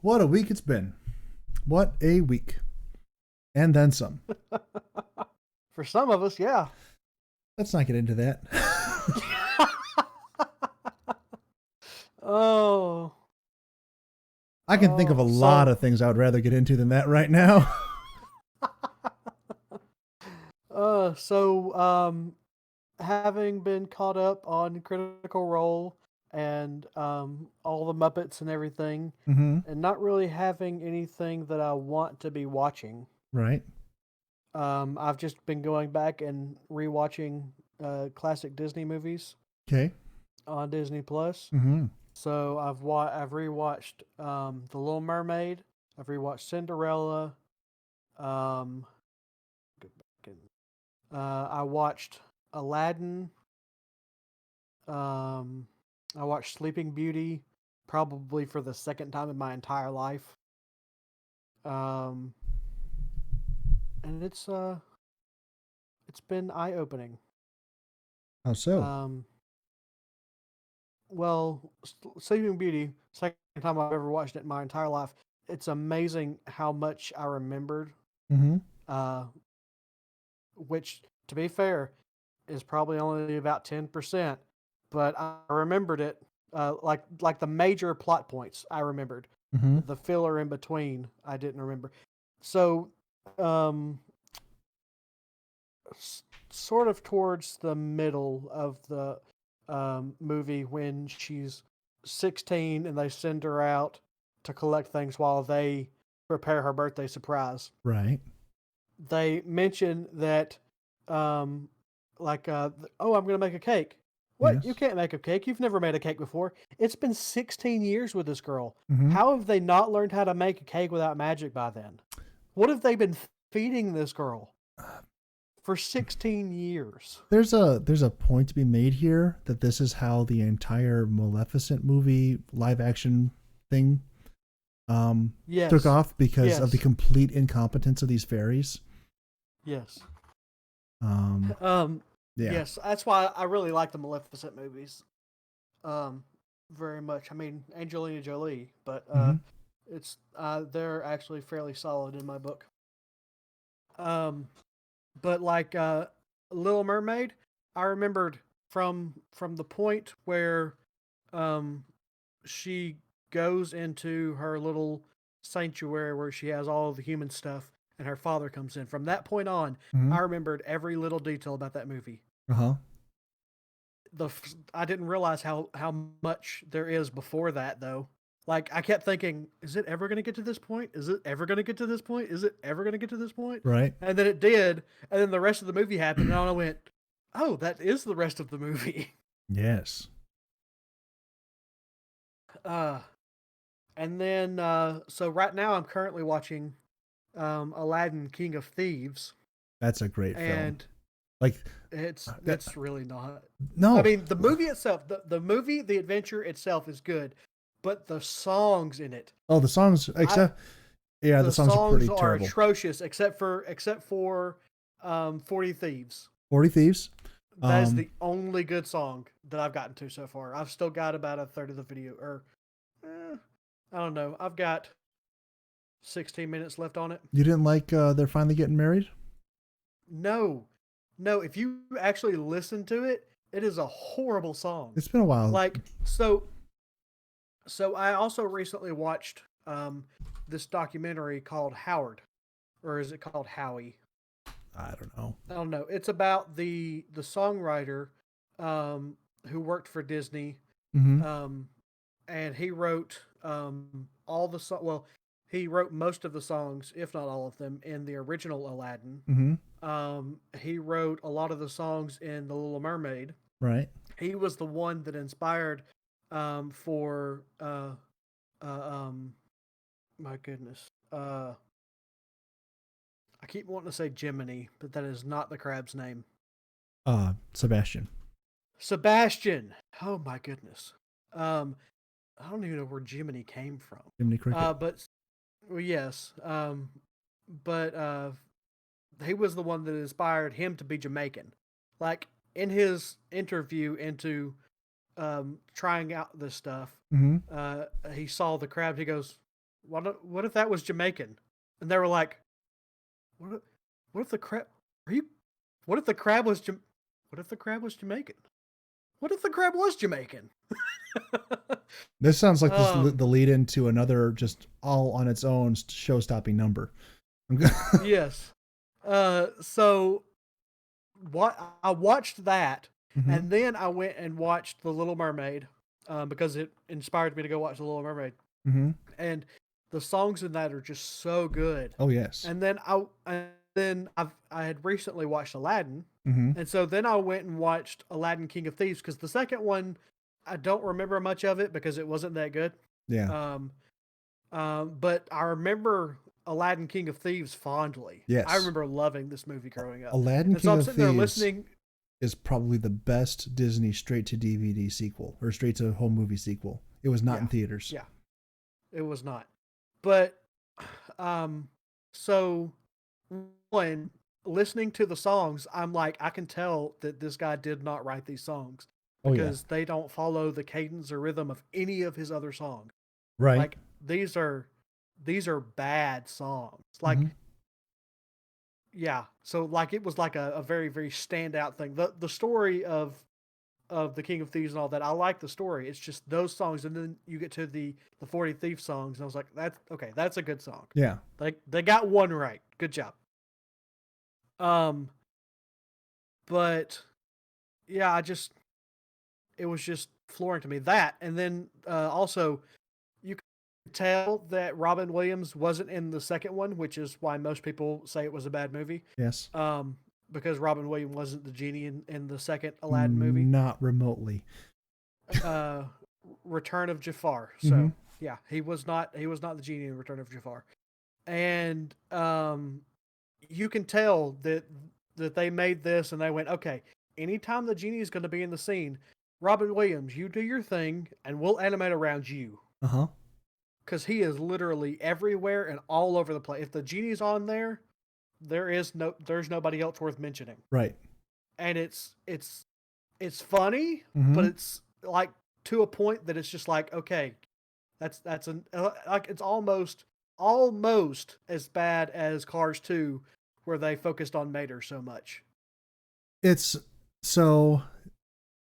What a week it's been. What a week. And then some. For some of us, yeah. Let's not get into that. Oh, I can think of a oh. lot of things I would rather get into than that right now. So, having been caught up on Critical Role and all the Muppets and everything, Mm-hmm. and not really having anything that I want to be watching. Right. I've just been going back and rewatching classic Disney movies Okay. on Disney Plus. Mm-hmm. So I've rewatched The Little Mermaid. I've rewatched Cinderella. Um, go back I watched Aladdin. Um, I watched Sleeping Beauty, probably for the second time in my entire life. Um, and it's been eye opening. How so? Um, well, Sleeping Beauty, second time I've ever watched it in my entire life. It's amazing how much I remembered. Mm-hmm. Uh, which, to be fair, is probably only about 10%, but I remembered it. Like the major plot points I remembered. Mm-hmm. The filler in between I didn't remember. So, um, sort of towards the middle of the movie when she's 16 and they send her out to collect things while they prepare her birthday surprise. Right. They mention that, um, oh, I'm going to make a cake. What? You Yes. can't make a cake. You've never made a cake before. It's been 16 years with this girl. Mm-hmm. How have they not learned how to make a cake without magic by then? What have they been feeding this girl for 16 years? There's a point to be made here that this is how the entire Maleficent movie live action thing took Yes. off because of the Yes. complete incompetence of these fairies. Yes. Um Um, yeah. yes. That's why I really like the Maleficent movies. Um, very much. I mean, Angelina Jolie, but Mm-hmm. it's they're actually fairly solid in my book. Um, but like Little Mermaid, I remembered from the point where um she goes into her little sanctuary where she has all the human stuff and her father comes in. From that point on, Mm-hmm. I remembered every little detail about that movie. Uh-huh. I didn't realize how much there is before that though. Like I kept thinking, is it ever going to get to this point? Is it ever going to get to this point? Is it ever going to get to this point? Right. And then it did, and then the rest of the movie happened, and I went, "Oh, that is the rest of the movie." Yes. Uh, and then so right now I'm currently watching Aladdin King of Thieves, That's a great film. and Like that, it's really not. I no. mean, the movie itself, the adventure itself is good, but the songs in it, Oh, the songs I except yeah, the the songs are songs pretty are terrible. atrocious except for 40 Thieves. 40 Thieves. That is Um the only good song that I've gotten to so far. I've still got about a third of the video, or eh, I don't know. I've got 16 minutes left on it. you didn't like they're finally getting married? No, no. If you actually listen to it, it is a horrible song. It's been a while. Like so, so I also recently watched this documentary called Howard, or is it called Howie? I don't know. I don't know. It's about the songwriter who worked for Disney, Mhm. um, and he wrote all the well, he wrote most of the songs, if not all of them, in the original Aladdin. Mhm. He wrote a lot of the songs in The Little Mermaid. Right. He was the one that inspired for uh, um, my goodness. I keep wanting to say Jiminy, but that is not the crab's name. Sebastian. Sebastian. Oh my goodness. Um, I don't even know where Jiminy came from. Jiminy Cricket. But well, yes. But he was the one that inspired him to be Jamaican. Like in his interview into trying out this stuff, Mm-hmm. he saw the crab. He goes, what if that was Jamaican? And they were like, what? What if the crab? Are you? What if the crab was What if the crab was Jamaican? What if the crab was Jamaican? This sounds like um, the lead into another just all on its own show-stopping number. yes. So what I watched that, Mm-hmm. and then I went and watched The Little Mermaid, because it inspired me to go watch The Little Mermaid, Mm-hmm. and the songs in that are just so good. Oh yes. And I had recently watched Aladdin, Mm-hmm. and so then I went and watched Aladdin King of Thieves because the second one I don't remember much of it because it wasn't that good. Yeah. Um, but I remember Aladdin King of Thieves fondly. I Yes. remember loving this movie growing up, Aladdin and so King I'm of sitting there Thieves listening. is probably the best Disney straight to DVD sequel or straight to home movie sequel. It was not Yeah, in theaters. yeah, it was not, but um, so when listening to the songs, I'm like, I can tell that this guy did not write these songs Oh yeah. because they don't follow the cadence or rhythm of any of his other songs. Right. Like these are bad songs. Like Mm-hmm. yeah, so like it was like a very very standout thing. The story of the King of Thieves and all that. I like the story. It's just those songs, and then you get to the 40 Thief songs, and I was like, that's okay. That's a good song. Yeah. They got one right. Good job. Um, but yeah, it was just flooring to me that, and then also you could tell that Robin Williams wasn't in the second one, which is why most people say it was a bad movie. Yes. Because Robin Williams wasn't the genie in the second Aladdin movie. Not remotely. Uh, Return of Jafar. Mm-hmm. So yeah, he was not the genie in Return of Jafar, and you can tell that they made this and they went, okay, anytime the genie is going to be in the scene, Robin Williams, you do your thing and we'll animate around you. Uh-huh. Because he is literally everywhere and all over the place. If the genie's on there, there's nobody else worth mentioning. Right. And it's funny, Mm-hmm. but it's like to a point that it's just like, okay, that's an like it's almost as bad as Cars 2, where they focused on Mater so much. It's so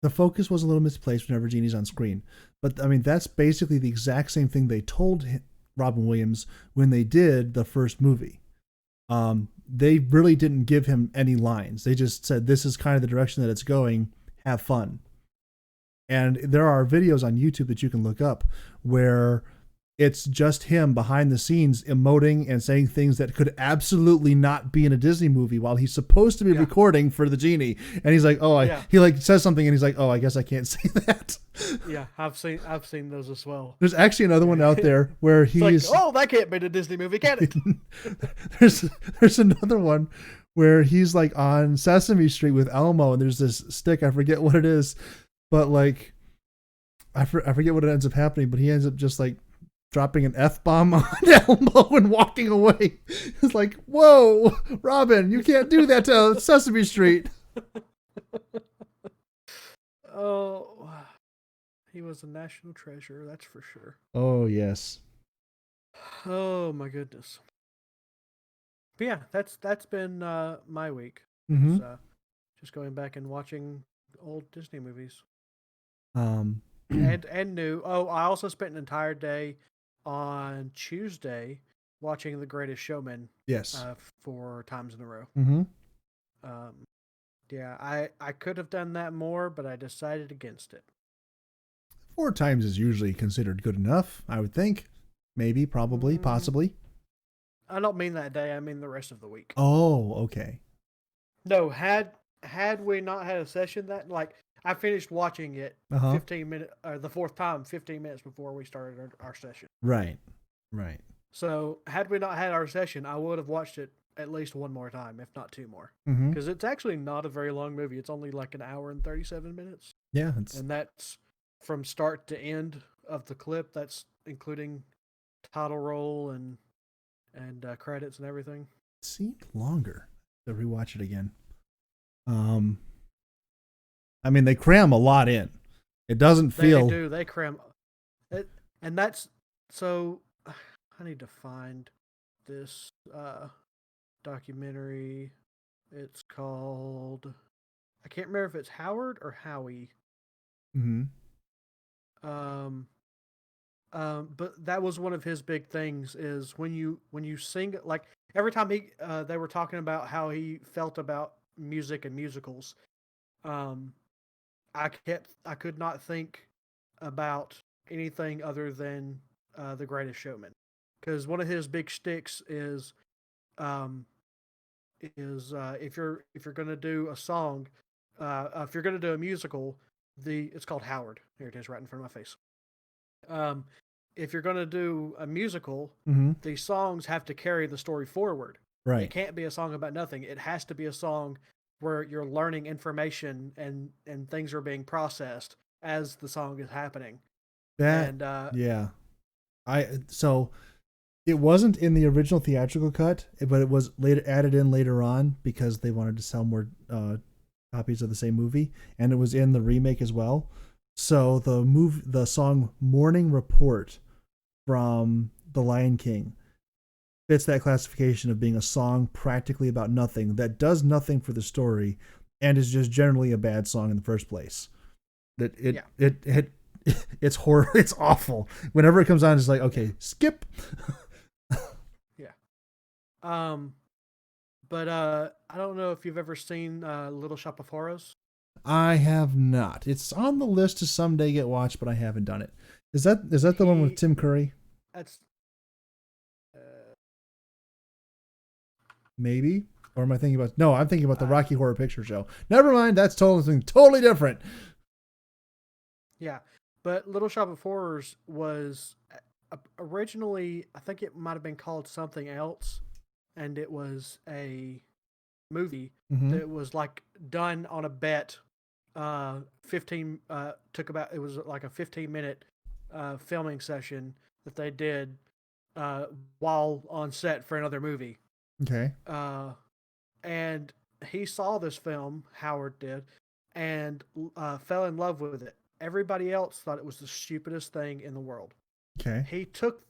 the focus was a little misplaced whenever Genie's on screen. But I mean, that's basically the exact same thing they told Robin Williams when they did the first movie. They really didn't give him any lines. They just said, this is kind of the direction that it's going. Have fun. And there are videos on YouTube that you can look up where it's just him behind the scenes emoting and saying things that could absolutely not be in a Disney movie while he's supposed to be recording for the genie. And he's like, he like says something and he's like, oh, I guess I can't say that. Yeah, I've seen those as well. There's actually another one out there where he's like, oh, that can't be a Disney movie, can it? there's another one where he's like on Sesame Street with Elmo and there's this stick, I forget what it is, but like I forget what it ends up happening, but he ends up just like dropping an F-bomb on Elmo and walking away. It's like, whoa, Robin, you can't do that to Sesame Street. Oh, he was a national treasure, that's for sure. Oh, yes. Oh, my goodness. But yeah, that's been my week. Mm-hmm. Just going back and watching old Disney movies. And new. Oh, I also spent an entire day on Tuesday watching The Greatest Showman. Yes. 4 times in a row. Mm-hmm. Yeah, I could have done that more, but I decided against it. 4 times is usually considered good enough, I would think. Maybe, probably, possibly. I don't mean that day. I mean the rest of the week. Oh, okay. No, had we not had a session that, like, I finished watching it 15 minutes, the 4th time, 15 minutes before we started our session. Right. So had we not had our session, I would have watched it at least one more time, if not 2 more. Mm-hmm. Because it's actually not a very long movie. It's only like an hour and 37 minutes. Yeah. And that's from start to end of the clip. That's including title roll and credits and everything. It seemed longer to rewatch it again. I mean, they cram a lot in. It doesn't They feel. do. They cram it, and that's so. I need to find this documentary. It's called. I can't remember if it's Howard or Howie. Mm-hmm. Um, but that was one of his big things is when you sing like every time they were talking about how he felt about music and musicals. Um, I could not think about anything other than The Greatest Showman, because one of his big shticks um, if you're gonna do a song, if you're gonna do a musical, it's called Howard. Here it is, right in front of my face. Um, if you're gonna do a musical, Mm-hmm. the songs have to carry the story forward. It Right. can't be a song about nothing. It has to be a song where you're learning information and things are being processed as the song is happening. That. And Yeah. So it wasn't in the original theatrical cut, but it was later added in later on because they wanted to sell more copies of the same movie, and it was in the remake as well. So the song "Morning Report" from The Lion King fits that classification of being a song practically about nothing that does nothing for the story, and is just generally a bad song in the first place. That it's horror. It's awful. Whenever it comes on, it's like, okay, skip. yeah. But I don't know if you've ever seen Little Shop of Horrors. I have not. It's on the list to someday get watched, but I haven't done it. Is that the one with Tim Curry? That's Maybe. Or am I thinking about? No, I'm thinking about the Rocky Horror Picture Show. Never mind. That's totally different. yeah. But Little Shop of Horrors was originally, I think it might have been called something else, and it was a movie Mm-hmm. that was like done on a bet. 15 took about, it was like a 15-minute filming session that they did while on set for another movie. Okay. And he saw this film, Howard did, and fell in love with it. Everybody else thought it was the stupidest thing in the world. Okay. He took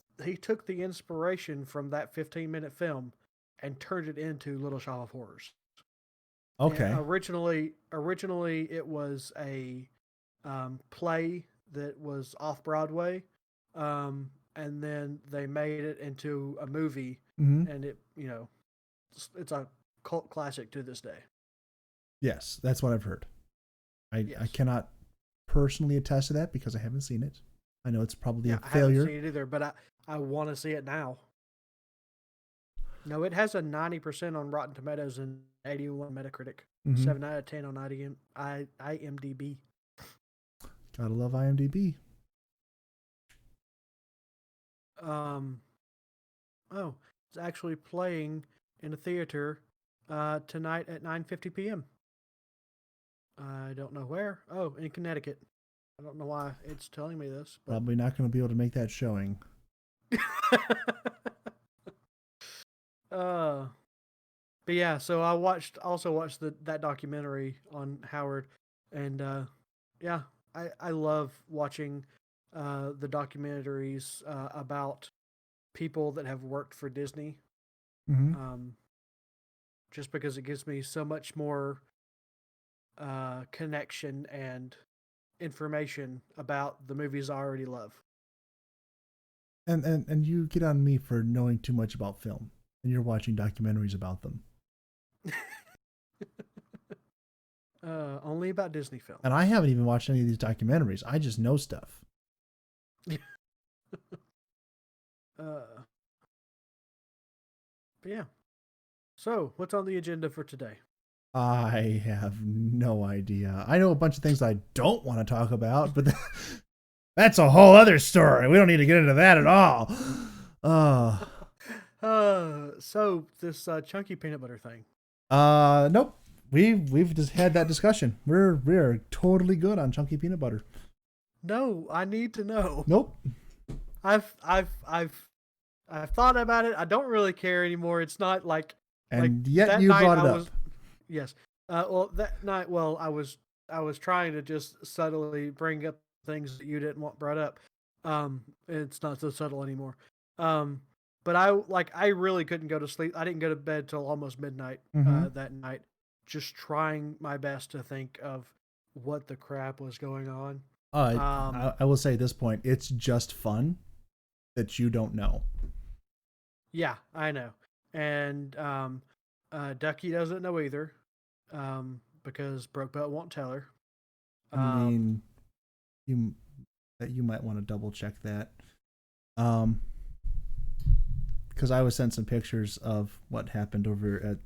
the inspiration from that 15-minute film and turned it into Little Shop of Horrors. Okay. And originally it was a play that was off Broadway, and then they made it into a movie, Mm-hmm. and it's a cult classic to this day. Yes, that's what I've heard. I Yes. cannot personally attest to that because I haven't seen it. I know it's probably a I failure. haven't seen it either, but I want to see it now. No, it has a 90% on Rotten Tomatoes and 81 Metacritic. Mm-hmm. 7 out of 10 on IMDb. Gotta love IMDb. Oh, it's actually playing in a theater tonight at 9:50 p.m. I don't know where. Oh, in Connecticut. I don't know why it's telling me this. But... Probably not going to be able to make that showing. But yeah, so I also watched that documentary on Howard, and yeah, I love watching the documentaries about people that have worked for Disney. Mm-hmm. Just because it gives me so much more connection and information about the movies I already love. And you get on me for knowing too much about film, and you're watching documentaries about them. Only about Disney films. And I haven't even watched any of these documentaries. I just know stuff. But yeah. So, what's on the agenda for today? I have no idea. I know a bunch of things I don't want to talk about, but that's a whole other story. We don't need to get into that at all. So this chunky peanut butter thing. Nope. We've just had that discussion. We're totally good on chunky peanut butter. No, I need to know. Nope. I've thought about it. I don't really care anymore. It's not like Yet you brought it up. Yes. Well, that night, I was trying to just subtly bring up things that you didn't want brought up. It's not so subtle anymore. Um, but I really couldn't go to sleep. I didn't go to bed till almost midnight Mm-hmm. that night, just trying my best to think of what the crap was going on. I will say at this point, it's just fun that you don't know. Yeah, I know. And Ducky doesn't know either, because Brokebutt won't tell her. I mean, you you might want to double check that. Because I was sent some pictures of what happened over at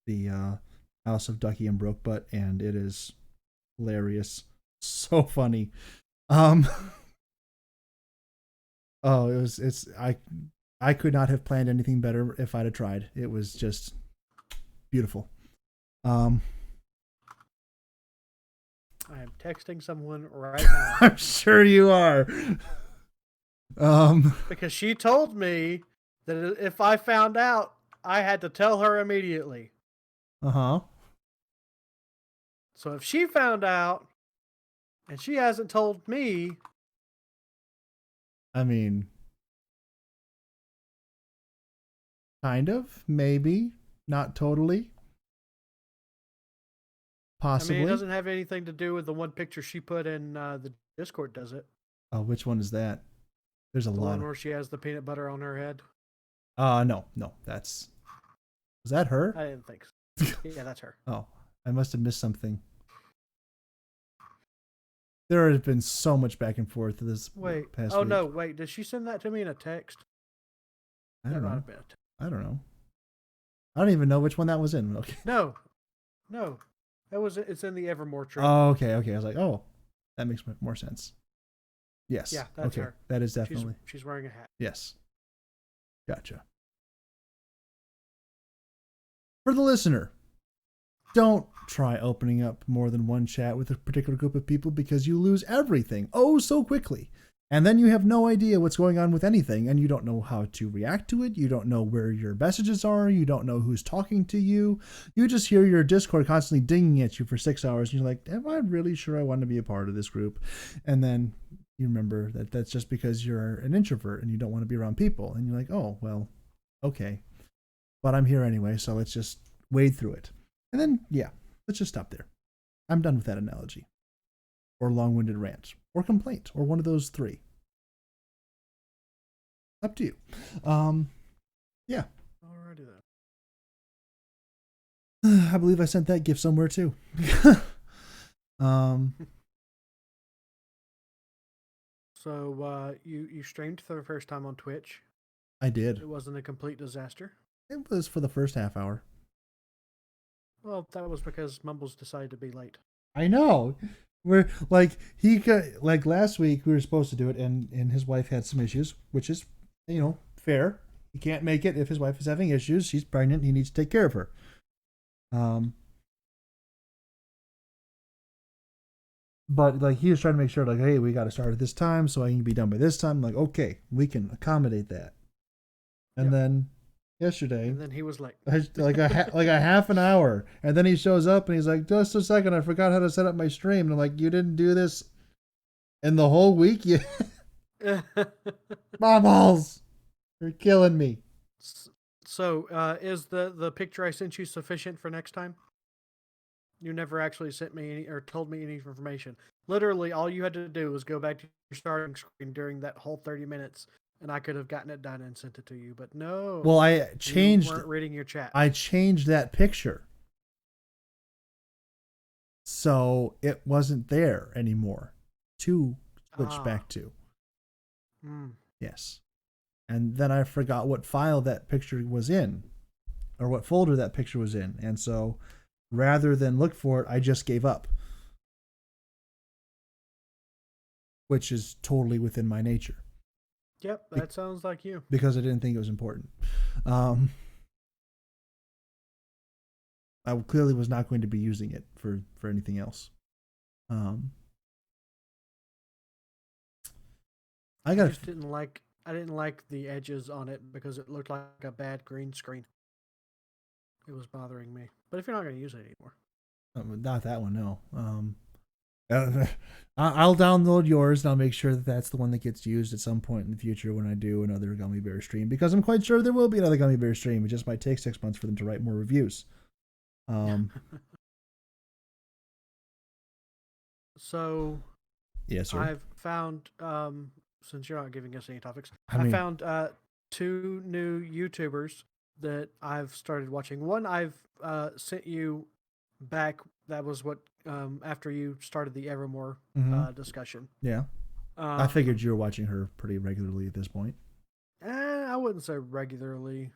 the house of Ducky and Brokebutt, and it is hilarious, so funny. Um, oh, I could not have planned anything better if I'd have tried. It was just beautiful. Um, I am texting someone right now. I'm sure you are. Because she told me that if I found out, I had to tell her immediately. Uh-huh. So if she found out and she hasn't told me, I mean, kind of, maybe, not totally. Possibly. I mean, it doesn't have anything to do with the one picture she put in the Discord, does it? Oh, which one is that? There's a The lot one of. where she has the peanut butter on her head. No, that's. Was that her? I didn't think so. Yeah, that's her. Oh, I must have missed something. There has been so much back and forth this past week. No, wait. Did she send that to me in a text? I don't know. Been I don't know. I don't even know which one that was in. Okay. No. It's in the Evermore tree. Oh, okay. I was like, oh, that makes more sense. Yes. Yeah, that's her. That is definitely. She's wearing a hat. Yes. Gotcha. For the listener, don't try opening up more than one chat with a particular group of people because you lose everything so quickly. And then you have no idea what's going on with anything, and you don't know how to react to it. You don't know where your messages are. You don't know who's talking to you. You just hear your Discord constantly dinging at you for 6 hours, and you're like, am I really sure I want to be a part of this group? And then you remember that that's just because you're an introvert and you don't want to be around people. And you're like, oh, well, okay. But I'm here anyway, so let's just wade through it. And then, yeah, let's just stop there. I'm done with that analogy. Or long-winded rant. Or complaint. Or one of those three. Up to you. Yeah. Alrighty then. I believe I sent that gift somewhere too. So you streamed for the first time on Twitch. I did. It wasn't a complete disaster. It was for the first half hour. Well, that was because Mumbles decided to be late. I know. We're like last week we were supposed to do it, and his wife had some issues, which is fair. He can't make it if his wife is having issues. She's pregnant. He needs to take care of her. But like he was trying to make sure, like, hey, we got to start at this time so I can be done by this time. I'm like, okay, we can accommodate that. And then yesterday, and then he was late, like a half an hour, and then he shows up and he's like, just a second, I forgot how to set up my stream. And I'm like, you didn't do this in the whole week, you Bobbles, you're killing me. So, is the picture I sent you sufficient for next time? You never actually sent me any or told me any information. Literally, all you had to do was go back to your starting screen during that whole 30 minutes, and I could have gotten it done and sent it to you. But no. Well, I changed. You weren't reading your chat. I changed that picture, so it wasn't there anymore to switch back to. Yes. And then I forgot what file that picture was in, or what folder that picture was in. And so rather than look for it, I just gave up, which is totally within my nature. Yep, that sounds like you. Because I didn't think it was important. I clearly was not going to be using it for anything else. I didn't like the edges on it because it looked like a bad green screen. It was bothering me. But if you're not going to use it anymore. Not that one, no. Uh, I'll download yours and I'll make sure that that's the one that gets used at some point in the future when I do another gummy bear stream, because I'm quite sure there will be another gummy bear stream. It just might take 6 months for them to write more reviews. So Yes, sir. I've found, since you're not giving us any topics, I I mean, found two new YouTubers that I've started watching. One I've sent you back. That was what after you started the Evermore mhm, discussion. yeah. I figured Um, you were watching her pretty regularly at this point. I wouldn't say regularly,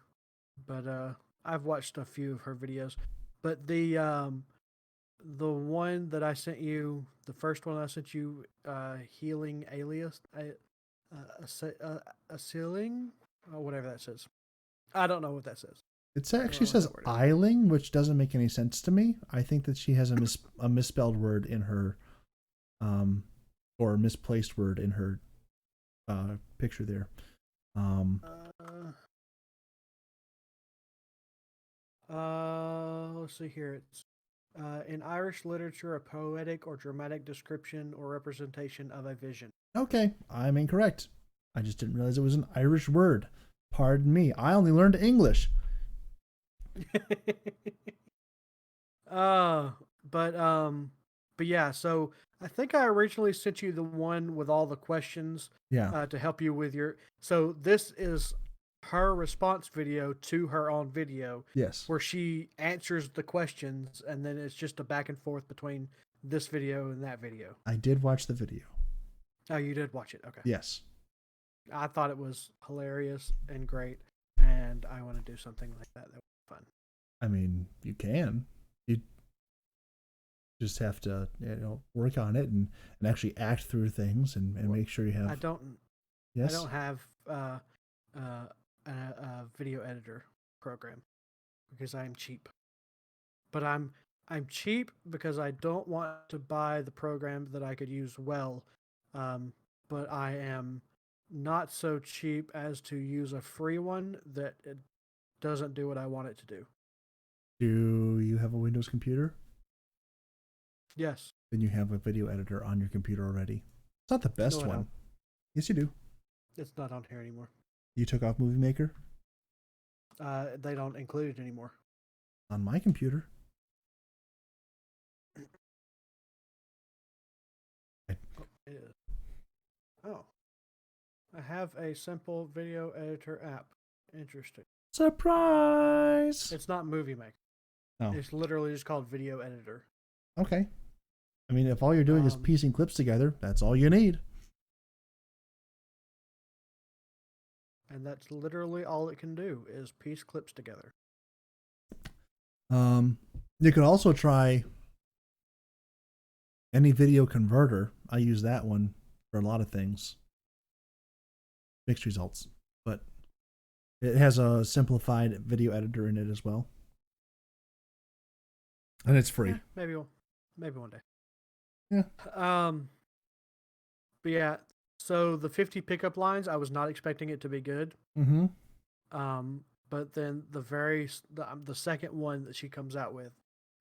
but I've watched a few of her videos. But the one that I sent you, the first one I sent you, healing alias, a ceiling, or whatever that says. I don't know what that says. It I don't actually know what says that word is. Eiling, which doesn't make any sense to me. I think that she has a misspelled word in her, um, or a misplaced word in her picture there. Um, Let's see here. It's in Irish literature, a poetic or dramatic description or representation of a vision. okay, I'm incorrect. I just didn't realize it was an Irish word. Pardon me. I only learned English. uh, but um, but yeah. So I think I originally sent you the one with all the questions Yeah. to help you with your. So this is her response video to her own video, Yes. where she answers the questions, and then it's just a back and forth between this video and that video. I did watch the video. Oh, you did watch it. Okay. Yes. I thought it was hilarious and great, and I want to do something like that. That would be fun. I mean, you can. You just have to, work on it and actually act through things and make sure you have. I don't. Yes. I don't have a video editor program because I'm cheap. But I'm cheap because I don't want to buy the program that I could use well. But I am not so cheap as to use a free one that it doesn't do what I want it to do. Do you have a Windows computer? Yes. Then you have a video editor on your computer already. It's not the best No, I one. don't. Yes, you do. It's not on here anymore. You took off Movie Maker They don't include it anymore. on my computer. Oh, it is. Oh. I have a simple video editor app. Interesting. Surprise! It's not Movie Maker. Oh, It's literally just called Video Editor. okay. I mean, if all you're doing is piecing clips together, that's all you need. And that's literally all it can do is piece clips together. You could also try any video converter. I use that one for a lot of things. Mixed results, but it has a simplified video editor in it as well, and it's free. Yeah, maybe one day. Yeah. But yeah, so the 50 pickup lines, I was not expecting it to be good. Mm-hmm. But then the second one that she comes out with,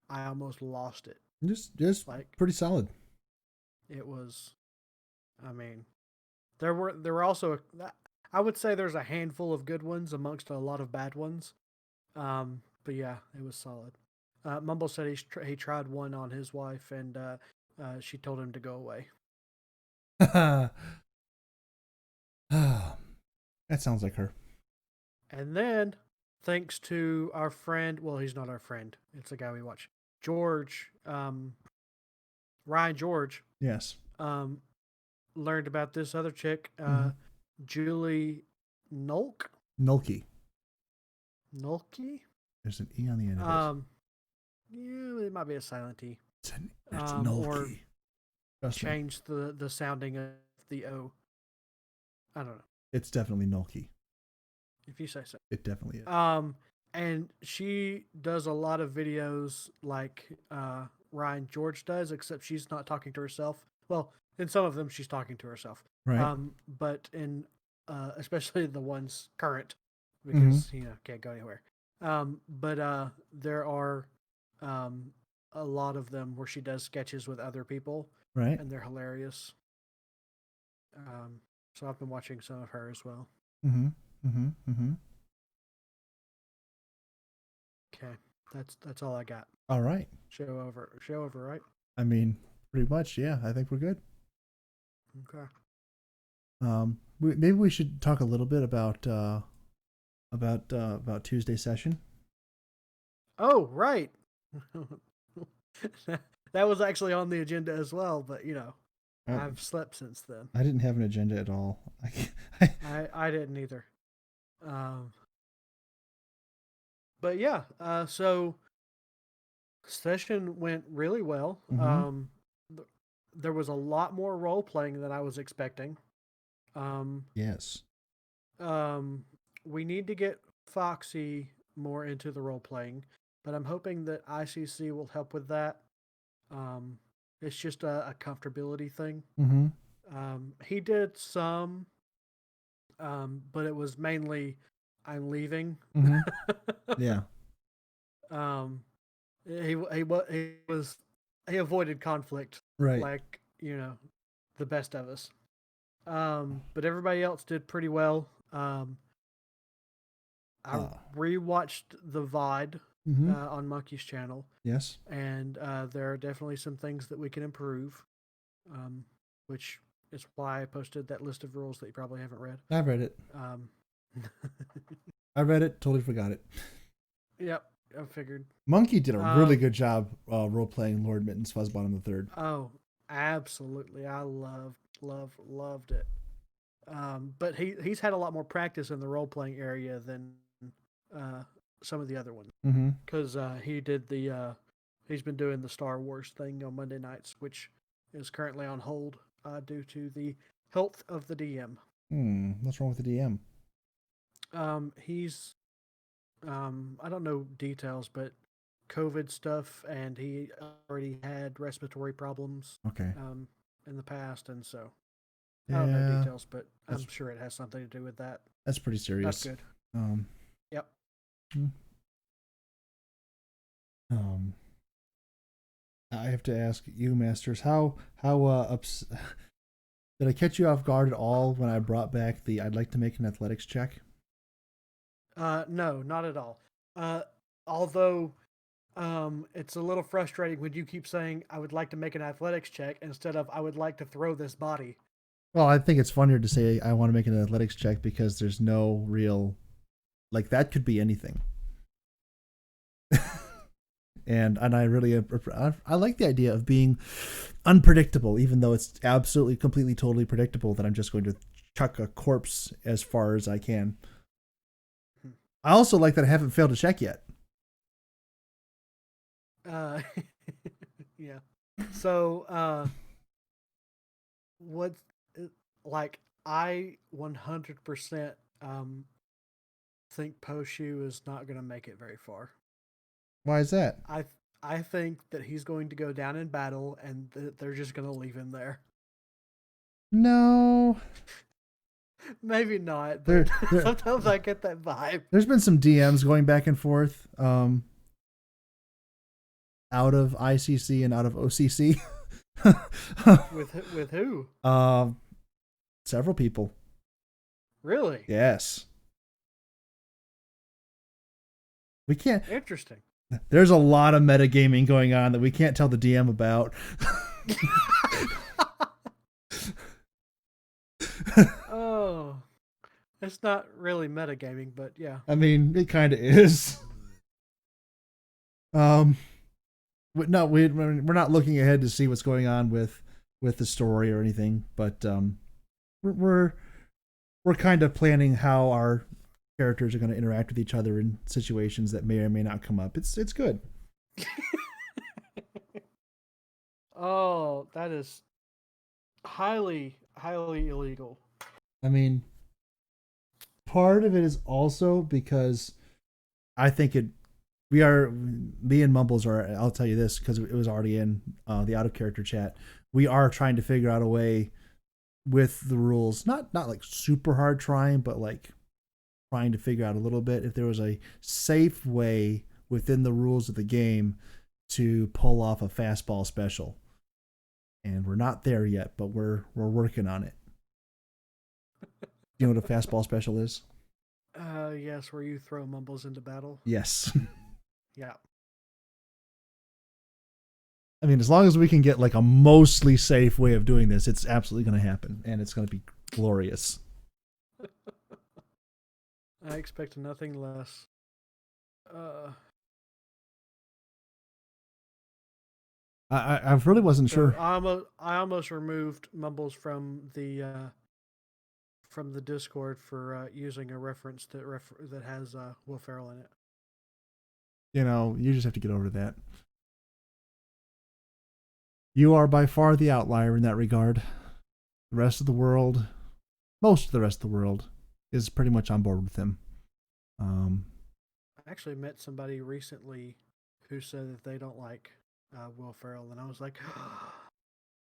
I almost lost it. Just like pretty solid. It was, I mean, there were also I would say there's a handful of good ones amongst a lot of bad ones. But yeah, it was solid. Mumble said he tried one on his wife, and she told him to go away. That sounds like her. And then, thanks to our friend, well, he's not our friend. It's a guy we watch, George, Ryan George. Yes. Learned about this other chick, Julie Nulke. Nulke. Nulke. There's an E on the end of it. Yeah, it might be a silent E. It's Nulke. Or Trust change the sounding of the O. I don't know. It's definitely Nulke. If you say so. It definitely is. And she does a lot of videos like Ryan George does, except she's not talking to herself. Well, in some of them she's talking to herself. Right. But in especially the ones current, because can't go anywhere. But there are a lot of them where she does sketches with other people. Right. and they're hilarious. So I've been watching some of her as well. Mm-hmm. Mm-hmm. Mm-hmm. Okay, that's all I got. All right. Show over, right? I mean, pretty much, yeah. I think we're good. Okay. Maybe we should talk a little bit about Tuesday session. Oh, right. That was actually on the agenda as well, but I, I've slept since then. I didn't have an agenda at all. I I didn't either. Um, but yeah, so session went really well. mm-hmm. There was a lot more role playing than I was expecting. Um, Yes. um, we need to get Foxy more into the role playing, but I'm hoping that ICC will help with that. Um, it's just a comfortability thing. Mm-hmm. He did some, but it was mainly I'm leaving. Mm-hmm. Yeah. um, he avoided conflict Right. like the best of us. But everybody else did pretty well. I Uh, rewatched the VOD mm-hmm. on Monkey's channel, Yes. and there are definitely some things that we can improve, which is why I posted that list of rules that you probably haven't read. I've read it. Um, I read it. Totally forgot it. yep, I figured. Monkey did a really good job role playing Lord Mittens Fuzzbottom the Third. Oh, absolutely! I loved it. But he's had a lot more practice in the role playing area than some of the other ones, Mm-hmm. because he's been doing the Star Wars thing on Monday nights, which is currently on hold due to the health of the DM. What's wrong with the DM? He's I don't know details, but COVID stuff, and he already had respiratory problems Okay. in the past, and so I Yeah, don't know details, but I'm that's- sure it has something to do with that. that's pretty serious. That's good. Um, Yep. um, I have to ask you, Masters, how did I catch you off guard at all when I brought back the I'd like to make an athletics check? No, not at all. Although it's a little frustrating when you keep saying I would like to make an athletics check instead of I would like to throw this body. Well, I think it's funnier to say I want to make an athletics check because there's no real, like, that could be anything. and I really I like the idea of being unpredictable, even though it's absolutely completely totally predictable that I'm just going to chuck a corpse as far as I can. I also like that I haven't failed a check yet. Yeah. So what like I 100% think Poshu is not going to make it very far. Why is that? I think that he's going to go down in battle, and they're just going to leave him there. No. Maybe not, but sometimes I get that vibe. There's been some DMs going back and forth out of ICC and out of OCC. with who? Several people. Really? Yes. We can't. Interesting. There's a lot of metagaming going on that we can't tell the DM about. Oh, it's not really metagaming, but yeah. I mean, it kind of is. No, we're not looking ahead to see what's going on with the story or anything, but we're kind of planning how our characters are going to interact with each other in situations that may or may not come up. It's good. Oh, that is highly illegal. I mean, part of it is also because I think me and Mumbles are, I'll tell you this because it was already in the out of character chat. We are trying to figure out a way with the rules, not like super hard trying, but like trying to figure out a little bit if there was a safe way within the rules of the game to pull off a fastball special. and we're not there yet, but we're working on it. You know what a fastball special is? Yes, where you throw mumbles into battle. Yes. Yeah. I mean, as long as we can get like a mostly safe way of doing this, it's absolutely going to happen, and it's going to be glorious. I expect nothing less. I really wasn't sure. I almost removed mumbles from the Discord for using a reference that has Will Ferrell in it. You know, you just have to get over that. You are by far the outlier in that regard. The rest of the world, most of the rest of the world, is pretty much on board with him. I actually met somebody recently who said that they don't like Will Ferrell, and I was like,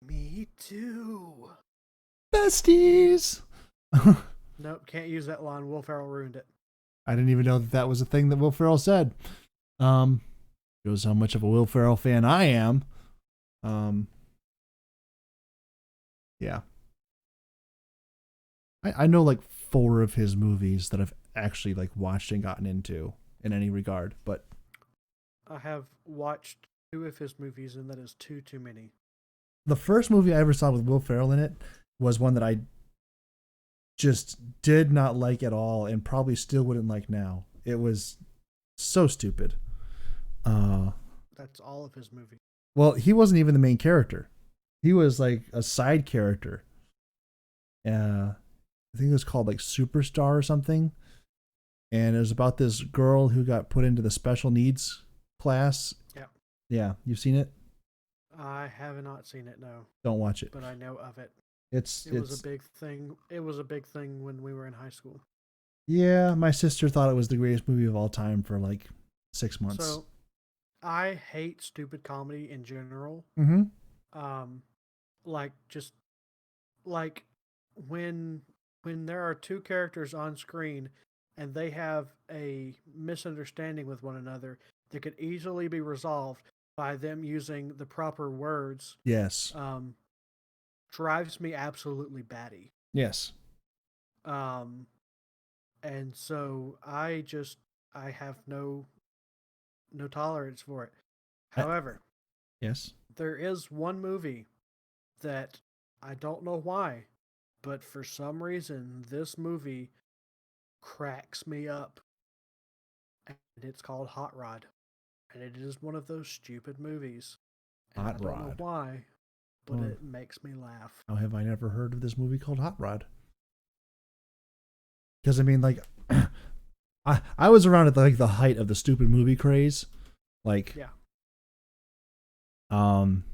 me too. Besties! Nope, can't use that line. Will Ferrell ruined it. I didn't even know that was a thing that Will Ferrell said. Shows how much of a Will Ferrell fan I am. Yeah. I know like 4 of his movies that I've actually like watched and gotten into in any regard, but I have watched 2 of his movies, and that is too many. the first movie I ever saw with Will Ferrell in it was one that I just did not like at all and probably still wouldn't like now. It was so stupid. That's all of his movies. Well, he wasn't even the main character. He was like a side character. I think it was called like Superstar or something. And it was about this girl who got put into the special needs class. Yeah. Yeah, you've seen it? I have not seen it, no. Don't watch it. But I know of it. It was a big thing. It was a big thing when we were in high school. Yeah, my sister thought it was the greatest movie of all time for like 6 months. So, I hate stupid comedy in general. Mm-hmm. Just like when there are 2 characters on screen and they have a misunderstanding with one another that could easily be resolved by them using the proper words. Yes. Drives me absolutely batty. Yes. And so I have no tolerance for it. However, yes, there is one movie that I don't know why, but for some reason this movie cracks me up. And it's called Hot Rod. And it is one of those stupid movies. And Hot I don't Rod. know why, but it makes me laugh. How have I never heard of this movie called Hot Rod? Because I mean, like, I was around at like the height of the stupid movie craze, like, yeah. IMDb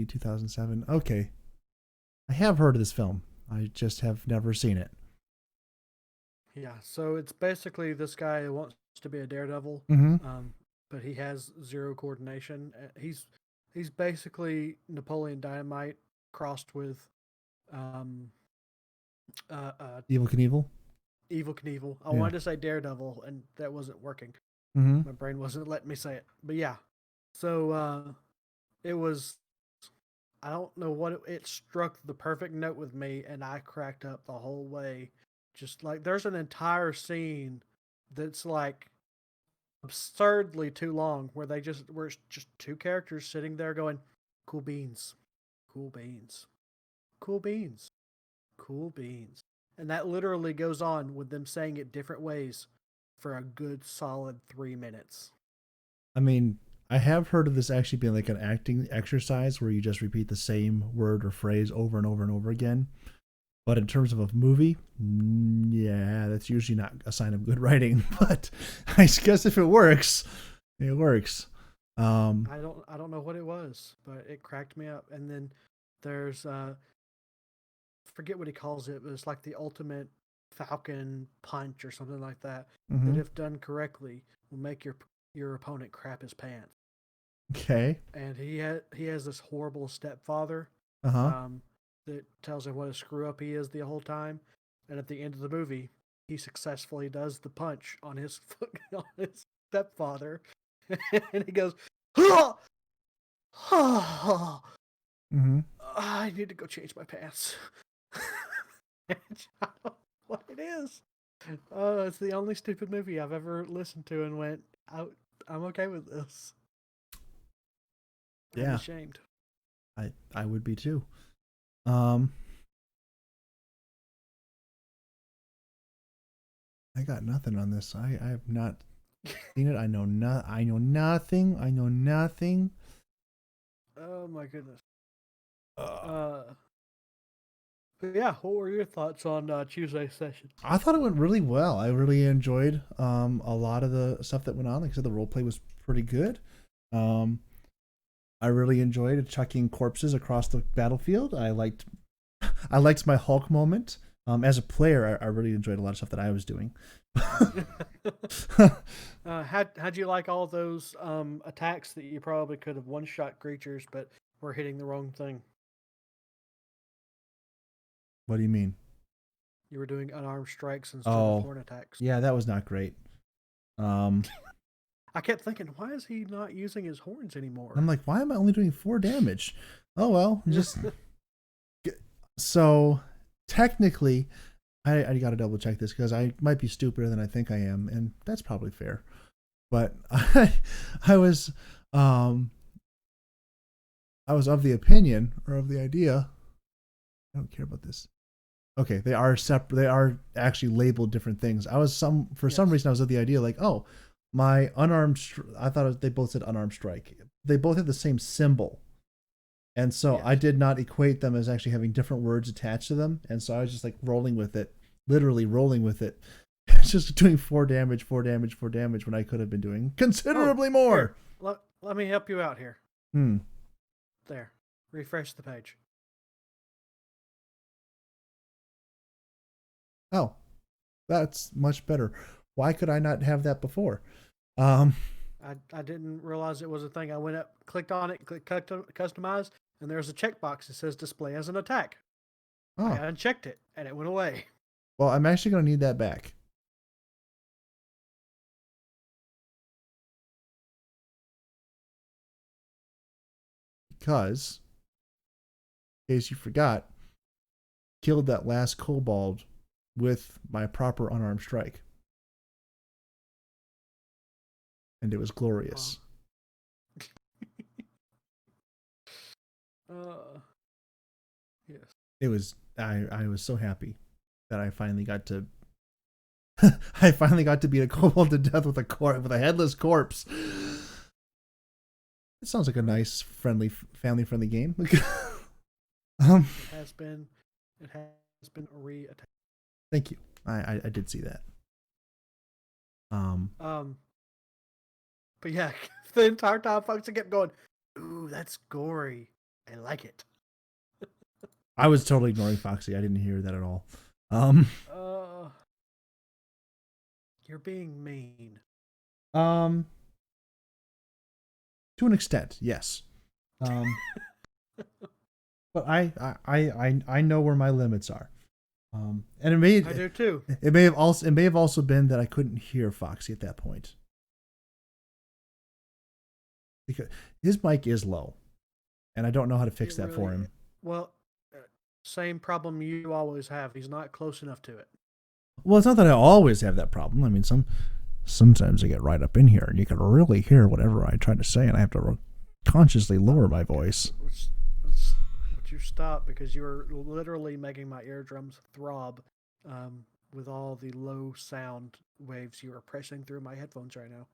2007. Okay, I have heard of this film. I just have never seen it. Yeah, so it's basically this guy who wants to be a daredevil, but he has 0 coordination. He's basically Napoleon Dynamite crossed with Evel Knievel. Evel Knievel. I wanted to say Daredevil, and that wasn't working. Mm-hmm. My brain wasn't letting me say it. But yeah, so it was. I don't know what it struck the perfect note with me, and I cracked up the whole way. Just like there's an entire scene that's like absurdly too long, where it's just 2 characters sitting there going, "Cool beans, cool beans, cool beans, cool beans," and that literally goes on with them saying it different ways for a good solid 3 minutes. I mean, I have heard of this actually being like an acting exercise where you just repeat the same word or phrase over and over and over again. But in terms of a movie, yeah, that's usually not a sign of good writing. But I guess if it works, it works. I don't know what it was, but it cracked me up. And then there's forget what he calls it, but it's like the ultimate Falcon punch or something like that. Mm-hmm. That if done correctly will make your opponent crap his pants. Okay. And he has this horrible stepfather. That tells him what a screw up he is the whole time. And at the end of the movie, he successfully does the punch on his stepfather. And he goes, "Ha! Ha! Mm-hmm. I need to go change my pants. I don't know what it is. It's the only stupid movie I've ever listened to and went, I'm okay with this. I'm Yeah, ashamed. I would be too. Um, I got nothing on this. I have not seen it. I know nothing. I know nothing. Oh my goodness. Uh, But yeah, what were your thoughts on Tuesday's session? I thought it went really well. I really enjoyed a lot of the stuff that went on. Like I said, the role play was pretty good. Um, I really enjoyed chucking corpses across the battlefield. I liked my Hulk moment. As a player, I really enjoyed a lot of stuff that I was doing. How'd you like all those attacks that you probably could have one-shot creatures, but were hitting the wrong thing? What do you mean? You were doing unarmed strikes instead Oh, of horn attacks. yeah, that was not great. I kept thinking, why is he not using his horns anymore? I'm like, why am I only doing 4 damage? Oh well, just so technically, I got to double check this because I might be stupider than I think I am, and that's probably fair. But I was of the opinion or of the idea. I don't care about this. Okay, they are separate. They are actually labeled different things. Some reason I was of the idea like, oh, my unarmed. I thought they both said unarmed strike. They both have the same symbol, and so I did not equate them as actually having different words attached to them. And so I was just like rolling with it, literally rolling with it, just doing 4 damage, 4 damage, 4 damage when I could have been doing considerably more. Here, let me help you out here. There, refresh the page. Oh, that's much better. Why could I not have that before? I didn't realize it was a thing. I went up, clicked on it, clicked customize, and there's a checkbox that says display as an attack. Oh. I unchecked it, and it went away. Well, I'm actually going to need that back. Because, in case you forgot, killed that last kobold with my proper unarmed strike. And it was glorious. Yes. It was. I was so happy that I finally got to. Beat a kobold to death with a headless corpse. It sounds like a nice, friendly, family-friendly game. It has been re-attacked. Thank you. I did see that. But yeah, the entire time Foxy kept going, ooh, that's gory. I like it. I was totally ignoring Foxy. I didn't hear that at all. You're being mean. To an extent, yes. But I know where my limits are. And I do too. It may have also been that I couldn't hear Foxy at that point. Because his mic is low, and I don't know how to fix that for him. Well, same problem you always have. He's not close enough to it. Well, it's not that I always have that problem. I mean, sometimes I get right up in here, and you can really hear whatever I try to say, and I have to consciously lower my voice. Would you stop? Because you're literally making my eardrums throb with all the low sound waves you are pressing through my headphones right now.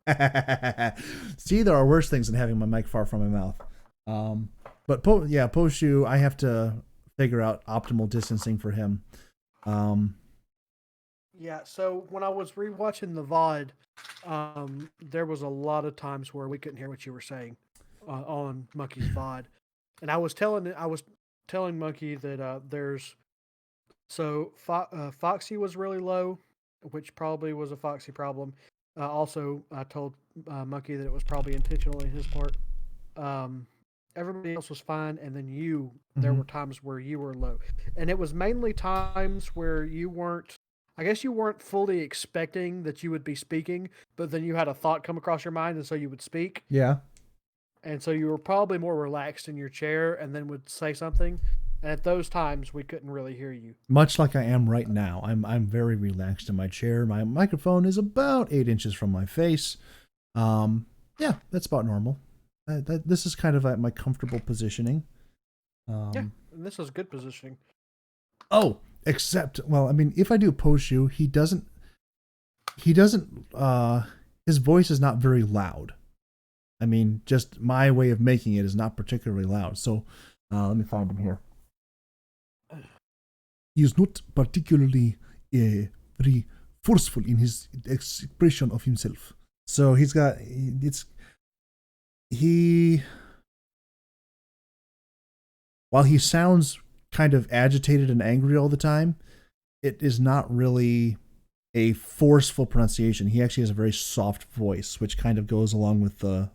See, there are worse things than having my mic far from my mouth. But Poshu, I have to figure out optimal distancing for him. Yeah, so when I was rewatching the VOD, there was a lot of times where we couldn't hear what you were saying on Monkey's VOD, and I was telling Monkey that Foxy was really low, which probably was a Foxy problem. Also, I told Monkey that it was probably intentionally his part. Everybody else was fine, and then there were times where you were low, and it was mainly times where you weren't. I guess you weren't fully expecting that you would be speaking, but then you had a thought come across your mind, and so you would speak. Yeah. and so you were probably more relaxed in your chair, and then would say something. And at those times, we couldn't really hear you. Much like I am right now. I'm very relaxed in my chair. My microphone is about 8 inches from my face. Yeah, that's about normal. This is kind of my comfortable positioning. Yeah, and this is good positioning. Oh, except, well, I mean, if I do post you, he doesn't, his voice is not very loud. I mean, just my way of making it is not particularly loud. So, let me find him here. He is not particularly very forceful in his expression of himself. So while he sounds kind of agitated and angry all the time, it is not really a forceful pronunciation. He actually has a very soft voice, which kind of goes along with the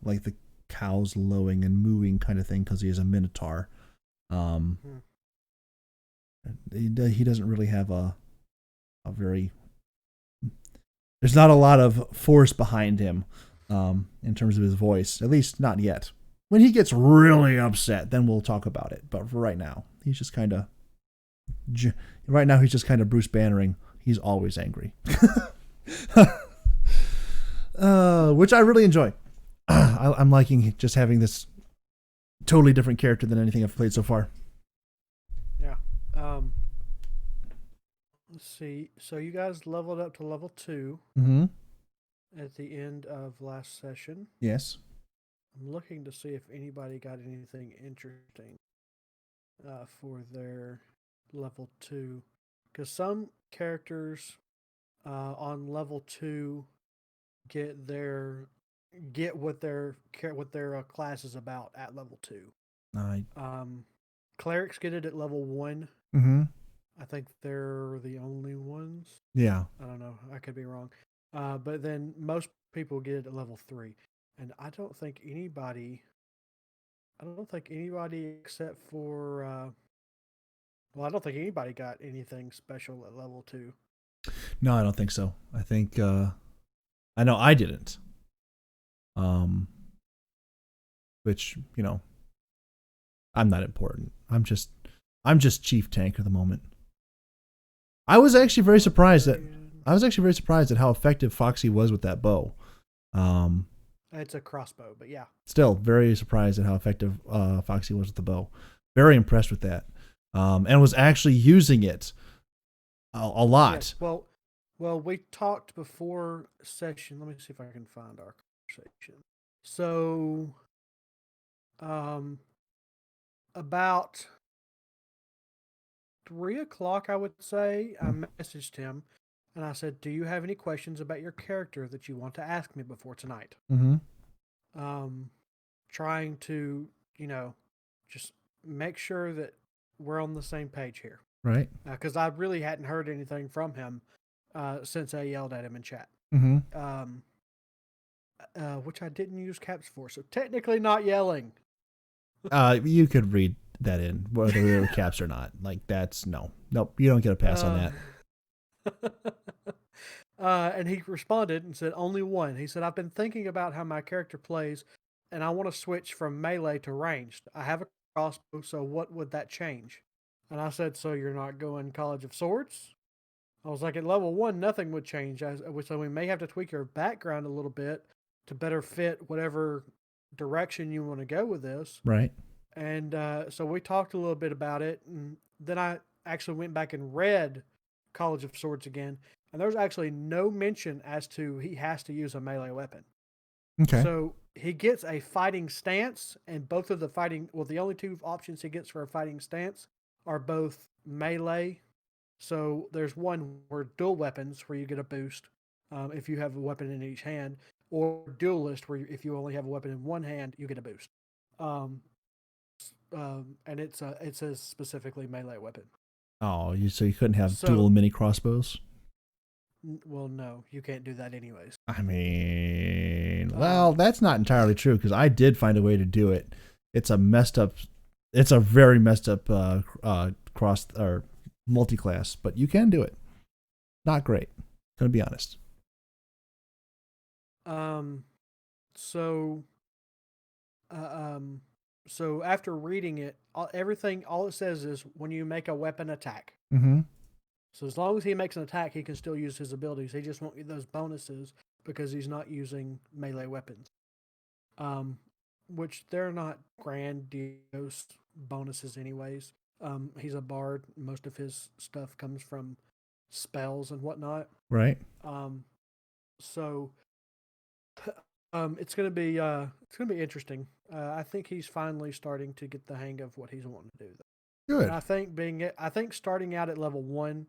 cows lowing and mooing kind of thing, because he is a minotaur. He doesn't really have a very. There's not a lot of force behind him in terms of his voice, at least not yet. When he gets really upset, then we'll talk about it. But for right now, he's just kind of. Right now, he's just kind of Bruce Bannering. He's always angry, which I really enjoy. I'm liking just having this totally different character than anything I've played so far. Yeah. Let's see. So you guys leveled up to level 2 at the end of last session. Yes. I'm looking to see if anybody got anything interesting for their level 2, because some characters on level 2 get what their class is about at level 2. Clerics get it at level 1. I think they're the only ones. Yeah. I don't know. I could be wrong. But then most people get it at level 3. And I don't think anybody except for, I don't think anybody got anything special at level 2. No, I don't think so. I think, I know I didn't. Which, I'm not important. I'm just chief tank at the moment. I was actually very surprised at how effective Foxy was with that bow. It's a crossbow, but yeah. Still very surprised at how effective Foxy was with the bow. Very impressed with that. And was actually using it a lot. Yes. Well, we talked before session. Let me see if I can find our conversation. So, about 3:00, I would say, I messaged him and I said, "Do you have any questions about your character that you want to ask me before tonight?" Trying to, just make sure that we're on the same page here. Right. Because I really hadn't heard anything from him since I yelled at him in chat. Which I didn't use caps for, so technically not yelling. You could read that in, whether they were caps or not. Like, that's nope. You don't get a pass on that. And he responded and said, "Only one." He said, "I've been thinking about how my character plays, and I want to switch from melee to ranged. I have a crossbow, so what would that change?" And I said, "So you're not going College of Swords?" I was like, "At level 1, nothing would change. So we may have to tweak your background a little bit to better fit whatever direction you want to go with this." Right. And so we talked a little bit about it. And then I actually went back and read College of Swords again. And there's actually no mention as to he has to use a melee weapon. Okay. So he gets a fighting stance, and both of the only two options he gets for a fighting stance are both melee. So there's one where dual weapons, where you get a boost if you have a weapon in each hand, or duelist, where if you only have a weapon in one hand, you get a boost. And it says specifically melee weapon. Oh, so you couldn't have dual mini crossbows? Well, no, you can't do that anyways. I mean, well, that's not entirely true, because I did find a way to do it. It's a very messed up cross or multi-class, but you can do it. Not great, gonna be honest. So so after reading it, all it says is when you make a weapon attack. Mm-hmm. So as long as he makes an attack, he can still use his abilities. He just won't get those bonuses because he's not using melee weapons. Which they're not grandiose bonuses anyways. He's a bard. Most of his stuff comes from spells and whatnot. Right. So it's gonna be interesting. I think he's finally starting to get the hang of what he's wanting to do. Good. And I think starting out at level 1,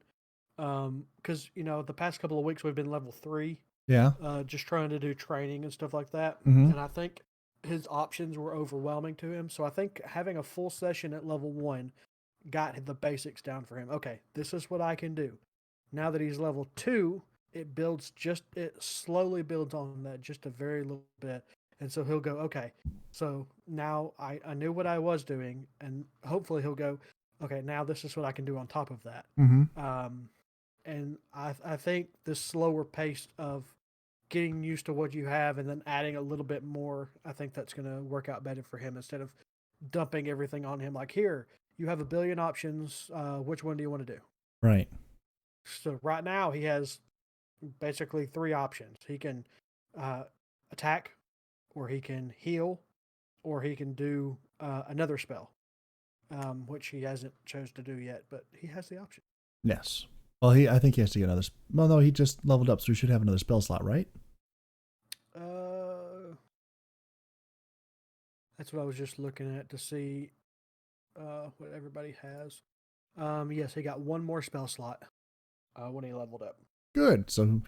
because the past couple of weeks we've been level 3. Yeah. Just trying to do training and stuff like that. Mm-hmm. And I think his options were overwhelming to him. So I think having a full session at level 1 got the basics down for him. Okay, this is what I can do. Now that he's level 2, it slowly builds on that just a very little bit. And so he'll go, okay, so now I knew what I was doing. And hopefully he'll go, okay, now this is what I can do on top of that. Mm-hmm. And I think this slower pace of getting used to what you have and then adding a little bit more, I think that's going to work out better for him instead of dumping everything on him. Like, here, you have a billion options. Which one do you want to do? Right. So right now he has basically 3 options. He can attack, or he can heal, or he can do another spell, which he hasn't chose to do yet, but he has the option. Yes. Well, I think he has to get another. Well, no, he just leveled up, so he should have another spell slot, right? That's what I was just looking at to see what everybody has. Yes, he got 1 more spell slot when he leveled up. Good. So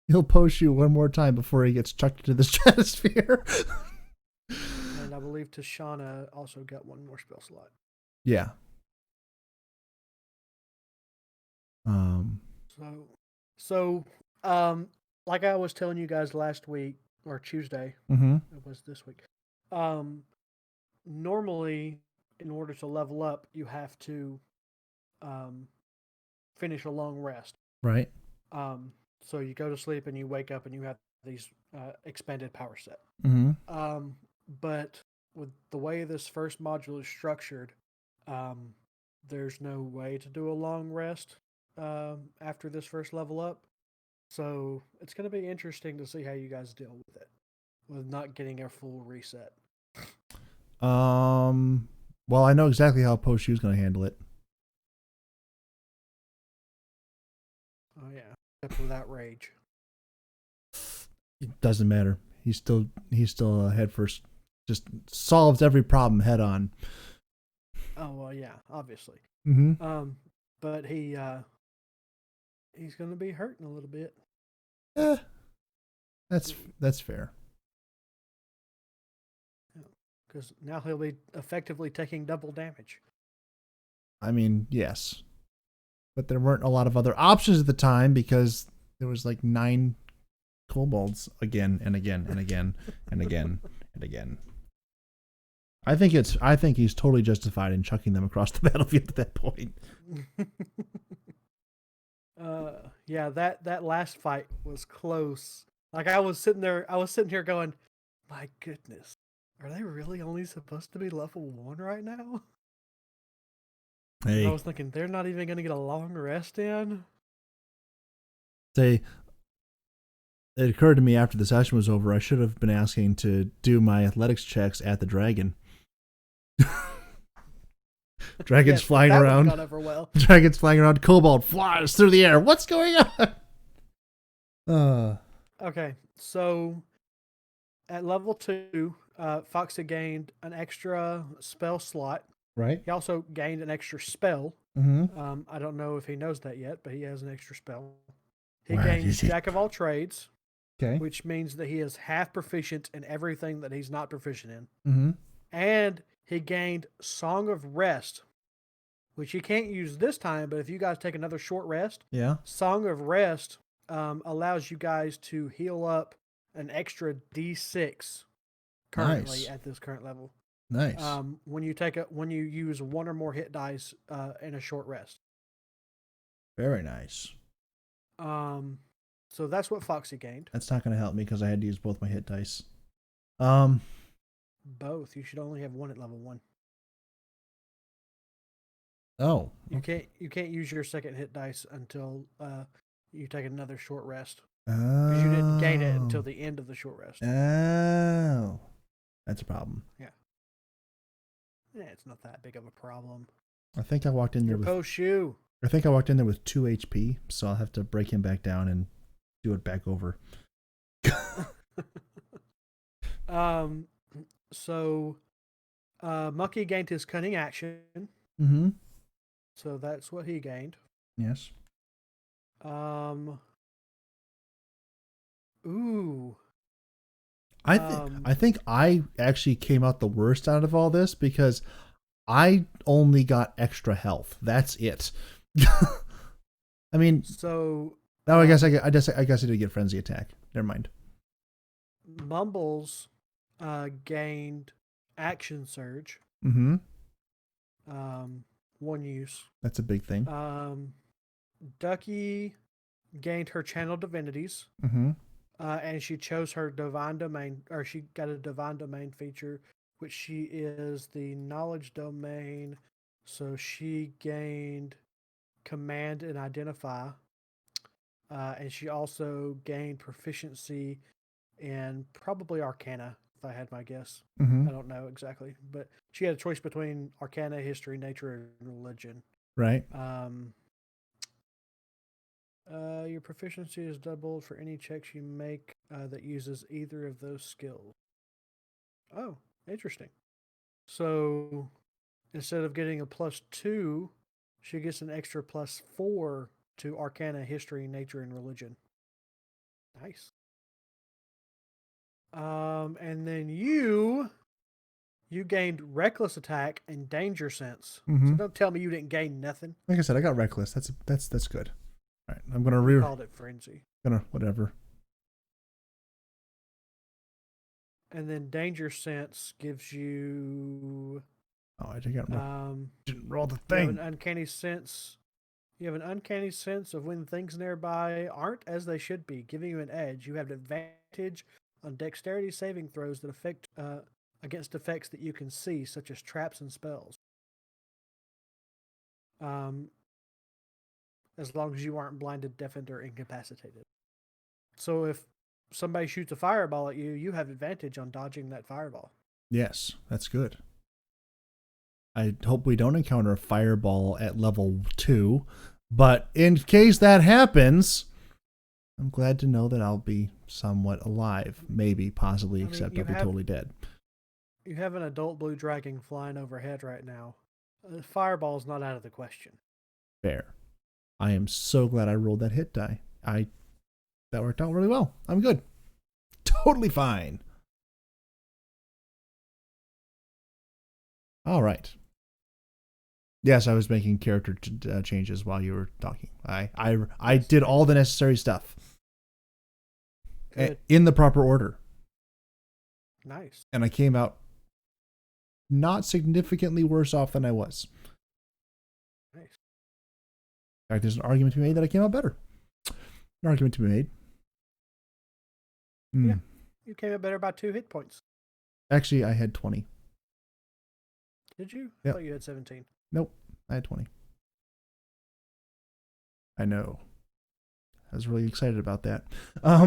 he'll post you one more time before he gets chucked into the stratosphere. And I believe Tashana also got 1 more spell slot. Yeah. So, like I was telling you guys last week or Tuesday, mm-hmm. It was this week. Normally, in order to level up, you have to finish a long rest. Right. So you go to sleep and you wake up and you have these expanded power set. Mm-hmm. But with the way this first module is structured, there's no way to do a long rest after this first level up. So it's going to be interesting to see how you guys deal with it, with not getting a full reset. Well, I know exactly how Post Shoe's going to handle it. Oh yeah, except without rage. It doesn't matter. He's still head first. Just solves every problem head on. Oh well, yeah, obviously. Mm-hmm. But he's going to be hurting a little bit. That's fair. Because now he'll be effectively taking double damage. I mean, yes. But there weren't a lot of other options at the time because there was like 9 kobolds again and again and again and again and again. I think he's totally justified in chucking them across the battlefield at that point. Yeah, that last fight was close. Like I was sitting here going, my goodness, are they really only supposed to be level 1 right now? Hey, I was thinking they're not even going to get a long rest in. It occurred to me after the session was over, I should have been asking to do my athletics checks at the dragon. Dragons flying around. Gone over well. Dragons flying around. Kobold flies through the air. What's going on? Okay, so at level 2, Foxy gained an extra spell slot. Right. He also gained an extra spell. Mm-hmm. I don't know if he knows that yet, but he has an extra spell. He gained Jack of all trades. Okay. Which means that he is half proficient in everything that he's not proficient in. Mm-hmm. And he gained Song of Rest, which he can't use this time, but if you guys take another short rest, Yeah. Song of Rest allows you guys to heal up an extra D6 currently at this current level. Nice. When you use 1 or more hit dice in a short rest. Very nice. So that's what Foxy gained. That's not going to help me because I had to use both my hit dice. both. You should only have one at level 1. Oh, You can't use your second hit dice until you take another short rest because you didn't gain it until oh, the end of the short rest. oh, that's a problem. Yeah, it's not that big of a problem. I think I walked in there Your post shoe. I think I walked in there with 2 HP, so I'll have to break him back down and do it back over. So Mucky gained his cunning action. Mm-hmm. So that's what he gained. Yes. Ooh. I think I actually came out the worst out of all this because I only got extra health. That's it. I mean, so I guess I did get frenzy attack. Never mind. Mumbles gained action surge. Mm-hmm. 1 use. That's a big thing. Ducky gained her channel divinities. Mm-hmm. And she chose her divine domain, or she got a divine domain feature, which she is the knowledge domain. So she gained command and identify. And she also gained proficiency in probably Arcana, if I had my guess. Mm-hmm. I don't know exactly, but she had a choice between Arcana, History, Nature, and Religion. Right. Your proficiency is doubled for any checks you make that uses either of those skills. Oh, interesting. So instead of getting a +2, she gets an extra +4 to Arcana, History, Nature, and Religion. Nice. And then you gained Reckless Attack and Danger Sense. Mm-hmm. So don't tell me you didn't gain nothing. Like I said, I got reckless. That's good. All right, I'm gonna called it Frenzy. Whatever. And then Danger Sense gives you. Oh, I didn't roll the thing. You have an uncanny sense. You have an uncanny sense of when things nearby aren't as they should be, giving you an edge. You have an advantage on dexterity saving throws that affect against effects that you can see, such as traps and spells. As long as you aren't blinded, deafened, or incapacitated. So if somebody shoots a fireball at you, you have advantage on dodging that fireball. Yes, that's good. I hope we don't encounter a fireball at level 2, but in case that happens, I'm glad to know that I'll be somewhat alive. Maybe, possibly, except I'll be totally dead. You have an adult blue dragon flying overhead right now. Fireball's not out of the question. Fair. I am so glad I rolled that hit die. That worked out really well. I'm good. Totally fine. All right. Yes, I was making character changes while you were talking. I did all the necessary stuff. In the proper order. Nice. And I came out not significantly worse off than I was. Nice. In fact, there's an argument to be made that I came out better. An argument to be made. Yeah, you came out better by 2 hit points. Actually, I had 20. Did you? Yep. I thought you had 17. Nope, I had 20. I know. I was really excited about that. I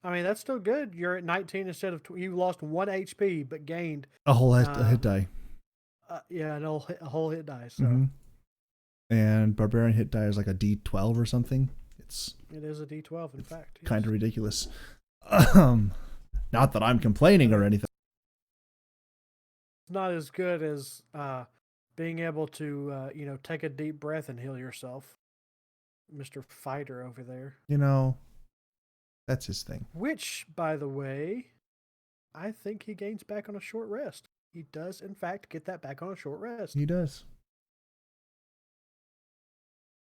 mean, that's still good. You're at 19 instead of... You lost 1 HP, but gained... A whole hit die. Yeah, a whole hit die. So. Mm-hmm. And Barbarian hit die is like a D12 or something. It is a D12, in fact. Kind of ridiculous. Not that I'm complaining or anything. It's not as good as being able to, take a deep breath and heal yourself. Mr. Fighter over there. That's his thing. Which, by the way, I think he gains back on a short rest. He does, in fact, get that back on a short rest. He does.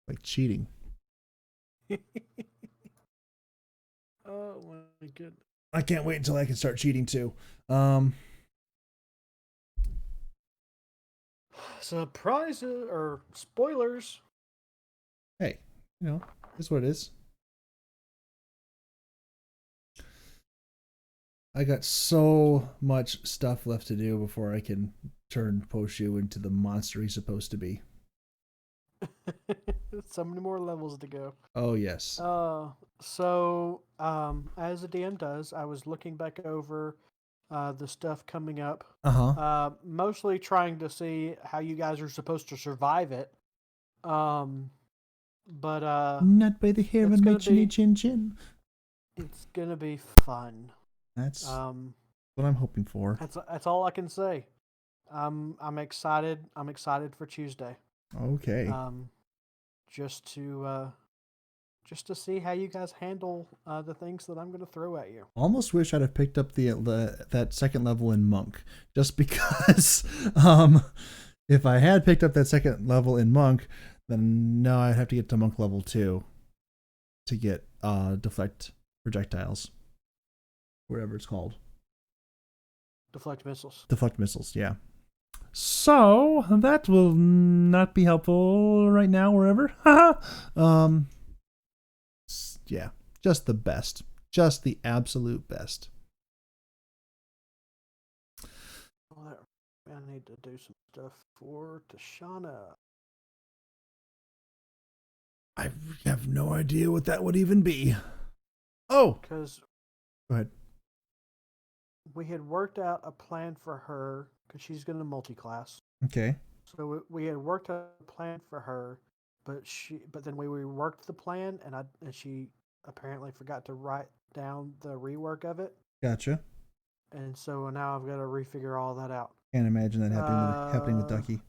Like cheating. Oh my goodness. I can't wait until I can start cheating too. Surprises or spoilers. Hey, that's what it is. I got so much stuff left to do before I can turn Poshu into the monster he's supposed to be. So many more levels to go. Oh, yes. As a DM does, I was looking back over the stuff coming up, Uh-huh. mostly trying to see how you guys are supposed to survive it. Um, but Not by the hair it's on my gonna chinny be chin chin. it's gonna be fun. That's Um, what I'm hoping for. that's all I can say. I'm excited. I'm excited for Tuesday. Okay. Um, just to see how you guys handle the things that I'm going to throw at you. Almost wish I'd have picked up the that second level in Monk, just because if I had picked up that second level in Monk, then no, I'd have to get to Monk level 2 to get deflect projectiles, whatever it's called. Deflect missiles. Deflect missiles, yeah. So that will not be helpful right now, wherever. Yeah, just the best, just the absolute best. I need to do some stuff for Tashana. I have no idea what that would even be. Oh, because go ahead. We had worked out a plan for her because she's going to multi-class. Okay. So we had worked out a plan for her, but then we reworked the plan, and she apparently forgot to write down the rework of it. Gotcha. And so now I've got to refigure all that out. Can't imagine that happening with Ducky.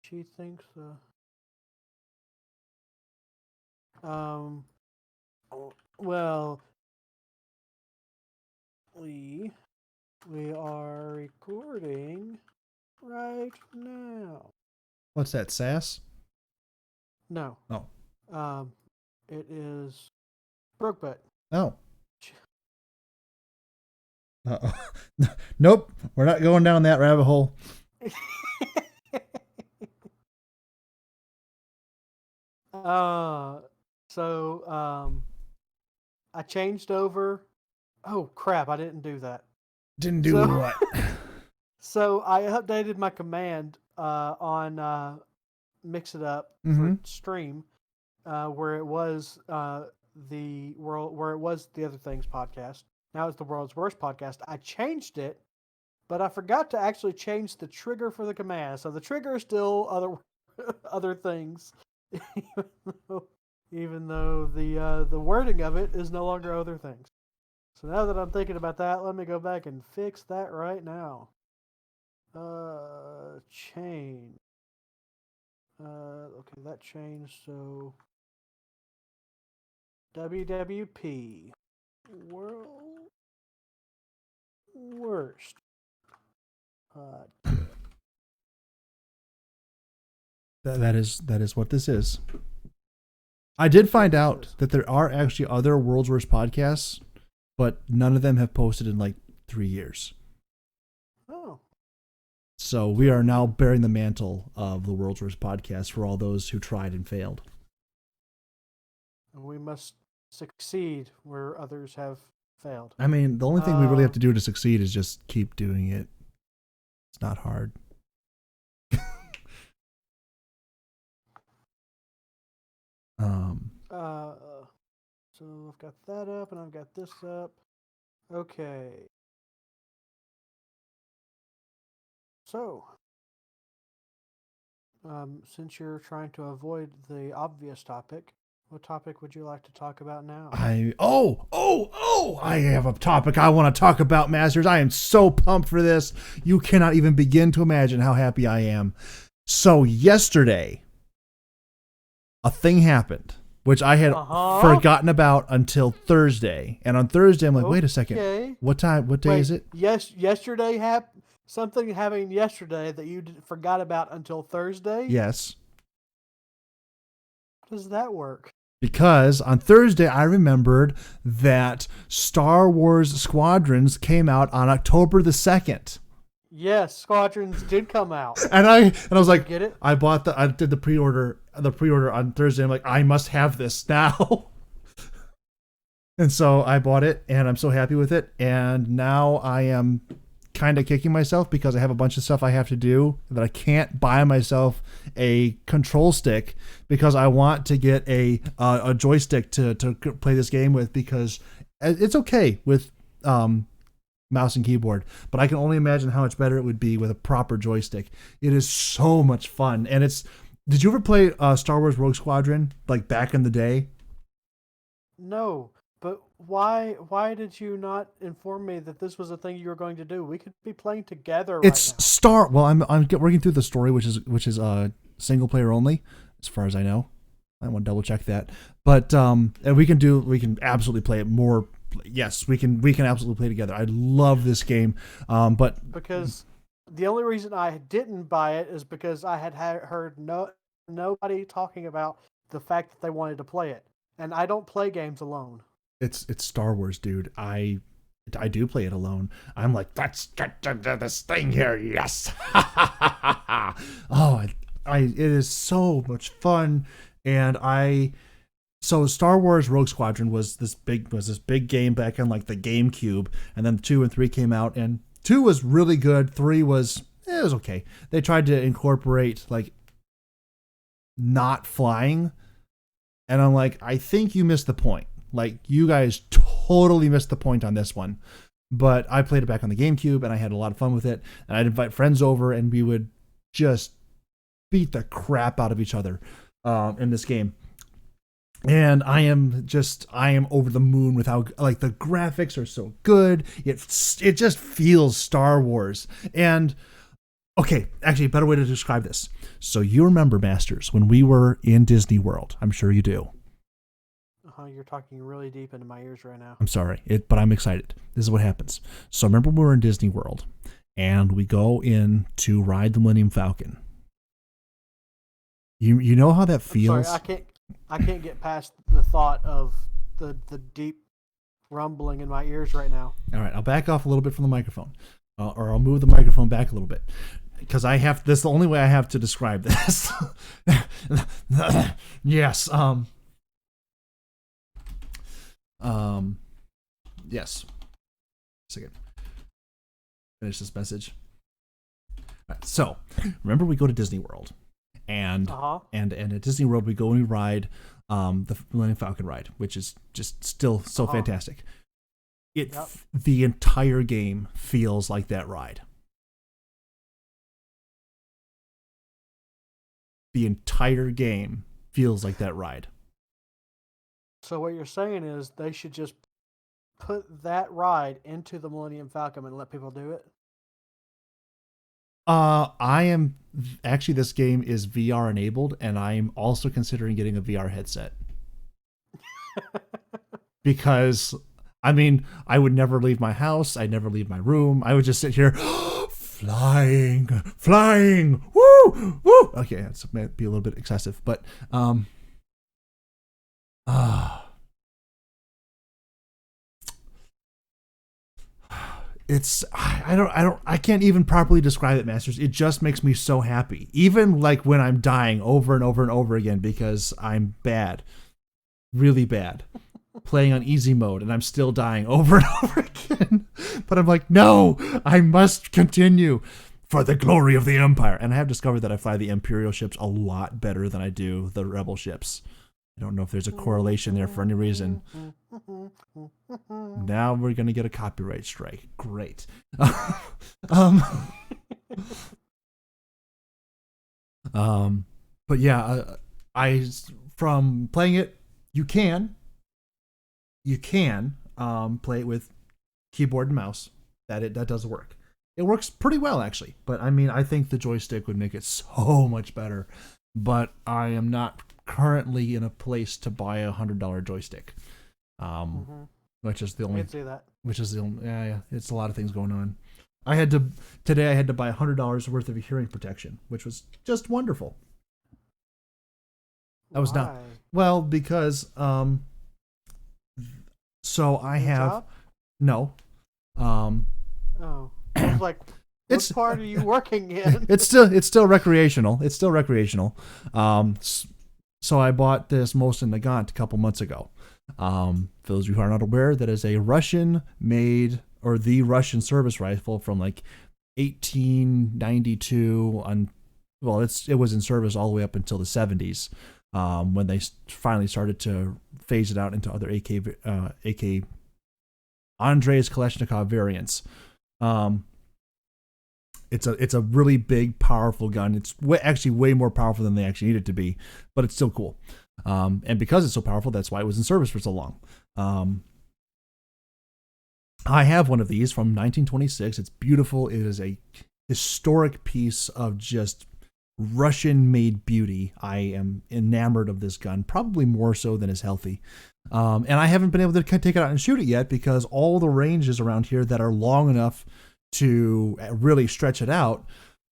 She thinks well, we are recording right now. What's that, sass? No. Oh. It is Brokebutt. Oh. Uh-oh. Nope. We're not going down that rabbit hole. I changed over. Oh crap! I didn't do that. Didn't do what? So I updated my command on Mix It Up for stream, where it was the Other Things podcast. Now it's the World's Worst podcast. I changed it, but I forgot to actually change the trigger for the command. So the trigger is still other things, even though the wording of it is no longer other things. So now that I'm thinking about that, let me go back and fix that right now. Change. Okay, that changed. So WWP World Worst. That is what this is. I did find out that there are actually other World's Worst podcasts, but none of them have posted in like 3 years. Oh. So we are now bearing the mantle of the World's Worst podcast for all those who tried and failed. We must succeed where others have failed. I mean, the only thing we really have to do to succeed is just keep doing it. It's not hard. So I've got that up and I've got this up. Okay. So, since you're trying to avoid the obvious topic, what topic would you like to talk about now? I have a topic I want to talk about, Masters. I am so pumped for this. You cannot even begin to imagine how happy I am. So yesterday, a thing happened, which I had forgotten about until Thursday. And on Thursday, I'm like, wait a second. What day is it? Yes, yesterday something happened yesterday that you forgot about until Thursday? Yes. How does that work? Because on Thursday, I remembered that Star Wars Squadrons came out on October the 2nd. Yes, Squadrons did come out. And I was like, get it? I did the pre-order on Thursday. I'm like, I must have this now. And so I bought it, and I'm so happy with it. And now I am kind of kicking myself because I have a bunch of stuff I have to do that I can't buy myself a control stick because I want to get a joystick to play this game with, because it's okay with mouse and keyboard, but I can only imagine how much better it would be with a proper joystick. It is so much fun. And did you ever play Star Wars Rogue Squadron like back in the day? No, but why did you not inform me that this was a thing you were going to do? We could be playing together It's right now. Well, I'm working through the story, which is single player only, as far as I know. I want to double check that, but and we can absolutely play it more. Yes, we can absolutely play together. I love this game, but Because the only reason I didn't buy it is because I had heard nobody talking about the fact that they wanted to play it, and I don't play games alone. it's Star Wars, dude. I do play it alone. I'm like, let's get to this thing here. Yes. Oh, it is so much fun. And so Star Wars Rogue Squadron was this big game back on like the GameCube, and then 2 and 3 came out, and 2 was really good. 3 was okay. They tried to incorporate like not flying, and I'm like, I think you missed the point. Like, you guys totally missed the point on this one. But I played it back on the GameCube, and I had a lot of fun with it. And I'd invite friends over, and we would just beat the crap out of each other in this game. And I am over the moon with how like the graphics are so good. It just feels Star Wars. And okay, actually, a better way to describe this. So you remember, Masters, when we were in Disney World? I'm sure you do. You're talking really deep into my ears right now. I'm sorry, but I'm excited. This is what happens. So remember, we were in Disney World, and we go in to ride the Millennium Falcon. You know how that feels? Sorry, I can't get past the thought of the deep rumbling in my ears right now. All right, I'll back off a little bit from the microphone, or I'll move the microphone back a little bit, because this is the only way I have to describe this. Yes. Yes. Second. Finish this message. All right, so remember, we go to Disney World, and at Disney World we go and we ride the Millennium Falcon ride, which is just still so fantastic. The entire game feels like that ride. The entire game feels like that ride. So what you're saying is they should just put that ride into the Millennium Falcon and let people do it? This game is VR enabled, and I'm also considering getting a VR headset. Because, I mean, I would never leave my house. I'd never leave my room. I would just sit here, flying, woo, woo. Okay, that might be a little bit excessive, but, I can't even properly describe it, Masters. It just makes me so happy. Even like when I'm dying over and over and over again because I'm bad. Really bad. Playing on easy mode, and I'm still dying over and over again. But I'm like, no, I must continue for the glory of the Empire. And I have discovered that I fly the Imperial ships a lot better than I do the Rebel ships. I don't know if there's a correlation there for any reason. Now we're going to get a copyright strike. Great. But yeah, from playing it, you can play it with keyboard and mouse. That does work. It works pretty well, actually. But I mean, I think the joystick would make it so much better. But I am not currently in a place to buy $100 joystick, which is the only. I can see that. Which is the only. Yeah. It's a lot of things going on. Today I had to buy $100 worth of hearing protection, which was just wonderful. That was not well because so I have job? No. Oh, I was like, what part are you working in? It's still recreational. It's still recreational. So I bought this Mosin Nagant a couple months ago. For those of you who are not aware, that is a Russian made, or the Russian service rifle from like 1892 on. Well, it was in service all the way up until the 70s, when they finally started to phase it out into other AK Andrei Kalashnikov variants. It's a really big, powerful gun. It's actually way more powerful than they actually need it to be, but it's still cool. And because it's so powerful, that's why it was in service for so long. I have one of these from 1926. It's beautiful. It is a historic piece of just Russian-made beauty. I am enamored of this gun, probably more so than is healthy. And I haven't been able to take it out and shoot it yet because all the ranges around here that are long enough to really stretch it out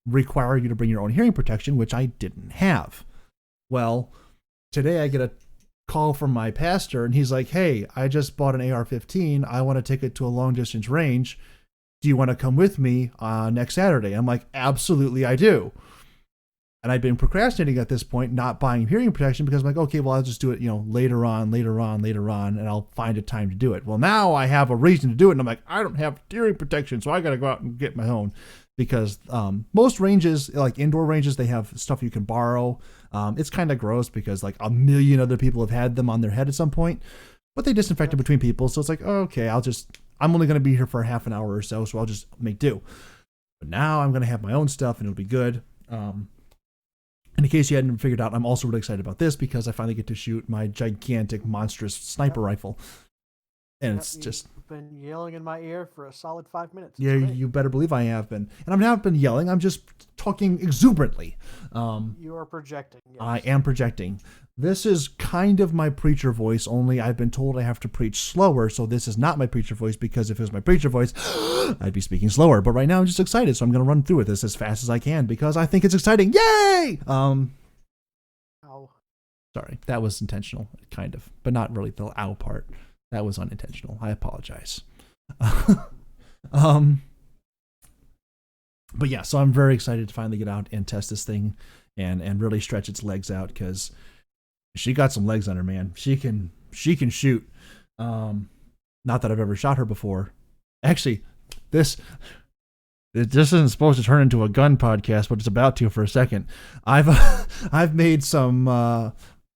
require you to bring your own hearing protection, which I didn't have. Well, today I get a call from my pastor, and he's like, hey, I just bought an AR-15. I want to take it to a long-distance range. Do you want to come with me next Saturday? I'm like, absolutely, I do. And I've been procrastinating at this point, not buying hearing protection because I'm like, okay, well, I'll just do it, later on, and I'll find a time to do it. Well, now I have a reason to do it, and I'm like, I don't have hearing protection, so I got to go out and get my own. Because most ranges, like indoor ranges, they have stuff you can borrow. It's kind of gross because like a million other people have had them on their head at some point, but they disinfect it between people. So it's like, oh, okay, I'm only going to be here for half an hour or so I'll just make do. But now I'm going to have my own stuff and it'll be good. In case you hadn't figured out, I'm also really excited about this because I finally get to shoot my gigantic, monstrous sniper rifle. And it's just been yelling in my ear for a solid 5 minutes. Yeah, you better believe I have been. And I've not been yelling. I'm just talking exuberantly. You are projecting. Yes. I am projecting. This is kind of my preacher voice, only I've been told I have to preach slower, so this is not my preacher voice, because if it was my preacher voice, I'd be speaking slower. But right now I'm just excited, so I'm going to run through with this as fast as I can, because I think it's exciting. Yay! Ow. Sorry, that was intentional, kind of, but not really the ow part. That was unintentional. I apologize. But yeah, so I'm very excited to finally get out and test this thing and really stretch its legs out, because she got some legs on her, man. She can shoot. Not that I've ever shot her before. Actually, this isn't supposed to turn into a gun podcast, but it's about to for a second. I've made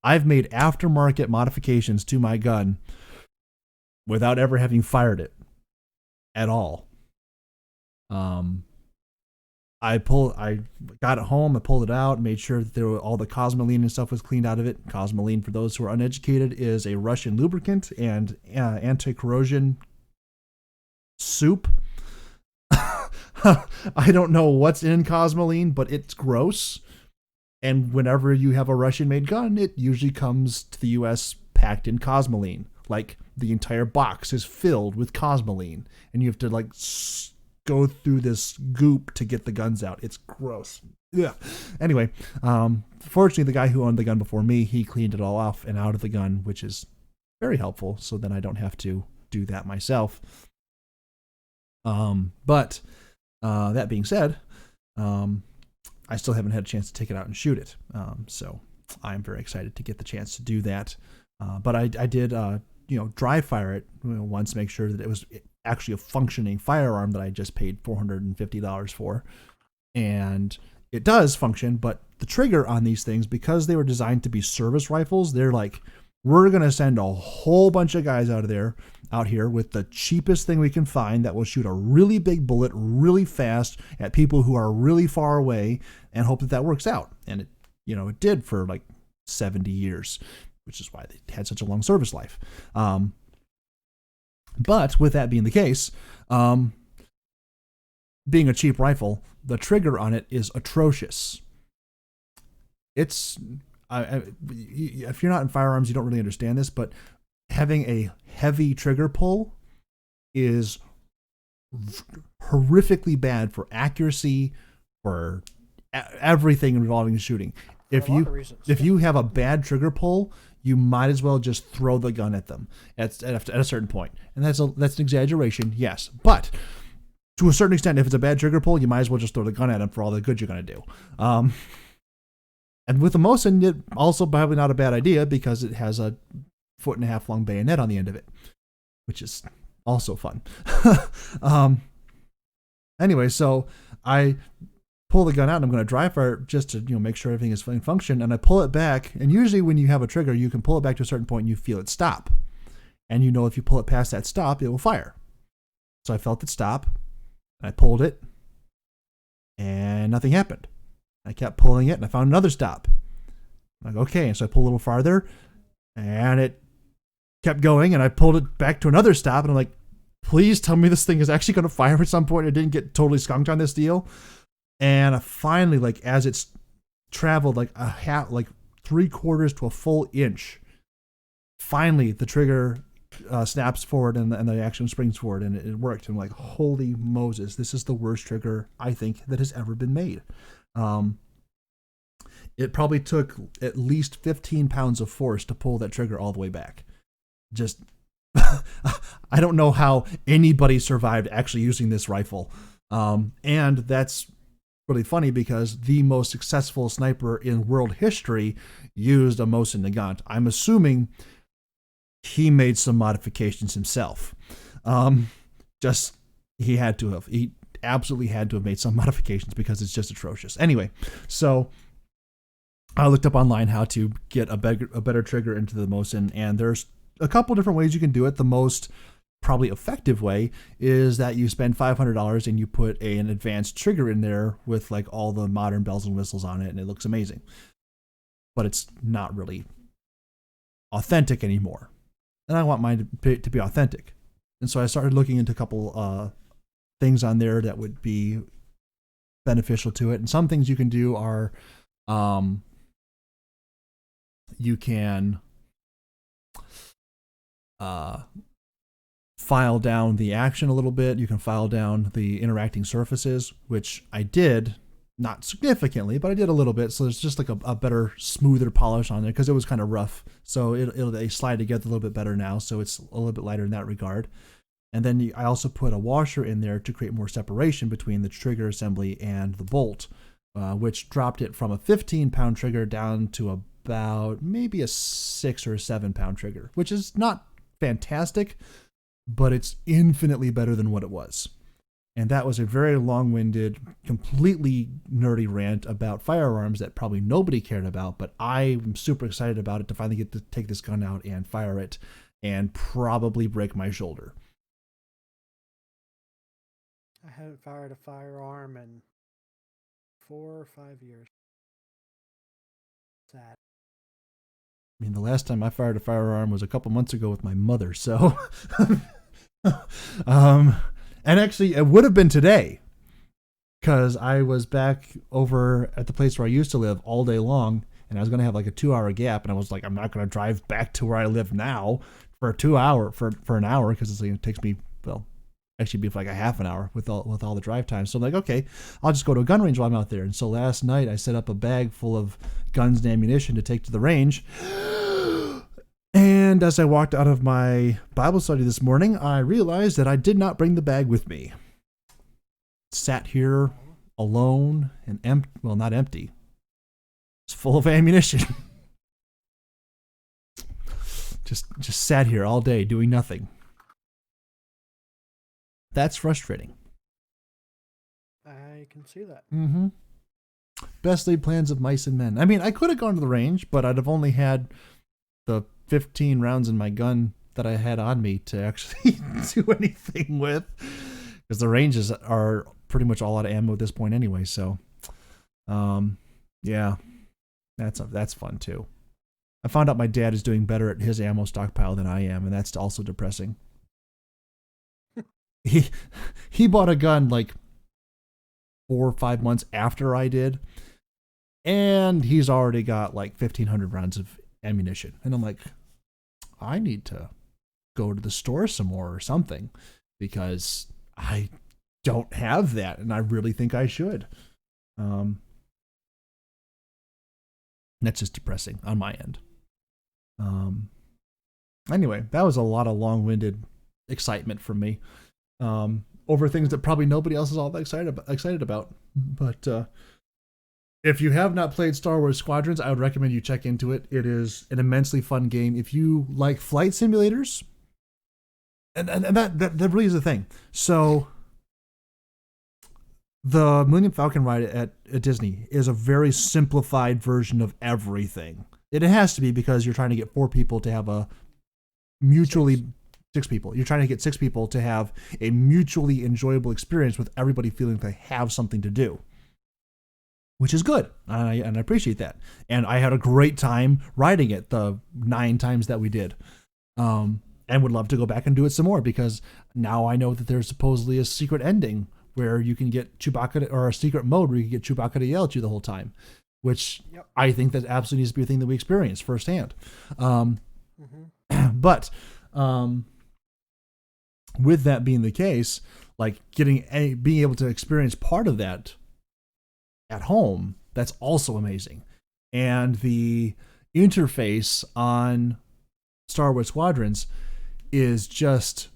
aftermarket modifications to my gun without ever having fired it at all. I got it home, I pulled it out, made sure that all the cosmoline and stuff was cleaned out of it. Cosmoline, for those who are uneducated, is a Russian lubricant and anti-corrosion soup. I don't know what's in cosmoline, but it's gross. And whenever you have a Russian-made gun, it usually comes to the U.S. packed in cosmoline. Like, the entire box is filled with cosmoline, and you have to go through this goop to get the guns out. It's gross. Yeah. Anyway, fortunately, the guy who owned the gun before me, he cleaned it all off and out of the gun, which is very helpful. So then I don't have to do that myself. But that being said, I still haven't had a chance to take it out and shoot it. So I'm very excited to get the chance to do that. But I did, dry fire it once, make sure that it was actually a functioning firearm that I just paid $450 for. And it does function, but the trigger on these things, because they were designed to be service rifles, they're like, we're going to send a whole bunch of guys out here with the cheapest thing we can find that will shoot a really big bullet really fast at people who are really far away, and hope that works out. And it did for like 70 years, which is why they had such a long service life. But with that being the case, being a cheap rifle, the trigger on it is atrocious. If you're not in firearms, you don't really understand this, but having a heavy trigger pull is horrifically bad for accuracy, for everything involving shooting. If you have a bad trigger pull, you might as well just throw the gun at them at a certain point. And that's an exaggeration, yes. But to a certain extent, if it's a bad trigger pull, you might as well just throw the gun at them for all the good you're going to do. And with the Mosin, it also probably not a bad idea, because it has a 4.5 foot long bayonet on the end of it, which is also fun. Anyway, so I pull the gun out and I'm going to dry fire it just to make sure everything is in function. And I pull it back. And usually when you have a trigger, you can pull it back to a certain point and you feel it stop. And if you pull it past that stop, it will fire. So I felt it stop. And I pulled it. And nothing happened. I kept pulling it and I found another stop. I'm like, okay. And so I pulled a little farther and it kept going. And I pulled it back to another stop. And I'm like, please tell me this thing is actually going to fire at some point. It didn't get totally skunked on this deal. And I finally, as it's traveled like 3/4 to a full inch, finally the trigger snaps forward and the action springs forward, and it worked. And I'm like, holy Moses, this is the worst trigger I think that has ever been made. It probably took at least 15 pounds of force to pull that trigger all the way back. Just, I don't know how anybody survived actually using this rifle. And that's really funny because the most successful sniper in world history used a Mosin Nagant. I'm assuming he made some modifications himself. He had to have. He absolutely had to have made some modifications because it's just atrocious. Anyway, so I looked up online how to get a better trigger into the Mosin, and there's a couple different ways you can do it. The most probably effective way is that you spend $500 and you put an advanced trigger in there with all the modern bells and whistles on it, and it looks amazing. But it's not really authentic anymore. And I want mine to be authentic. And so I started looking into a couple things on there that would be beneficial to it. And some things you can do are you can file down the action a little bit. You can file down the interacting surfaces, which I did, not significantly, but I did a little bit. So there's just a better, smoother polish on there because it was kind of rough. So they slide together a little bit better now. So it's a little bit lighter in that regard. And then I also put a washer in there to create more separation between the trigger assembly and the bolt, which dropped it from a 15-pound trigger down to about maybe a 6 or 7 pound trigger, which is not fantastic, but it's infinitely better than what it was. And that was a very long-winded, completely nerdy rant about firearms that probably nobody cared about, but I'm super excited about it to finally get to take this gun out and fire it and probably break my shoulder. I haven't fired a firearm in 4 or 5 years. Sad. I mean, the last time I fired a firearm was a couple months ago with my mother, so... And actually, it would have been today, because I was back over at the place where I used to live all day long, and I was going to have a 2-hour gap, and I was like, I'm not going to drive back to where I live now for an hour, because it takes me, actually be for a half an hour with all the drive time. So I'm like, okay, I'll just go to a gun range while I'm out there. And so last night I set up a bag full of guns and ammunition to take to the range. And as I walked out of my Bible study this morning, I realized that I did not bring the bag with me. Sat here alone and empty. Well, not empty. It's full of ammunition. just sat here all day doing nothing. That's frustrating. I can see that. Mm-hmm. Best laid plans of mice and men. I mean, I could have gone to the range, but I'd have only had the 15 rounds in my gun that I had on me to actually do anything with, because the ranges are pretty much all out of ammo at this point anyway. So, yeah, that's fun too. I found out my dad is doing better at his ammo stockpile than I am, and that's also depressing. He bought a gun 4 or 5 months after I did, and he's already got 1,500 rounds of ammunition. And I'm like, I need to go to the store some more or something, because I don't have that, and I really think I should. That's just depressing on my end. Anyway, that was a lot of long-winded excitement from me over things that probably nobody else is all that excited about. But If you have not played Star Wars Squadrons, I would recommend you check into it. It is an immensely fun game. If you like flight simulators, and that really is the thing. So the Millennium Falcon ride at Disney is a very simplified version of everything. It has to be because you're trying to get 4 people to have a mutually 6 people. You're trying to get 6 people to have a mutually enjoyable experience with everybody feeling they have something to do, which is good. And I appreciate that. And I had a great time riding it the 9 times that we did. And would love to go back and do it some more because now I know that there's supposedly a secret ending where you can get Chewbacca, or a secret mode where you can get Chewbacca to yell at you the whole time, which I think that absolutely needs to be a thing that we experience firsthand. But with that being the case, like being able to experience part of that at home, that's also amazing. And the interface on Star Wars Squadrons is just,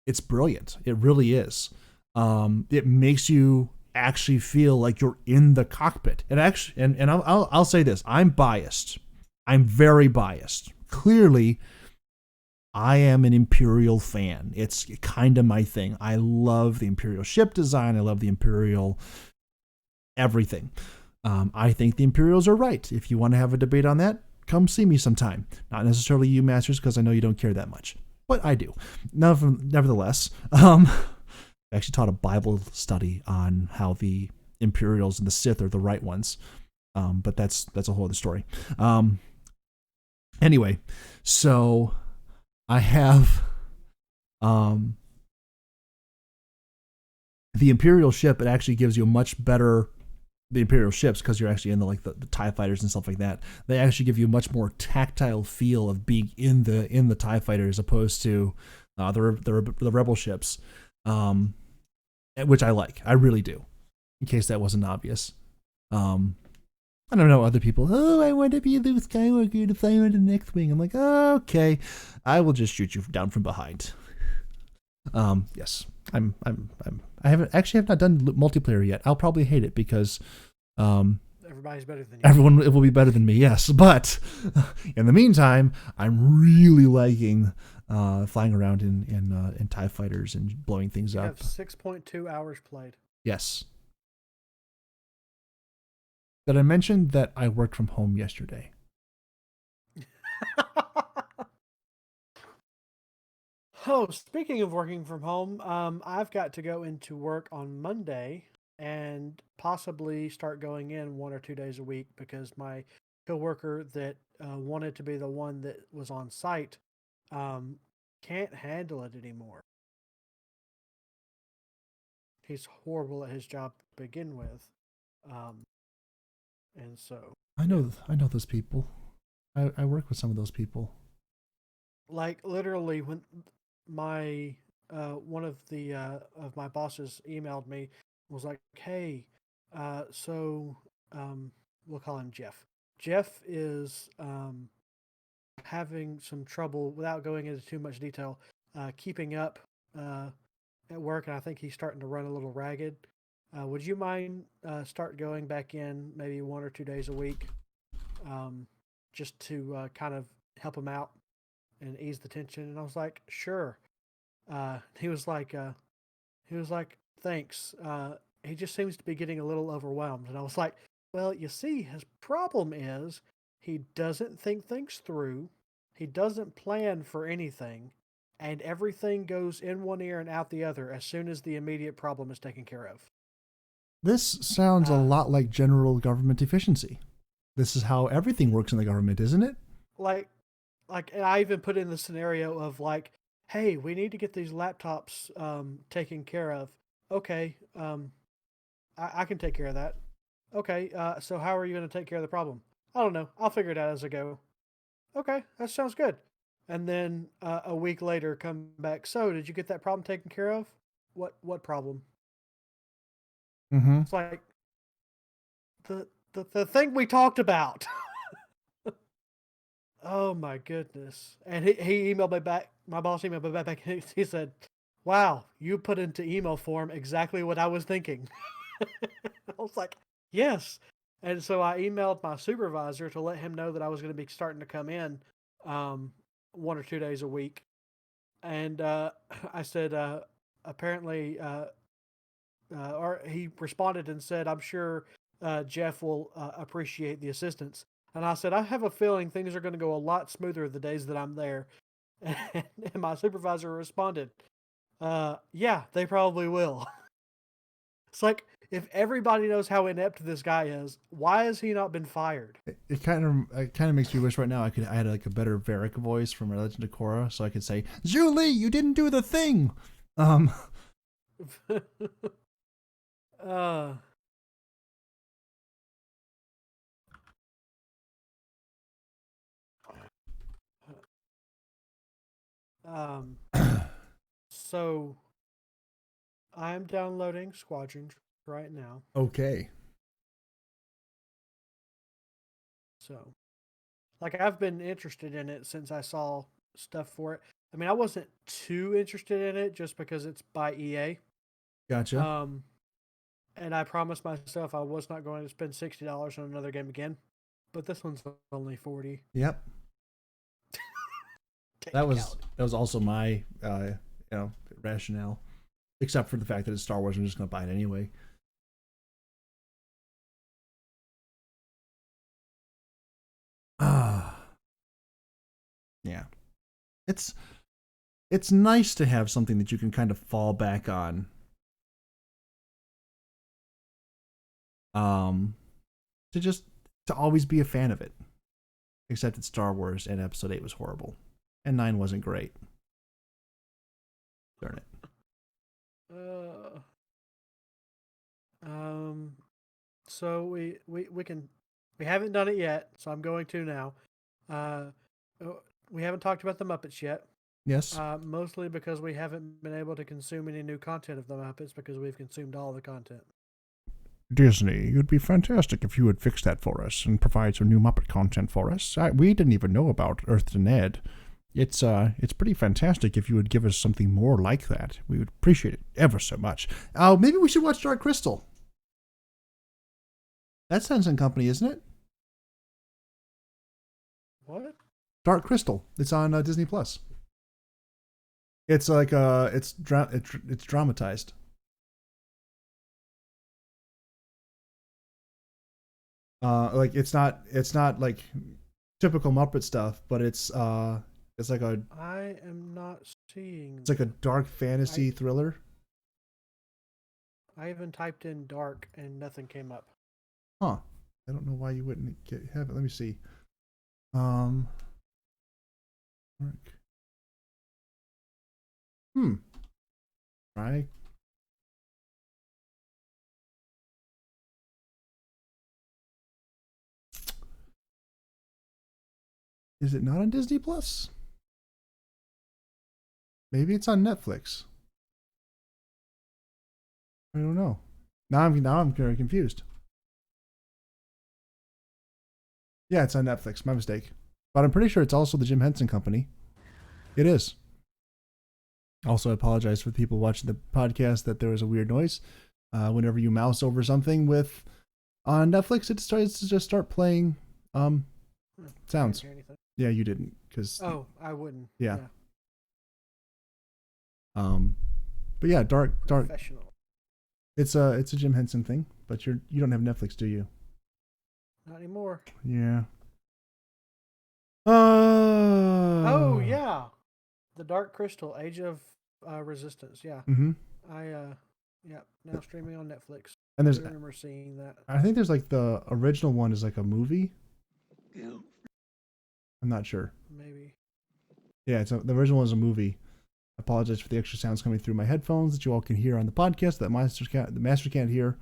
it's brilliant. It really is. It makes you actually feel like you're in the cockpit. And actually, and I'll say this, I'm biased. I'm very biased. Clearly, I am an Imperial fan. It's kind of my thing. I love the Imperial ship design. I love the Imperial everything. I think the Imperials are right. If you want to have a debate on that, come see me sometime. Not necessarily you, Masters, because I know you don't care that much. But I do. Nevertheless, I actually taught a Bible study on how the Imperials and the Sith are the right ones. But that's a whole other story. Anyway, so I have the Imperial ship. It actually gives you a much better, the Imperial ships, because you're actually in the TIE fighters and stuff like that. They actually give you a much more tactile feel of being in the TIE fighter as opposed to the Rebel ships, which I like. I really do. In case that wasn't obvious. I don't know other people. Oh, I want to be Luke Skywalker to fly on the next wing. I'm like, oh, okay, I will just shoot you down from behind. Yes, I have not done multiplayer yet. I'll probably hate it because everybody's better than you. Everyone will be better than me. Yes, but in the meantime, I'm really liking flying around in TIE fighters and blowing things up. Have 6.2 hours played. Yes. Did I mention that I worked from home yesterday? Oh, speaking of working from home, I've got to go into work on Monday and possibly start going in 1 or 2 days a week because my coworker that wanted to be the one that was on site can't handle it anymore. He's horrible at his job to begin with. And so I know those people. I work with some of those people. Like literally when my one of my bosses emailed me, was like, hey, so we'll call him Jeff. Jeff is having some trouble, without going into too much detail, keeping up at work, and I think he's starting to run a little ragged. Would you mind start going back in maybe 1 or 2 days a week, just to kind of help him out and ease the tension? And I was like, sure. He was like, thanks. He just seems to be getting a little overwhelmed. And I was like, well, you see, his problem is he doesn't think things through. He doesn't plan for anything. And everything goes in one ear and out the other as soon as the immediate problem is taken care of. This sounds a lot like general government efficiency. This is how everything works in the government, isn't it? Like, and I even put in the scenario of like, hey, we need to get these laptops taken care of. Okay, I can take care of that. Okay, so how are you going to take care of the problem? I don't know. I'll figure it out as I go. Okay, that sounds good. And then a week later, come back. So, did you get that problem taken care of? What problem? Mm-hmm. It's like the thing we talked about. Oh my goodness! And he emailed me back. My boss emailed me back. He said, "Wow, you put into email form exactly what I was thinking." I was like, "Yes." And so I emailed my supervisor to let him know that I was going to be starting to come in 1 or 2 days a week. And I said, apparently, or he responded and said, I'm sure Jeff will appreciate the assistance. And I said, I have a feeling things are going to go a lot smoother the days that I'm there. And my supervisor responded, yeah, they probably will. It's like, if everybody knows how inept this guy is, why has he not been fired? It kind of makes me wish right now I had like a better Varric voice from Legend of Korra, so I could say, Julie, you didn't do the thing. uh, um, so I'm downloading Squadron right now. Okay. So, like, I've been interested in it since I saw stuff for it. I mean, I wasn't too interested in it just because it's by EA. Gotcha. And I promised myself I was not going to spend $60 on another game again. But this one's only 40. Yep. That was also my rationale, except for the fact that it's Star Wars. I'm just going to buy it anyway. Yeah. It's nice to have something that you can kind of fall back on. To always be a fan of it. Except that Star Wars and Episode 8 was horrible. And 9 wasn't great. Darn it. So we haven't done it yet, so I'm going to now. We haven't talked about the Muppets yet. Yes. Mostly because we haven't been able to consume any new content of the Muppets because we've consumed all the content. Disney, it would be fantastic if you would fix that for us and provide some new Muppet content for us. We didn't even know about Earth to Ned. It's pretty fantastic if you would give us something more like that. We would appreciate it ever so much. Maybe we should watch Dark Crystal. That's Tencent Company, isn't it? What? Dark Crystal. It's on Disney Plus. It's like it's dramatized. Like it's not like typical Muppet stuff, but it's like I am not seeing. It's like a dark fantasy thriller. I even typed in dark and nothing came up. Huh. I don't know why you wouldn't have it. Let me see. Right. Is it not on Disney Plus? Maybe it's on Netflix. I don't know. Now I'm very confused. Yeah, it's on Netflix. My mistake. But I'm pretty sure it's also the Jim Henson Company. It is. Also, I apologize for the people watching the podcast that there was a weird noise. Whenever you mouse over something on Netflix, it starts to just start playing sounds. Yeah, you didn't because. Oh, I wouldn't. Yeah. But yeah, dark. Professional. It's a Jim Henson thing, but you don't have Netflix, do you? Not anymore. Yeah. Oh yeah, the Dark Crystal, Age of Resistance. Yeah. Mm-hmm. Now streaming on Netflix. And I remember seeing that. I think there's like the original one is like a movie. Yeah. I'm not sure. Maybe. Yeah, the original one is a movie. I apologize for the extra sounds coming through my headphones that you all can hear on the podcast that the master can't hear.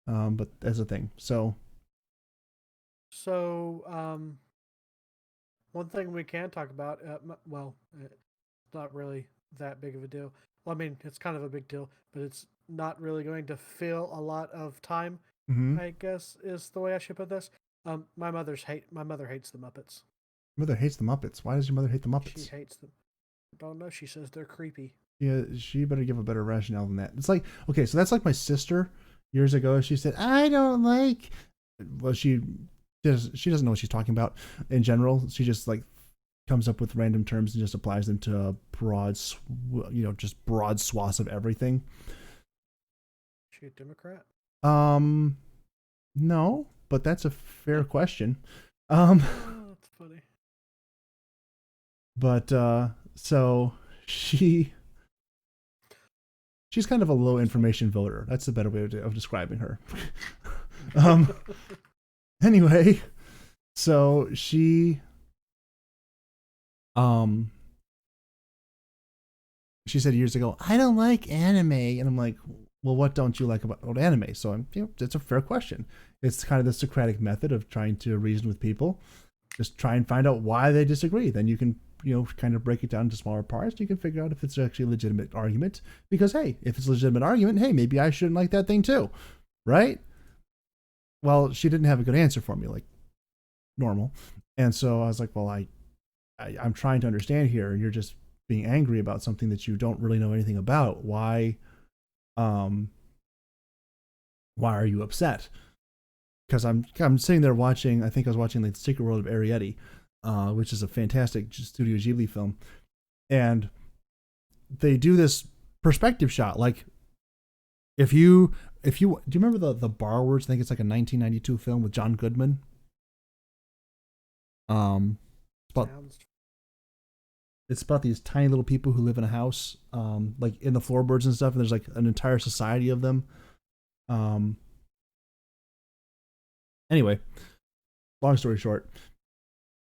But that's a thing. So, one thing we can talk about, it's not really that big of a deal. Well, I mean, it's kind of a big deal, but it's not really going to fill a lot of time, I guess, is the way I should put this. My mother hates the Muppets. Your mother hates the Muppets. Why does your mother hate the Muppets? She hates them. I don't know. She says they're creepy. Yeah, she better give a better rationale than that. It's like, okay, so that's like my sister years ago. She said, I don't like well, she doesn't know what she's talking about in general. She just like comes up with random terms and just applies them to just broad swaths of everything. Is she a Democrat? No, but that's a fair question. Oh, that's funny. But so she's kind of a low information voter. That's the better way of describing her. Anyway, so she said years ago, I don't like anime, and I'm like, well, what don't you like about anime? So it's a fair question. It's kind of the Socratic method of trying to reason with people. Just try and find out why they disagree. Then you can, kind of break it down into smaller parts. You can figure out if it's actually a legitimate argument. Because, hey, if it's a legitimate argument, hey, maybe I shouldn't like that thing too. Right? Well, she didn't have a good answer for me, like normal. And so I was like, well, I'm trying to understand here. You're just being angry about something that you don't really know anything about. Why are you upset? Because I'm sitting there watching, I think I was watching like The Secret World of Arrietty, which is a fantastic Studio Ghibli film. And they do this perspective shot. Like if you do you remember the Borrowers? I think it's like a 1992 film with John Goodman. It's about these tiny little people who live in a house, like in the floorboards and stuff, and there's like an entire society of them. Anyway, long story short,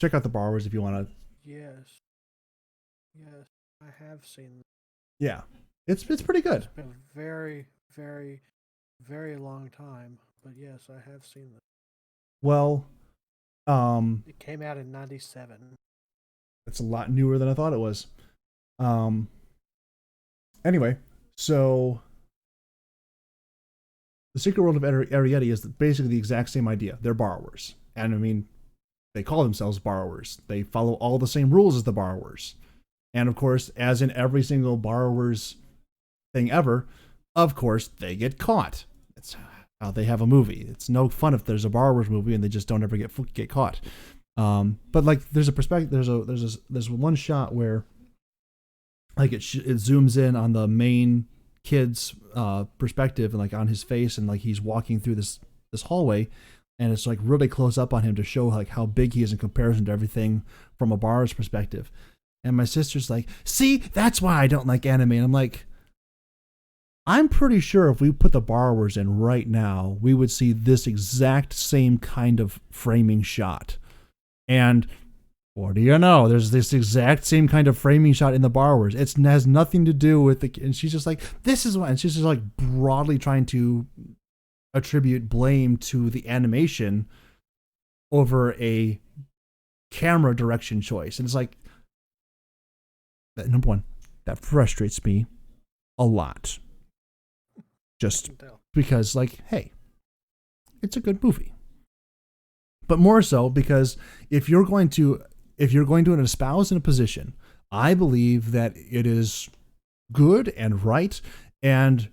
check out The Borrowers if you want to. Yes, I have seen that. Yeah, it's pretty good. It's been a very, very, very long time, but yes, I have seen that. Well, it came out in '97. It's a lot newer than I thought it was. Anyway, so The Secret World of Arrietty is basically the exact same idea. They're borrowers. And I mean, they call themselves borrowers. They follow all the same rules as the borrowers. And of course, as in every single borrower's thing ever, of course, they get caught. That's how they have a movie. It's no fun if there's a borrower's movie and they just don't ever get caught. But like there's a perspective, there's one shot where like it zooms in on the main kid's perspective and like on his face, and like he's walking through this hallway, and it's like really close up on him to show like how big he is in comparison to everything from a borrower's perspective. And my sister's like, see, that's why I don't like anime. And I'm like, I'm pretty sure if we put the borrowers in right now, we would see this exact same kind of framing shot. And what do you know? There's this exact same kind of framing shot in the borrowers. It has nothing to do with the. And she's just like, this is why. And she's just like broadly trying to attribute blame to the animation over a camera direction choice. And it's like, number one, that frustrates me a lot. Just because, like, hey, it's a good movie. But more so because if you're going to espouse in a position, I believe that it is good and right and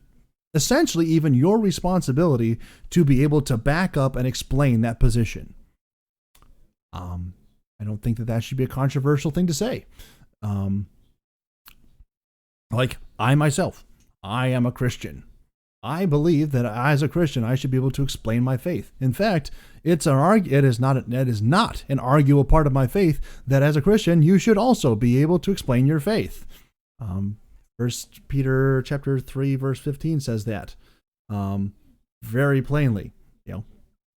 essentially even your responsibility to be able to back up and explain that position. I don't think that should be a controversial thing to say. Like I myself, I am a Christian. I believe that as a Christian, I should be able to explain my faith. In fact, it is not an arguable part of my faith that as a Christian, you should also be able to explain your faith. 1 Peter chapter 3, verse 15 says that very plainly.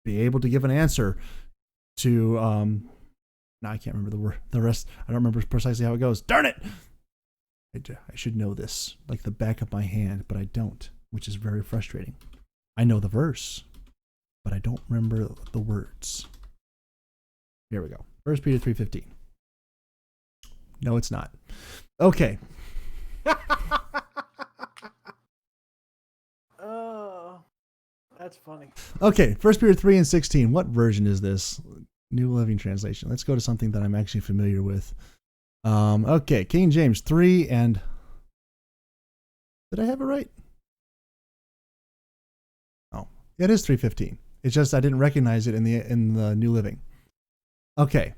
Be able to give an answer to. Now I can't remember the rest. I don't remember precisely how it goes. Darn it! I should know this like the back of my hand, but I don't, which is very frustrating. I know the verse, but I don't remember the words. Here we go. 1 Peter 3:15. No, it's not. Okay. Oh, that's funny. Okay, 1 Peter 3:16. What version is this? New Living Translation. Let's go to something that I'm actually familiar with. Okay, King James 3 and... Did I have it right? Oh, it is 3:15. It's just I didn't recognize it in the New Living. Okay.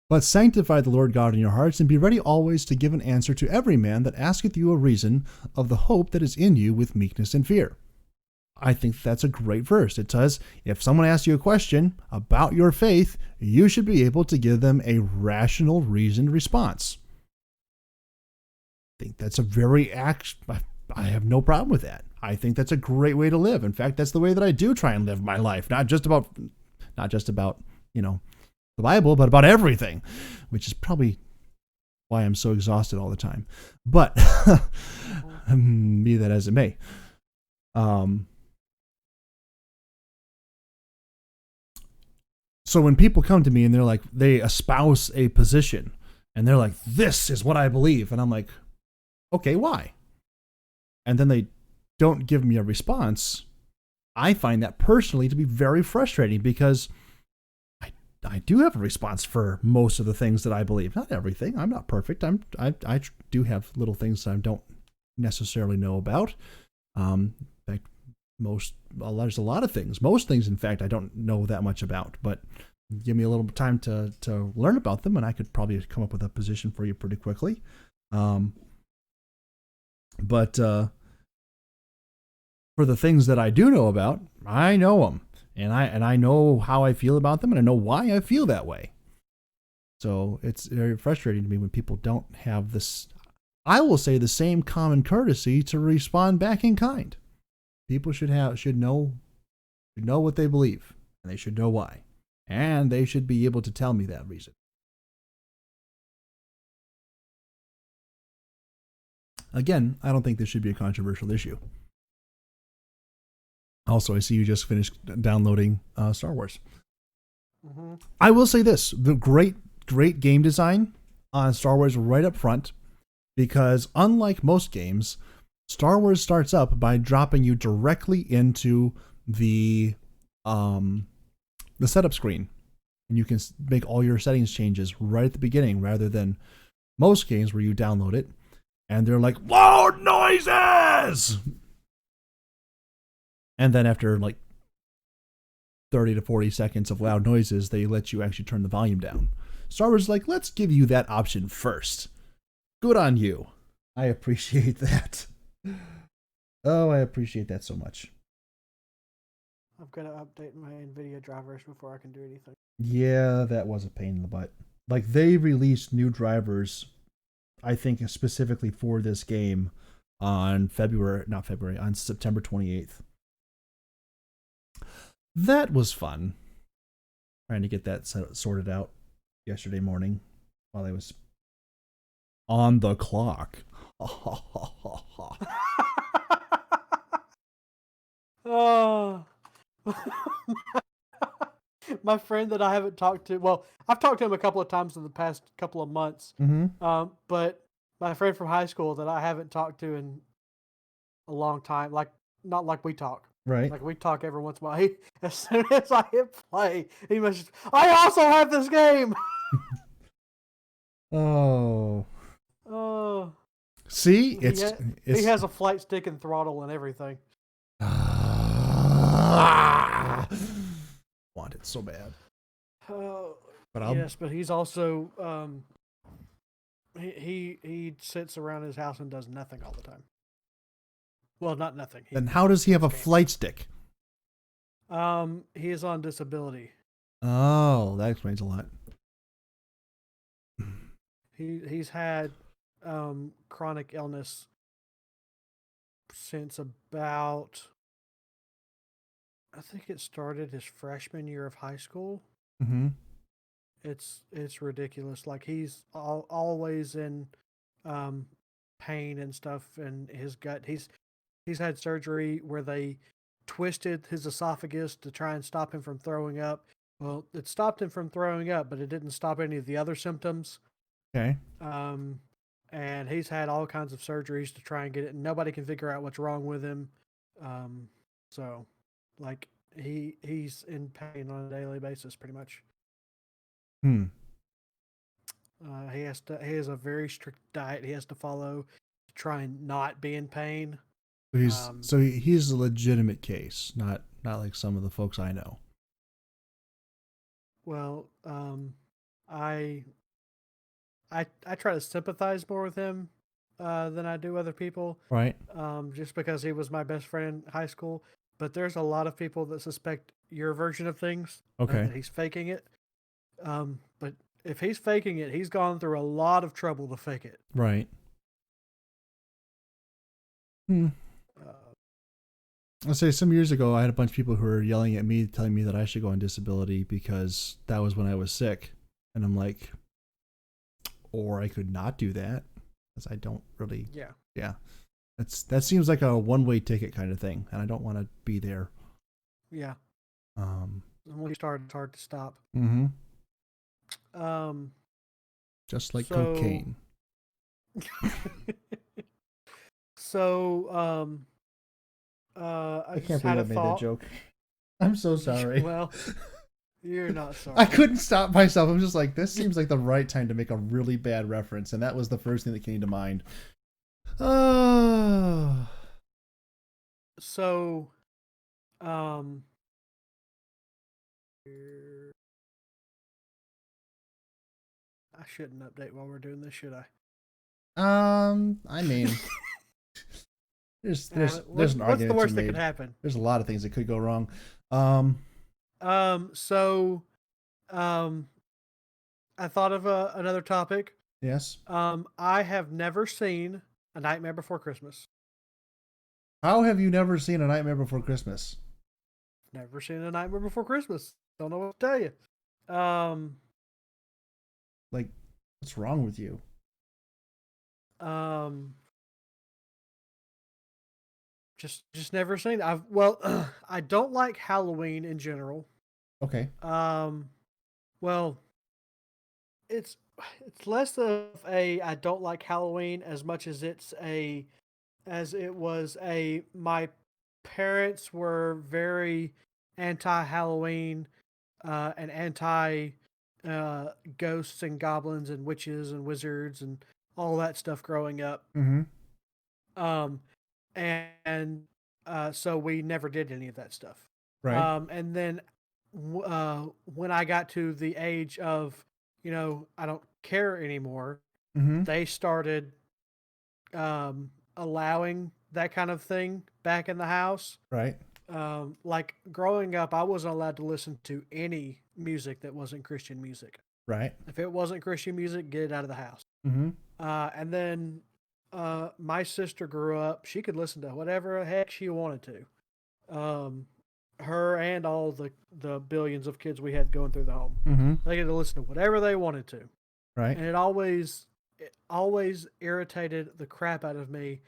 But sanctify the Lord God in your hearts, and be ready always to give an answer to every man that asketh you a reason of the hope that is in you with meekness and fear. I think that's a great verse. It says, if someone asks you a question about your faith, you should be able to give them a rational, reasoned response. I think that's a very I have no problem with that. I think that's a great way to live. In fact, that's the way that I do try and live my life. Not just about, the Bible, but about everything, which is probably why I'm so exhausted all the time. But be that as it may. So when people come to me and they're like, they espouse a position and they're like, this is what I believe. And I'm like, okay, why? And then they don't give me a response. I find that personally to be very frustrating because I do have a response for most of the things that I believe. Not everything. I'm not perfect. I do have little things that I don't necessarily know about. In fact, there's a lot of things. Most things, in fact, I don't know that much about. But give me a little time to learn about them, and I could probably come up with a position for you pretty quickly. But for the things that I do know about, I know them. And I know how I feel about them, and I know why I feel that way. So it's very frustrating to me when people don't have this, I will say, the same common courtesy to respond back in kind. People should know what they believe, and they should know why. And they should be able to tell me that reason. Again, I don't think this should be a controversial issue. Also, I see you just finished downloading Star Wars. Mm-hmm. I will say this, the great game design on Star Wars right up front, because unlike most games, Star Wars starts up by dropping you directly into the setup screen. And you can make all your settings changes right at the beginning, rather than most games where you download it and they're like, loud noises! And then after like 30 to 40 seconds of loud noises, they let you actually turn the volume down. Star Wars is like, let's give you that option first. Good on you. I appreciate that. Oh, I appreciate that so much. I've got to update my NVIDIA drivers before I can do anything. Yeah, that was a pain in the butt. Like, they released new drivers, I think specifically for this game on September 28th. That was fun. Trying to get that sorted out yesterday morning while I was on the clock. Oh. My friend that I haven't talked to, well, I've talked to him a couple of times in the past couple of months. Mm-hmm. But my friend from high school that I haven't talked to in a long time, not like we talk. Right. Like we talk every once in a while. As soon as I hit play, he must. I also have this game. Oh. Oh. See, he has a flight stick and throttle and everything. Want it so bad. Yes, but he's also he sits around his house and does nothing all the time. Well, not nothing. Then how does he have a flight stick? He is on disability. Oh, that explains a lot. He's had chronic illness since about, I think it started his freshman year of high school. Mm-hmm. It's ridiculous. Like he's always in pain and stuff in his gut. He's had surgery where they twisted his esophagus to try and stop him from throwing up. Well, it stopped him from throwing up, but it didn't stop any of the other symptoms. Okay. And he's had all kinds of surgeries to try and get it, and nobody can figure out what's wrong with him. So, like, he's in pain on a daily basis, pretty much. He has a very strict diet he has to follow to try and not be in pain. So he's a legitimate case, not not like some of the folks I know. Well, I I try to sympathize more with him than I do other people, Right. just because he was my best friend in high school. But there's a lot of people that suspect your version of things, Okay. that he's faking it. But if he's faking it, he's gone through a lot of trouble to fake it. Right. Hmm. Uh, I'll say some years ago, I had a bunch of people who were yelling at me, telling me that I should go on disability because that was when I was sick. And I'm like, or I could not do that because I don't really. yeah. Yeah. That seems like a one-way ticket kind of thing. And I don't want to be there. Yeah. Um, And when you start, it's hard to stop. mm-hmm. Um, Just like so- cocaine. so, I just had a thought. joke. I'm so sorry. Well, you're not sorry. I couldn't stop myself. I'm just like, this seems like the right time to make a really bad reference. And that was the first thing that came to mind. Oh. So, I shouldn't update while we're doing this, should I? I mean, there's an What's argument the worst to that be could made. happen? There's a lot of things that could go wrong. So, I thought of another topic. Yes. I have never seen A Nightmare Before Christmas. How have you never seen A Nightmare Before Christmas? Never seen A Nightmare Before Christmas. Don't know what to tell you. Like, what's wrong with you? Just never seen it. I don't like Halloween in general. Okay. Well, it's less of a I don't like Halloween as much as it was a my parents were very anti-Halloween and anti ghosts and goblins and witches and wizards and all that stuff growing up. Mm-hmm. And so we never did any of that stuff. Right. And then when I got to the age of, I don't care anymore, Mm-hmm. they started allowing that kind of thing back in the house. Right. Like growing up, I wasn't allowed to listen to any music that wasn't Christian music. Right. If it wasn't Christian music, get it out of the house. Mm-hmm. And then my sister grew up. She could listen to whatever the heck she wanted to. Her and all the billions of kids we had going through the home. Mm-hmm. They could listen to whatever they wanted to. Right. And it always irritated the crap out of me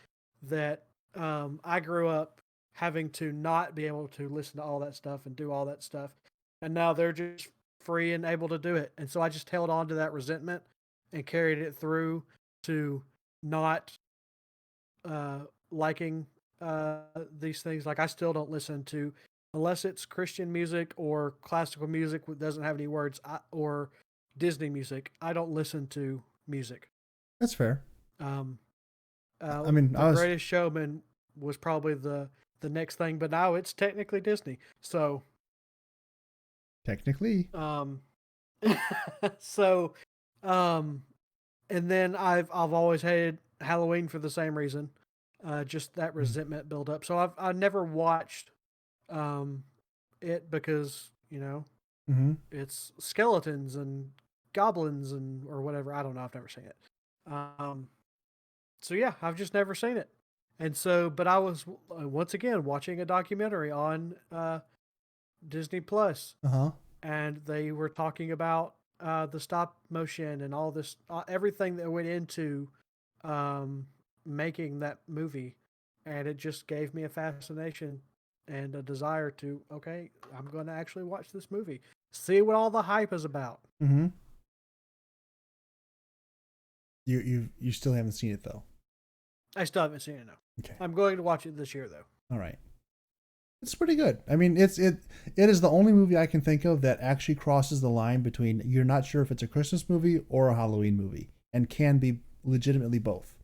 that I grew up having to not be able to listen to all that stuff and do all that stuff. And now they're just free and able to do it. And so I just held on to that resentment and carried it through to not liking these things. Like I still don't listen to, unless it's Christian music or classical music that doesn't have any words, or Disney music, I don't listen to music. That's fair. I mean, The Greatest Showman was probably the next thing, but now it's technically Disney. So technically. And then I've always hated Halloween for the same reason. Just that resentment build up. So I've never watched it because, Mm-hmm. it's skeletons and goblins and or whatever. I don't know. I've never seen it. So yeah, I've just never seen it. And so, but I was once again watching a documentary on Disney Plus, and they were talking about the stop motion and all this, everything that went into making that movie, and it just gave me a fascination and a desire to, okay, I'm going to actually watch this movie, see what all the hype is about. Mm-hmm. You still haven't seen it though. I still haven't seen it, no. Okay. I'm going to watch it this year though. All right. It's pretty good. I mean, it is the only movie I can think of that actually crosses the line between you're not sure if it's a Christmas movie or a Halloween movie, and can be legitimately both.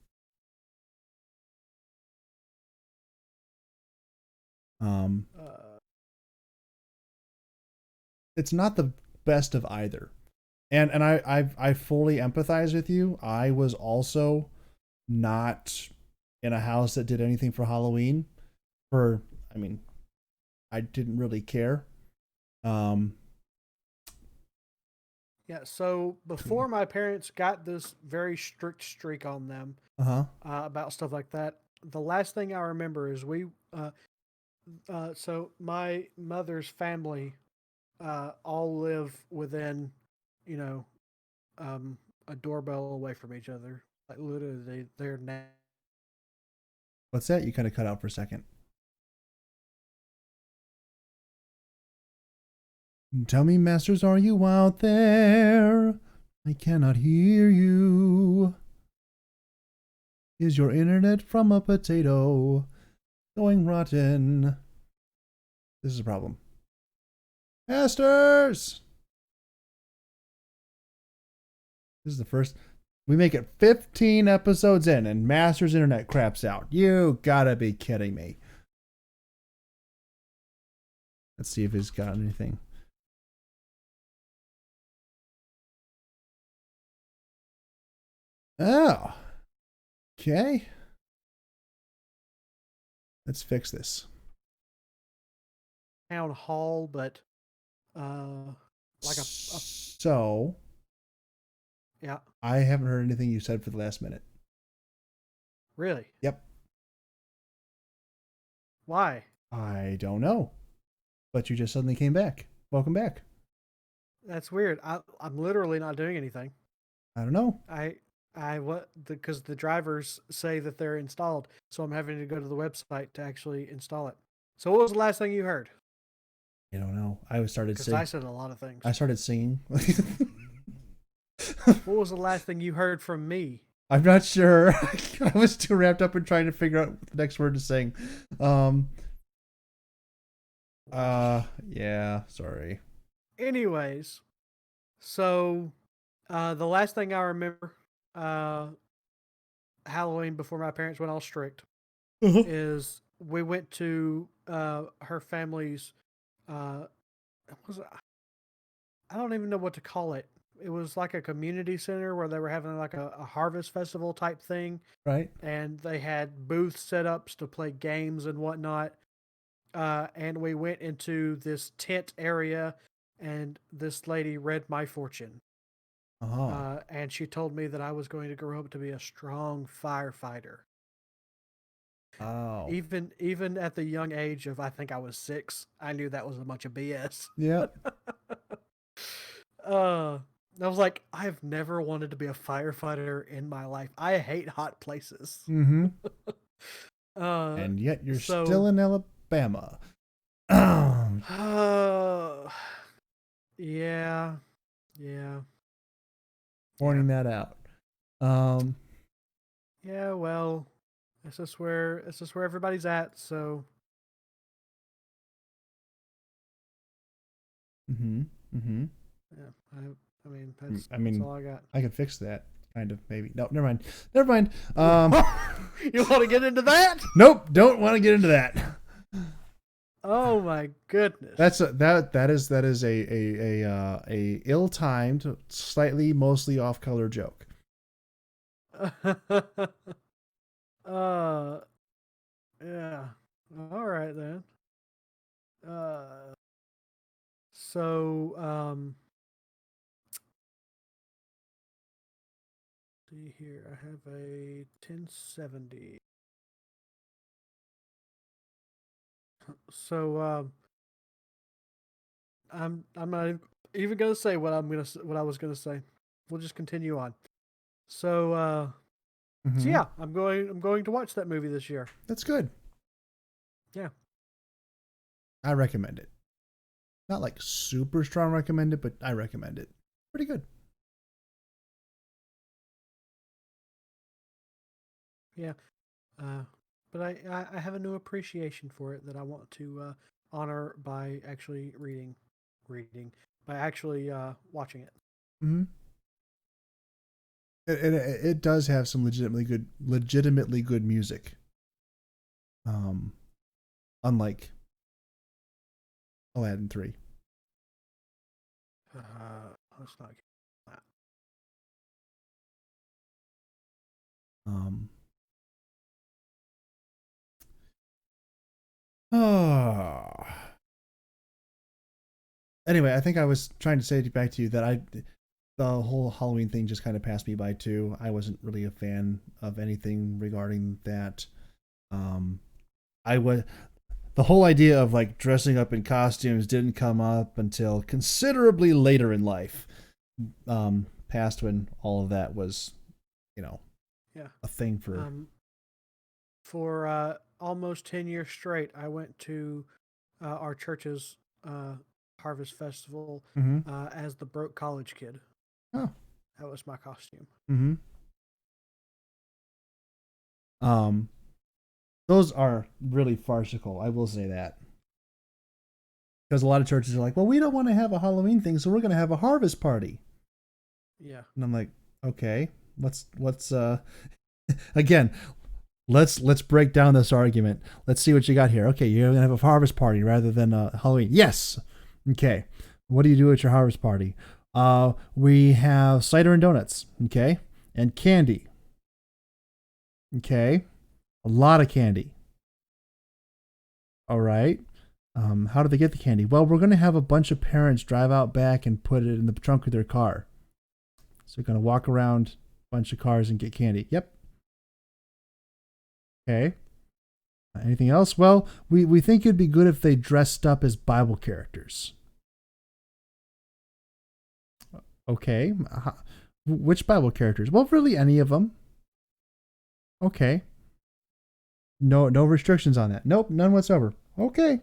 it's not the best of either. And I fully empathize with you. I was also not in a house that did anything for Halloween. I mean, I didn't really care. Yeah, so before my parents got this very strict streak on them about stuff like that, the last thing I remember is so my mother's family all live within, you know, a doorbell away from each other. Like literally, they're now. What's that? You kind of cut out for a second. Tell me, masters, are you out there? I cannot hear you. Is your internet from a potato going rotten? This is a problem. Masters! This is the first. We make it 15 episodes in and Masters' internet craps out. You gotta be kidding me. Let's see if he's got anything. Oh. Okay. Let's fix this. Town hall, but like a So yeah. I haven't heard anything you said for the last minute. Really? Yep. Why? I don't know. But you just suddenly came back. Welcome back. That's weird. I'm literally not doing anything. I don't know. Because the drivers say that they're installed, so I'm having to go to the website to actually install it. So what was the last thing you heard? I don't know. I started singing. I said a lot of things. I started singing. What was the last thing you heard from me? I'm not sure. I was too wrapped up in trying to figure out the next word to sing. Yeah, sorry. Anyways, so the last thing I remember Halloween before my parents went all strict is we went to her family's I don't even know what to call it. It was like a community center where they were having like a harvest festival type thing. Right. And they had booth setups to play games and whatnot. And we went into this tent area and this lady read my fortune. And she told me that I was going to grow up to be a strong firefighter. Oh. Even at the young age of, I think I was 6, I knew that was a bunch of BS. Yeah. I was like, I've never wanted to be a firefighter in my life. I hate hot places. Mm-hmm. And yet you're still in Alabama. Yeah. Pointing that out. Yeah, well, it's just where everybody's at, so. Mm-hmm. Yeah, I mean, that's all I got. I could fix that. Kind of, maybe. No, never mind. Never mind. You want to get into that? Nope, don't want to get into that. Oh my goodness. That is a ill-timed, slightly, mostly off-color joke. Yeah. All right then. So see here, I have a 1070. So I'm not even gonna say what I was gonna say. We'll just continue on. So so yeah, I'm going to watch that movie this year. That's good. Yeah. I recommend it. Not like super strong recommend it, but I recommend it. Pretty good. Yeah. But I have a new appreciation for it that I want to honor by actually by actually watching it. Mm-hmm. It does have some legitimately good music. Unlike Aladdin 3. Let's not get that. Oh. Anyway, I think I was trying to say back to you that the whole Halloween thing just kind of passed me by too. I wasn't really a fan of anything regarding that. I was the whole idea of like dressing up in costumes didn't come up until considerably later in life. Past when all of that was, a thing for almost 10 years straight, I went to our church's Harvest Festival as the broke college kid. Oh. That was my costume. Those are really farcical, I will say that. Because a lot of churches are like, well, we don't want to have a Halloween thing, so we're going to have a harvest party. Yeah. And I'm like, okay, let's again, let's break down this argument. Let's see what you got here. Okay, you're going to have a harvest party rather than a Halloween. Yes. Okay. What do you do at your harvest party? We have cider and donuts, okay? And candy. Okay. A lot of candy. All right. How do they get the candy? Well, we're going to have a bunch of parents drive out back and put it in the trunk of their car. So we're going to walk around a bunch of cars and get candy. Yep. Okay. Anything else? Well, we think it'd be good if they dressed up as Bible characters. Okay. Which Bible characters? Well, really any of them. Okay. No restrictions on that. Nope, none whatsoever. Okay.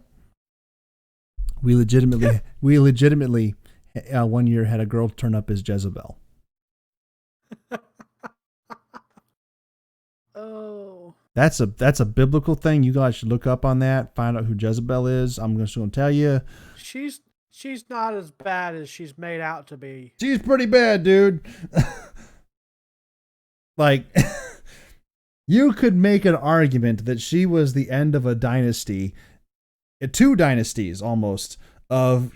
We legitimately one year had a girl turn up as Jezebel. Oh. That's a biblical thing. You guys should look up on that. Find out who Jezebel is. I'm just going to tell you. She's not as bad as she's made out to be. She's pretty bad, dude. Like, you could make an argument that she was the end of a dynasty, 2 dynasties almost, of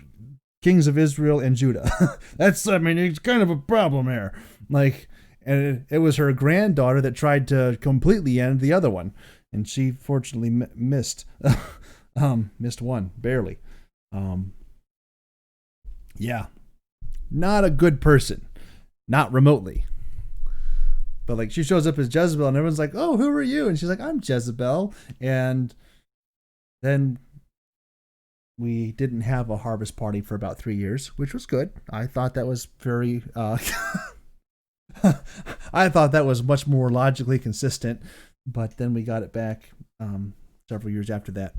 kings of Israel and Judah. It's kind of a problem here. Like, and it was her granddaughter that tried to completely end the other one, and she fortunately missed. Missed one, barely. Yeah. Not a good person. Not remotely. But like, she shows up as Jezebel and everyone's like, oh, who are you? And she's like, I'm Jezebel. And then we didn't have a harvest party for about 3 years, which was good. I thought that was very, I thought that was much more logically consistent, but then we got it back several years after that.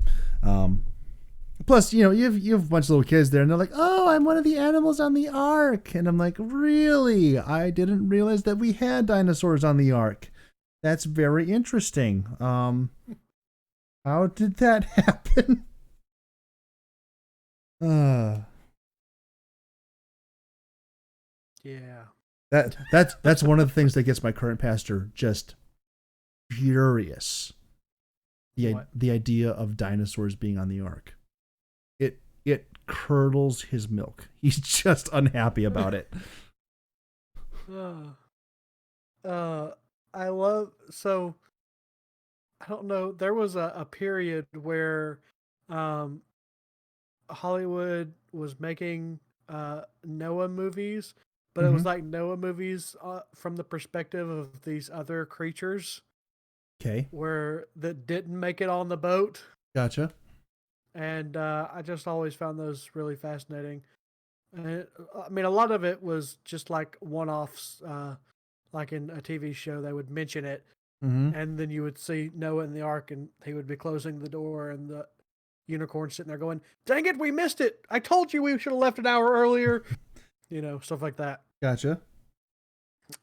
Plus, you have a bunch of little kids there, and they're like, "Oh, I'm one of the animals on the ark," and I'm like, "Really? I didn't realize that we had dinosaurs on the ark. That's very interesting. How did that happen?" Yeah. That's one of the things that gets my current pastor just furious. The idea of dinosaurs being on the ark. It curdles his milk. He's just unhappy about it. I don't know. There was a period where Hollywood was making Noah movies, but it was like Noah movies from the perspective of these other creatures. Okay. That didn't make it on the boat. Gotcha. And I just always found those really fascinating. A lot of it was just like one-offs, like in a TV show, they would mention it, and then you would see Noah in the ark, and he would be closing the door, and the unicorn sitting there going, "Dang it, we missed it! I told you we should have left an hour earlier." Stuff like that. Gotcha.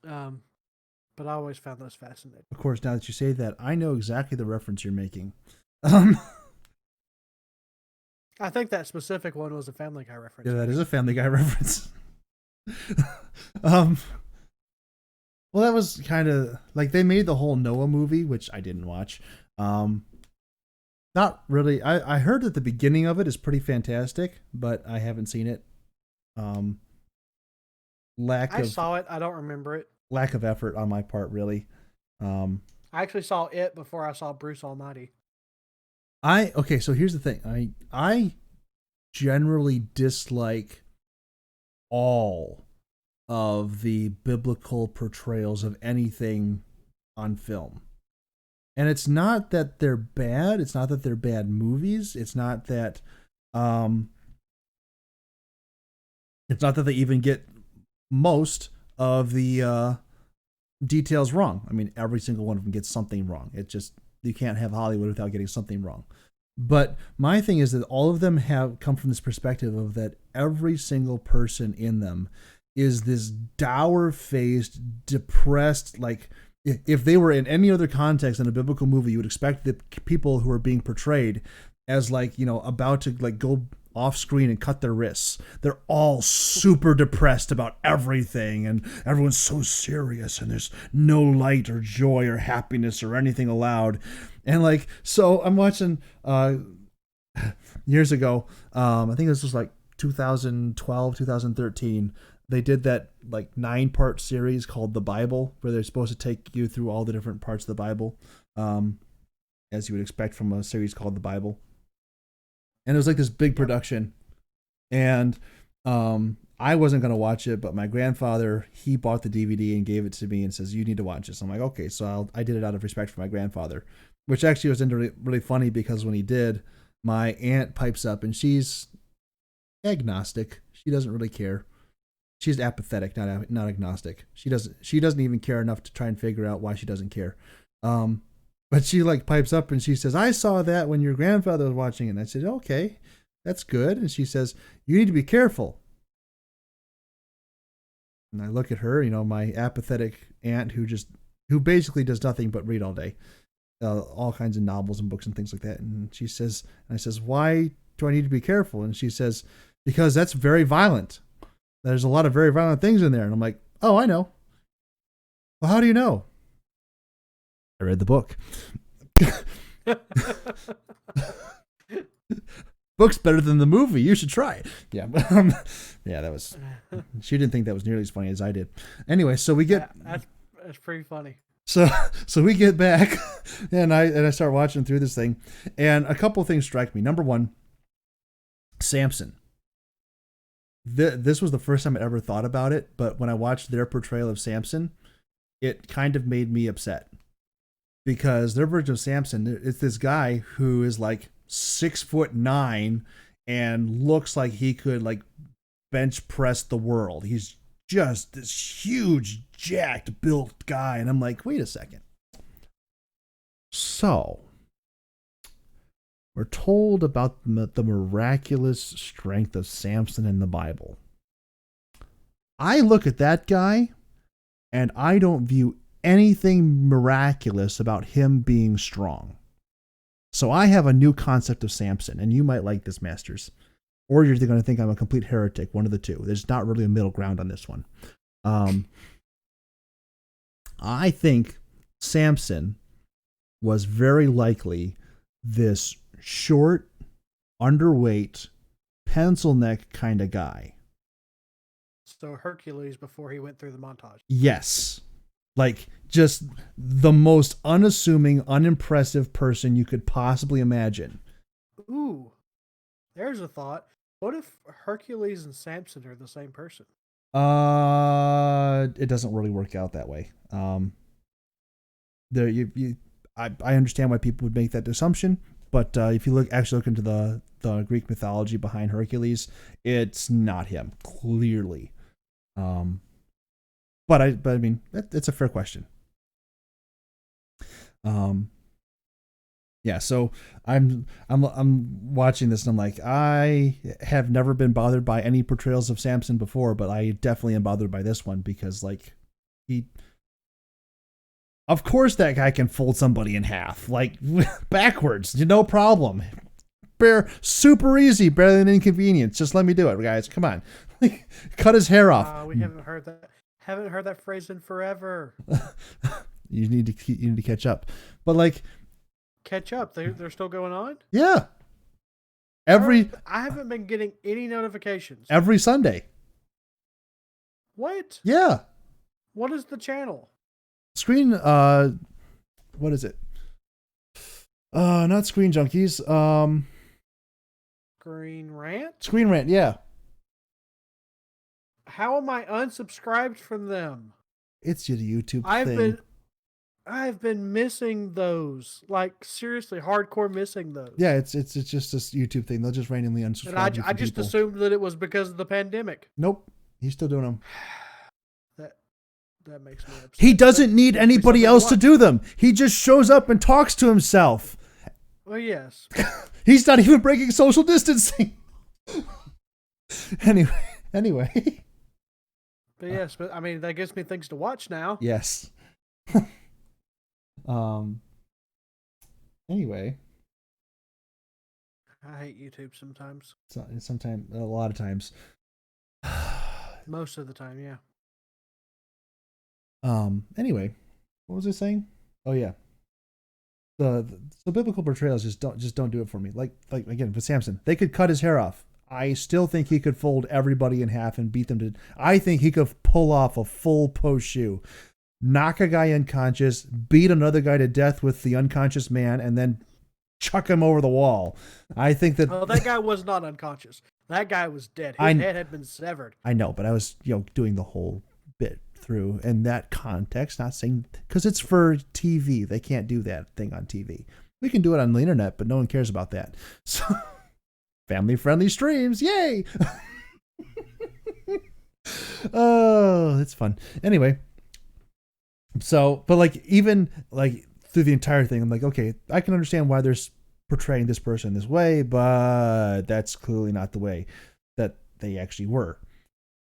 But I always found those fascinating. Of course, now that you say that, I know exactly the reference you're making. I think that specific one was a Family Guy reference. Yeah, that is a Family Guy reference. Well, that was kind of like they made the whole Noah movie, which I didn't watch. Not really. I heard that the beginning of it is pretty fantastic, but I haven't seen it. lack I of saw it. I don't remember it. lack of effort on my part, really. Um, I actually saw it before I saw Bruce Almighty. okay, so here's the thing. I generally dislike all of the biblical portrayals of anything on film. And it's not that they're bad, it's not that they're bad movies, um it's not that they even get most of the details wrong. I mean, every single one of them gets something wrong. It just, you can't have Hollywood without getting something wrong. But my thing is that all of them have come from this perspective of that every single person in them is this dour-faced, depressed, like, if they were in any other context in a biblical movie, you would expect the people who are being portrayed as, like, you know, about to, like, go off screen and cut their wrists. They're all super depressed about everything, and everyone's so serious, and there's no light or joy or happiness or anything allowed. And, like, so I'm watching years ago, I think this was like 2012, 2013. They did that like 9-part series called The Bible, where they're supposed to take you through all the different parts of the Bible, as you would expect from a series called The Bible. And it was like this big production. And I wasn't going to watch it, but my grandfather, he bought the DVD and gave it to me and says, you need to watch this. I'm like, okay. So I did it out of respect for my grandfather, which actually was really funny, because when he did, my aunt pipes up, and she's agnostic. She doesn't really care. She's apathetic, not agnostic. She doesn't even care enough to try and figure out why she doesn't care. But she like pipes up and she says, I saw that when your grandfather was watching it. And I said, okay, that's good. And she says, you need to be careful. And I look at her, you know, my apathetic aunt who basically does nothing but read all day, all kinds of novels and books and things like that. And she says, and I says, why do I need to be careful? And she says, because that's very violent. There's a lot of very violent things in there. And I'm like, oh, I know. Well, how do you know? I read the book. Book's better than the movie. You should try it. Yeah. Yeah, that was, she didn't think that was nearly as funny as I did. Anyway, so we get, that's pretty funny. So we get back and I start watching through this thing, and a couple of things strike me. Number one, Samson. This was the first time I ever thought about it, but when I watched their portrayal of Samson, it kind of made me upset, because their version of Samson, it's this guy who is like 6'9" and looks like he could like bench press the world. He's just this huge, jacked, built guy, and I'm like, wait a second. So we're told about the miraculous strength of Samson in the Bible. I look at that guy, and I don't view anything miraculous about him being strong. So I have a new concept of Samson, and you might like this, Masters. Or you're going to think I'm a complete heretic, one of the two. There's not really a middle ground on this one. I think Samson was very likely this short, underweight, pencil neck kind of guy. So Hercules before he went through the montage. Yes. Like, just the most unassuming, unimpressive person you could possibly imagine. Ooh, there's a thought. What if Hercules and Samson are the same person? It doesn't really work out that way. I understand why people would make that assumption, but if you actually look into the Greek mythology behind Hercules, it's not him, clearly. But I mean, it's a fair question. Yeah, so I'm watching this and I'm like, I have never been bothered by any portrayals of Samson before, but I definitely am bothered by this one, because like of course that guy can fold somebody in half, like backwards, no problem. Super easy, better than inconvenience. Just let me do it, guys. Come on, cut his hair off. We haven't heard that. Haven't heard that phrase in forever. You need to catch up, but like. Catch up. They're still going on? Yeah. I haven't been getting any notifications. Every Sunday. What? Yeah. What is the channel? Screen, what is it? Not Screen Junkies. Green Rant? Screen Rant, yeah. How am I unsubscribed from them? It's your YouTube thing. I've been missing those. Like, seriously, hardcore missing those. Yeah, it's just this YouTube thing. They'll just randomly unsubscribe And you I from just people. assumed that it was because of the pandemic. Nope. He's still doing them. That makes me upset. He doesn't need That makes me anybody something else to watch. do them. He just shows up and talks to himself. Well, yes. He's not even breaking social distancing. Anyway. But yes, but I mean, that gives me things to watch now. Yes. Anyway. I hate YouTube sometimes. Sometimes, a lot of times. Most of the time, yeah. Anyway, what was I saying? Oh yeah. The biblical portrayals just don't do it for me. Like again with Samson, they could cut his hair off. I still think he could fold everybody in half and beat them to. I think he could pull off a full post shoe, knock a guy unconscious, beat another guy to death with the unconscious man, and then chuck him over the wall. I think that. Oh, that guy was not unconscious. That guy was dead. His head had been severed. I know, but I was doing the whole bit through in that context, not saying because it's for TV. They can't do that thing on TV. We can do it on the internet, but no one cares about that. So family-friendly streams, yay! Oh, it's fun. Anyway, so but like even like through the entire thing, I'm like, okay, I can understand why they're portraying this person this way, but that's clearly not the way that they actually were.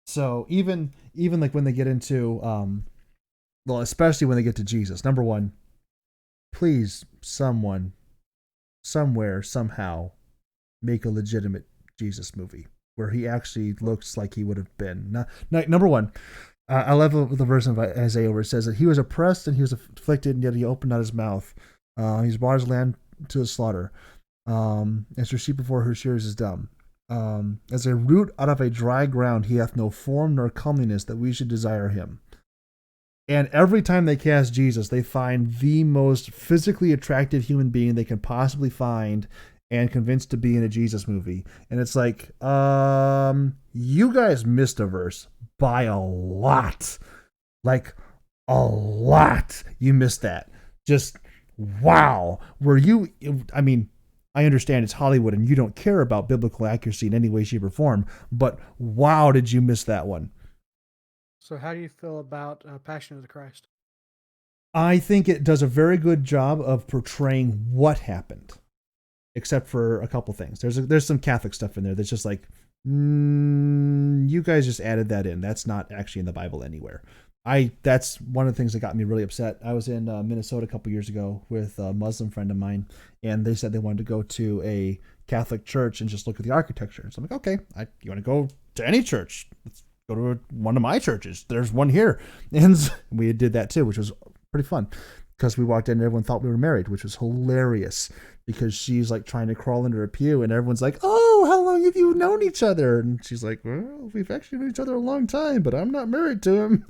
So even like when they get into well, especially when they get to Jesus, number one, please someone somewhere somehow make a legitimate Jesus movie where he actually looks like he would have been. Number one, I love the verse of Isaiah where it says that he was oppressed and he was afflicted, and yet he opened not his mouth. He's brought his lamb to the slaughter. As her sheep before her shears is dumb. As a root out of a dry ground, he hath no form nor comeliness that we should desire him. And every time they cast Jesus, they find the most physically attractive human being they can possibly find and convinced to be in a Jesus movie. And it's like, you guys missed a verse by a lot. Like, a lot. You missed that. Just, wow. I mean, I understand it's Hollywood and you don't care about biblical accuracy in any way, shape, or form, but wow, did you miss that one? So how do you feel about Passion of the Christ? I think it does a very good job of portraying what happened, except for a couple things. There's some Catholic stuff in there that's just like, you guys just added that in. That's not actually in the Bible anywhere. That's one of the things that got me really upset. I was in Minnesota a couple years ago with a Muslim friend of mine, and they said they wanted to go to a Catholic church and just look at the architecture. So I'm like, okay, you want to go to any church? Let's go to one of my churches. There's one here. And we did that too, which was pretty fun because we walked in and everyone thought we were married, which was hilarious because she's like trying to crawl into her pew and everyone's like, oh, how long have you known each other? And she's like, well, we've actually known each other a long time, but I'm not married to him.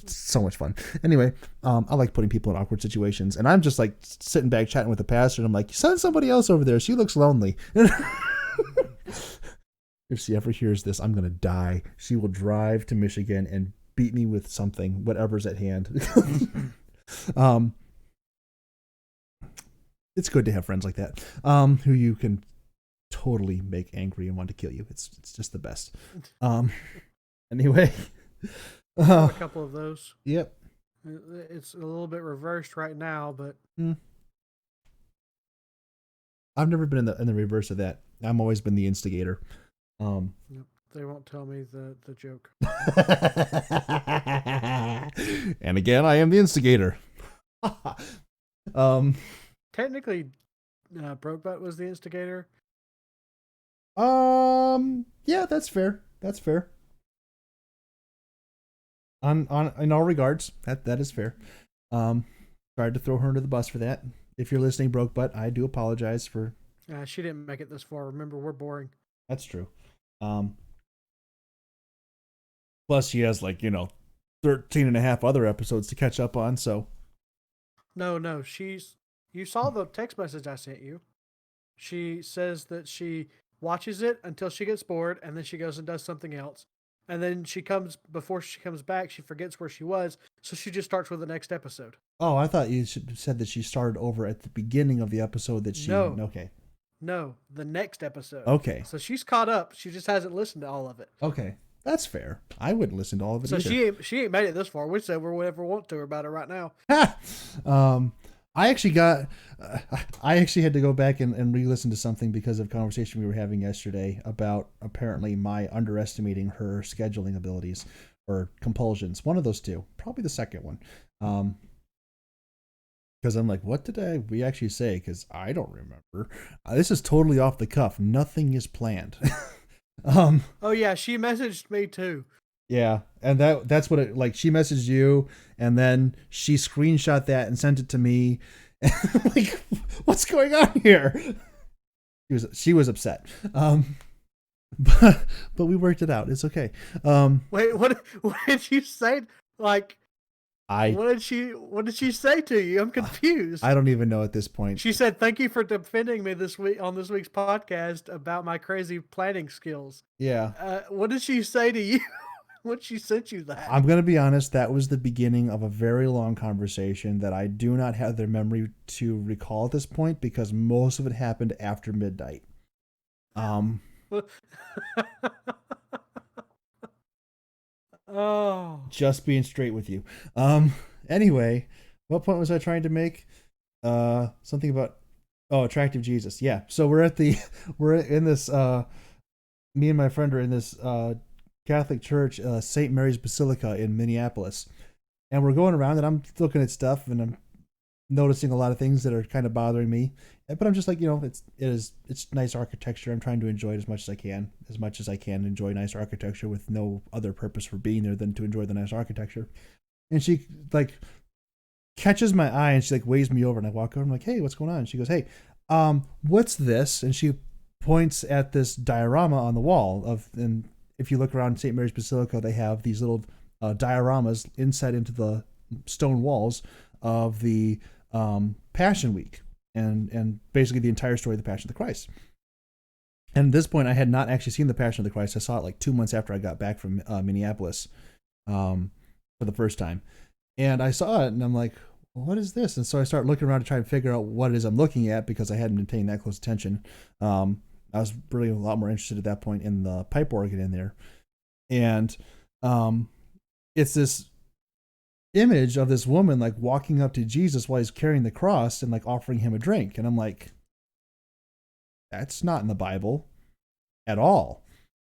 So much fun. Anyway, I like putting people in awkward situations, and I'm just like sitting back chatting with the pastor, and I'm like, send somebody else over there. She looks lonely. If she ever hears this, I'm going to die. She will drive to Michigan and beat me with something, whatever's at hand. It's good to have friends like that, who you can totally make angry and want to kill you. It's just the best. Anyway. I have a couple of those. Yep. It's a little bit reversed right now, but I've never been in the reverse of that. I've always been the instigator. They won't tell me the joke. And again, I am the instigator. Technically, Brokebutt was the instigator. Yeah, that's fair. That's fair. In all regards, that is fair. Tried to throw her under the bus for that. If you're listening, Brokebutt, I do apologize for. She didn't make it this far. Remember, we're boring. That's true. Plus, she has 13 and a half other episodes to catch up on. So No, you saw the text message I sent you. She says that she watches it until she gets bored, and then she goes and does something else. And then before she comes back, she forgets where she was, so she just starts with the next episode. Oh, I thought you said that she started over at the beginning of the episode that she... No. Okay. No, the next episode. Okay. So she's caught up. She just hasn't listened to all of it. Okay. That's fair. I wouldn't listen to all of it So either. she ain't made it this far. We say we're whatever we want to her about it right now. I actually had to go back and re-listen to something because of a conversation we were having yesterday about apparently my underestimating her scheduling abilities or compulsions. One of those two. Probably the second one. Because I'm like, what did we actually say? Because I don't remember. This is totally off the cuff. Nothing is planned. Oh yeah, she messaged me too. Yeah, and that's what she messaged you, and then she screenshot that and sent it to me. Like, what's going on here? She was upset. But we worked it out. It's okay. Wait, what did you say? Like, what did she say to you? I'm confused. I don't even know at this point. She said, "Thank you for defending me this week on this week's podcast about my crazy planning skills." Yeah. What did she say to you when she sent you that? I'm gonna be honest. That was the beginning of a very long conversation that I do not have the memory to recall at this point because most of it happened after midnight. Oh, just being straight with you. Anyway, what point was I trying to make? Something about attractive Jesus. Yeah. So we're in this me and my friend are in this Catholic church, St. Mary's Basilica in Minneapolis. And we're going around and I'm looking at stuff and I'm noticing a lot of things that are kind of bothering me. But I'm just like, it's nice architecture. I'm trying to enjoy it as much as I can enjoy nice architecture with no other purpose for being there than to enjoy the nice architecture. And she catches my eye and she waves me over and I walk over. I'm like, hey, what's going on? And she goes, hey, what's this? And she points at this diorama on the wall and if you look around St. Mary's Basilica, they have these little dioramas inset into the stone walls of the Passion Week and basically the entire story of the Passion of the Christ. And at this point, I had not actually seen the Passion of the Christ. I saw it 2 months after I got back from Minneapolis for the first time. And I saw it and I'm like, well, what is this? And so I start looking around to try and figure out what it is I'm looking at because I hadn't been paying that close attention. I was really a lot more interested at that point in the pipe organ in there. And it's this image of this woman walking up to Jesus while he's carrying the cross and offering him a drink. And I'm like, that's not in the Bible at all.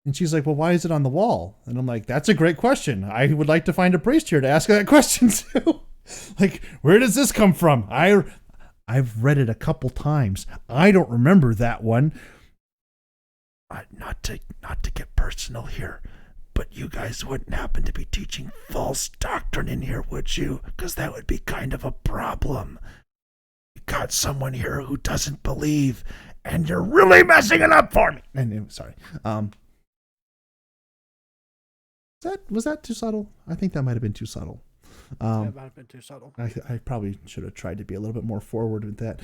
And she's like, well, why is it on the wall? And I'm like, that's a great question. I would like to find a priest here to ask that question to. Where does this come from? I've read it a couple times. I don't remember that one. Not to get personal here, but you guys wouldn't happen to be teaching false doctrine in here, would you? Because that would be kind of a problem. You got someone here who doesn't believe, and you're really messing it up for me. And sorry. Was that too subtle? I think that might have been too subtle. That might have been too subtle. I probably should have tried to be a little bit more forward with that.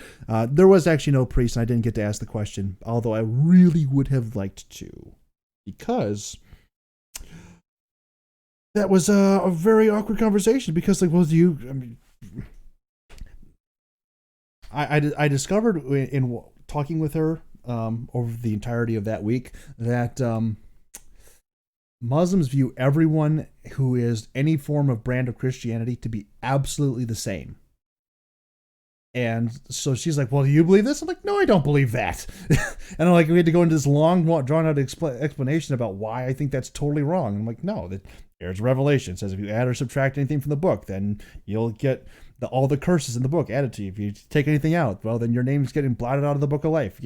There was actually no priest, and I didn't get to ask the question, although I really would have liked to, because that was a very awkward conversation. Because I discovered in talking with her over the entirety of that week that Muslims view everyone who is any form of brand of Christianity to be absolutely the same. And so she's like, well, do you believe this? I'm like, no, I don't believe that. And I'm like, we had to go into this long, drawn out explanation about why I think that's totally wrong. And I'm like, no, there's Revelation. It says if you add or subtract anything from the book, then you'll get all the curses in the book added to you. If you take anything out, well, then your name's getting blotted out of the book of life.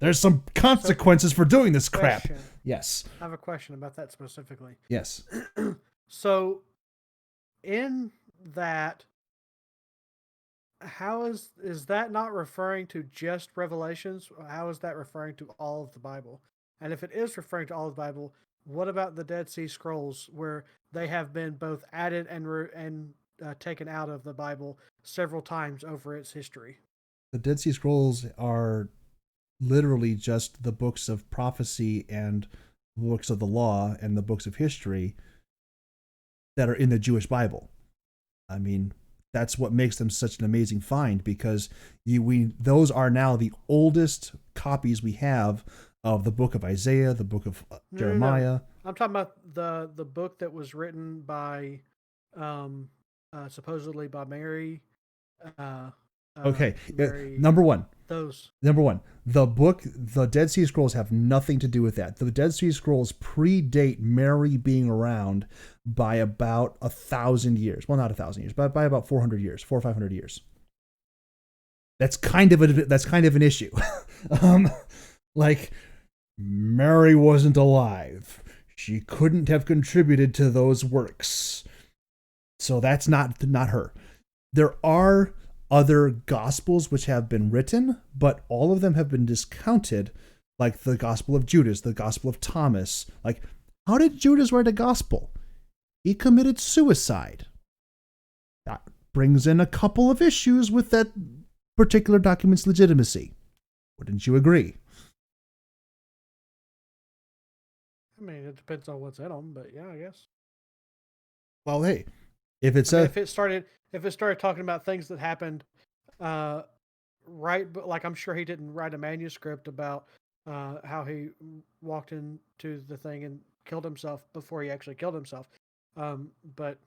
There's some consequences for doing this crap. Question. Yes. I have a question about that specifically. Yes. So, in that, how is that not referring to just Revelations? How is that referring to all of the Bible? And if it is referring to all of the Bible, what about the Dead Sea Scrolls, where they have been both added and taken out of the Bible several times over its history? The Dead Sea Scrolls are literally just the books of prophecy and books of the law and the books of history that are in the Jewish Bible. I mean, that's what makes them such an amazing find, because those are now the oldest copies we have of the book of Isaiah, the book of Jeremiah. I'm talking about the book that was written by, supposedly by Mary. Okay, Mary, number one, those. the Dead Sea Scrolls have nothing to do with that. The Dead Sea Scrolls predate Mary being around by about 1,000 years. Well, not 1,000 years, but by about 400 years, 400 or 500 years. That's kind of an issue. Like, Mary wasn't alive. She couldn't have contributed to those works. So that's not her. There are other gospels which have been written, but all of them have been discounted, like the Gospel of Judas, the Gospel of Thomas. Like, how did Judas write a gospel? He committed suicide. That brings in a couple of issues with that particular document's legitimacy. Wouldn't you agree? I mean, it depends on what's in them, but yeah, I guess. Well, hey, if it started talking about things that happened, right, but like I'm sure he didn't write a manuscript about how he walked into the thing and killed himself before he actually killed himself. But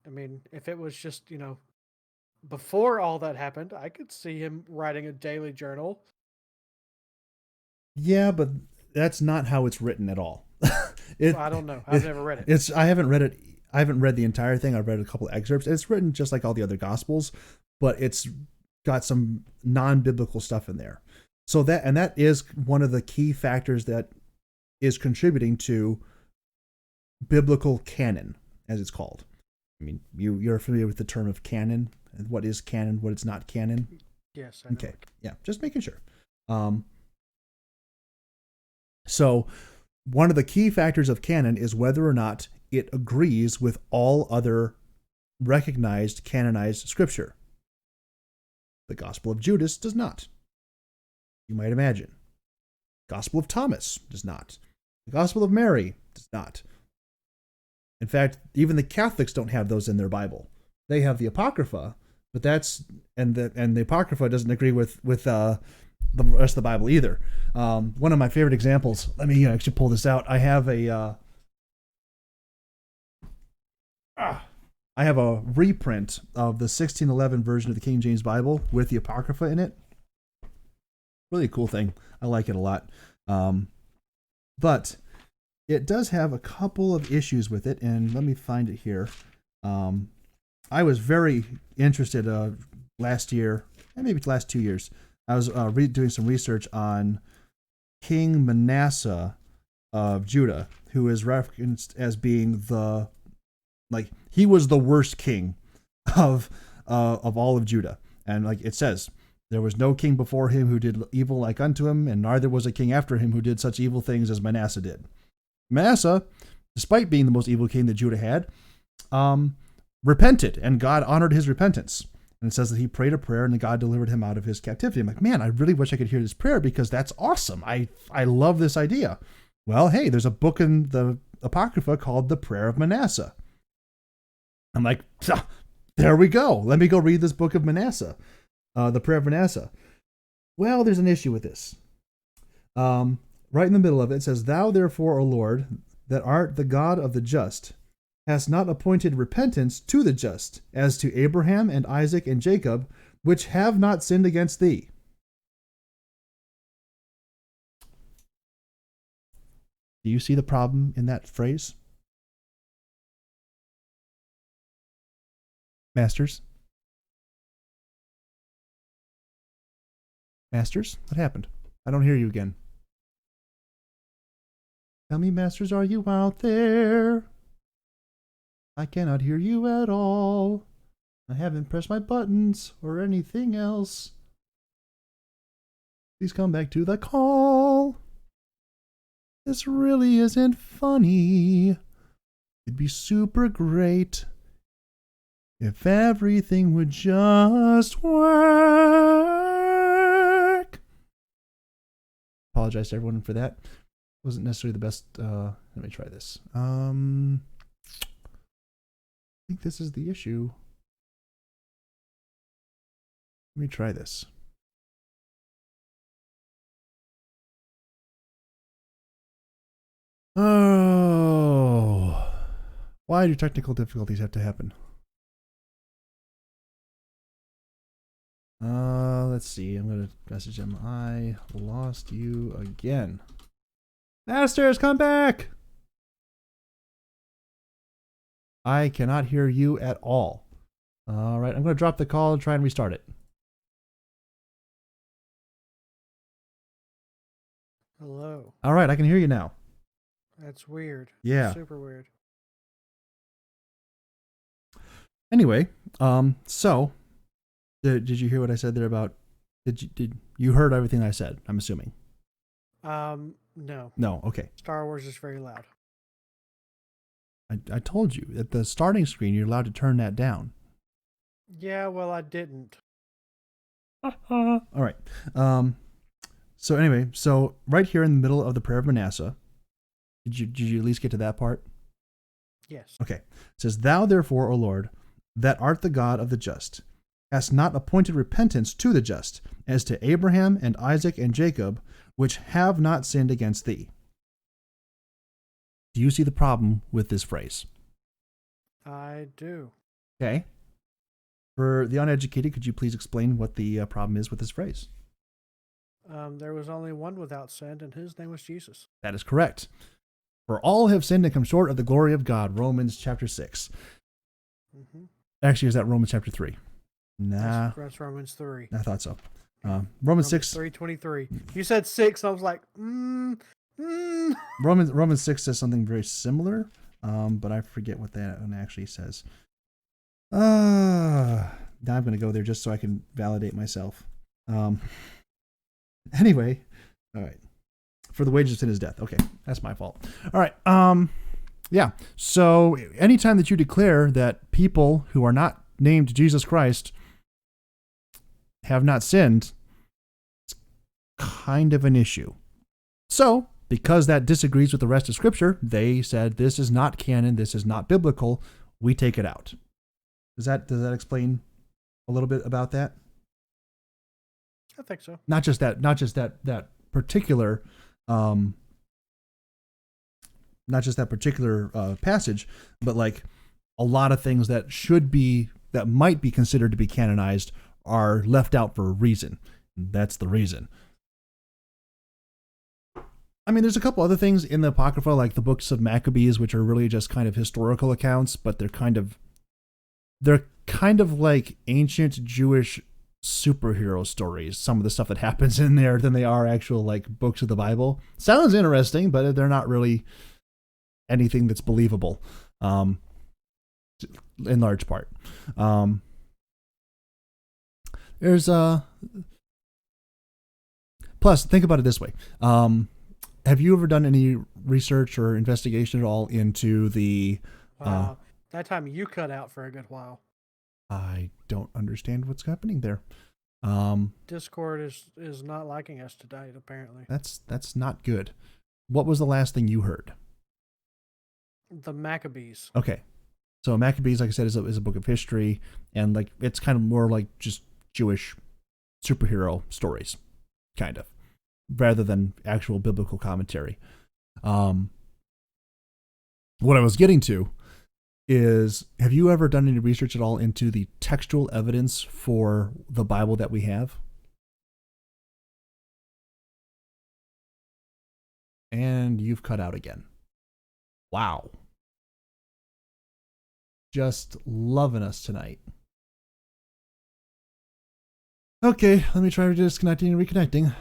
I mean, if it was just, before all that happened, I could see him writing a daily journal. Yeah, but that's not how it's written at all. I don't know. I've never read it. I haven't read it. I haven't read the entire thing. I've read a couple of excerpts. It's written just like all the other gospels, but it's got some non-biblical stuff in there. So that is one of the key factors that is contributing to biblical canon, as it's called. I mean, you're familiar with the term of canon. What is canon? What is not canon? Yes. I know. Okay. Yeah. Just making sure. So one of the key factors of canon is whether or not it agrees with all other recognized canonized scripture. The Gospel of Judas does not. You might imagine. Gospel of Thomas does not. The Gospel of Mary does not. In fact, even the Catholics don't have those in their Bible. They have the Apocrypha, but the Apocrypha doesn't agree with the rest of the Bible either. One of my favorite examples. Let me actually pull this out. I have a reprint of the 1611 version of the King James Bible with the Apocrypha in it. Really cool thing. I like it a lot. But it does have a couple of issues with it, and let me find it here. I was very interested last year, and maybe the last 2 years. I was doing some research on King Manasseh of Judah, who is referenced as being he was the worst king of all of Judah. And like it says, there was no king before him who did evil like unto him, and neither was a king after him who did such evil things as Manasseh did. Manasseh, despite being the most evil king that Judah had, repented, and God honored his repentance. And it says that he prayed a prayer and God delivered him out of his captivity. I'm like, man, I really wish I could hear this prayer because that's awesome. I love this idea. Well, hey, there's a book in the Apocrypha called The Prayer of Manasseh. I'm like, there we go. Let me go read this book of Manasseh, The Prayer of Manasseh. Well, there's an issue with this. Right in the middle of it, it says, Thou therefore, O Lord, that art the God of the just, hast not appointed repentance to the just, as to Abraham and Isaac and Jacob, which have not sinned against thee. Do you see the problem in that phrase? Masters? Masters? What happened? I don't hear you again. Tell me, Masters, are you out there? I cannot hear you at all. I haven't pressed my buttons or anything else. Please come back to the call. This really isn't funny. It'd be super great if everything would just work. Apologize to everyone for that. Wasn't necessarily the best. Let me try this. I think this is the issue. Let me try this. Oh, why do technical difficulties have to happen? Let's see. I'm gonna message him. I lost you again. Masters, come back! I cannot hear you at all. All right, I'm gonna drop the call and try and restart it. Hello. All right, I can hear you now. That's weird. Yeah. Super weird. Anyway, so did you hear what I said there about? Did you heard everything I said? I'm assuming. No. No. Okay. Star Wars is very loud. I told you at the starting screen you're allowed to turn that down. Yeah. Well, I didn't. All right. So anyway, so right here in the middle of the prayer of Manasseh, did you at least get to that part? Yes. Okay. It says, "Thou therefore, O Lord, that art the God of the just, hast not appointed repentance to the just, as to Abraham and Isaac and Jacob, which have not sinned against thee." Do you see the problem with this phrase? I do. Okay. For the uneducated, could you please explain what the problem is with this phrase? There was only one without sin, and his name was Jesus. That is correct. For all have sinned and come short of the glory of God. Romans chapter 6. Mm-hmm. Actually, is that Romans chapter 3? Nah. That's Romans 3. I thought so. Romans 6. 3:23. You said 6, and I was like, Romans 6 says something very similar, but I forget what that one actually says. Now I'm going to go there just so I can validate myself. Anyway, all right. For the wages of sin is death. Okay, that's my fault. All right. Yeah. So anytime that you declare that people who are not named Jesus Christ have not sinned, it's kind of an issue. So, because that disagrees with the rest of Scripture, they said this is not canon, this is not biblical, we take it out. Does that explain a little bit about that? I think so. Not just that particular passage, but like a lot of things that might be considered to be canonized are left out for a reason. That's the reason. I mean, there's a couple other things in the Apocrypha, like the books of Maccabees, which are really just kind of historical accounts, but they're kind of like ancient Jewish superhero stories. Some of the stuff that happens in there than they are actual like books of the Bible. Sounds interesting, but they're not really anything that's believable, in large part. Plus, think about it this way. Have you ever done any research or investigation at all into the... Wow. That time you cut out for a good while. I don't understand what's happening there. Discord is not liking us tonight, apparently. That's not good. What was the last thing you heard? The Maccabees. Okay. So Maccabees, like I said, is a book of history, and like it's kind of more like just Jewish superhero stories, kind of, rather than actual biblical commentary. What I was getting to is, have you ever done any research at all into the textual evidence for the Bible that we have? And you've cut out again. Wow. Just loving us tonight. Okay, let me try disconnecting and reconnecting.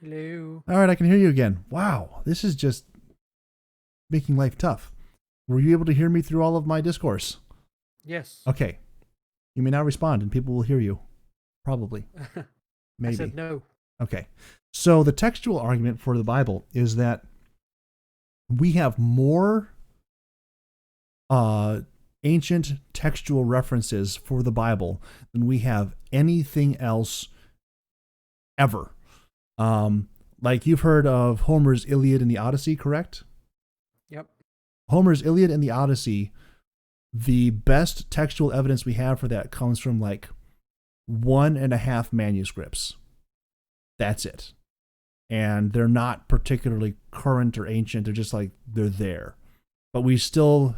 Hello. All right, I can hear you again. Wow, this is just making life tough. Were you able to hear me through all of my discourse? Yes. Okay. You may now respond and people will hear you. Probably. Maybe. I said no. Okay. So the textual argument for the Bible is that we have more ancient textual references for the Bible than we have anything else ever. Like you've heard of Homer's Iliad and the Odyssey, correct? Yep. Homer's Iliad and the Odyssey, the best textual evidence we have for that comes from like 1.5 manuscripts. That's it. And they're not particularly current or ancient. They're just like, they're there. But we still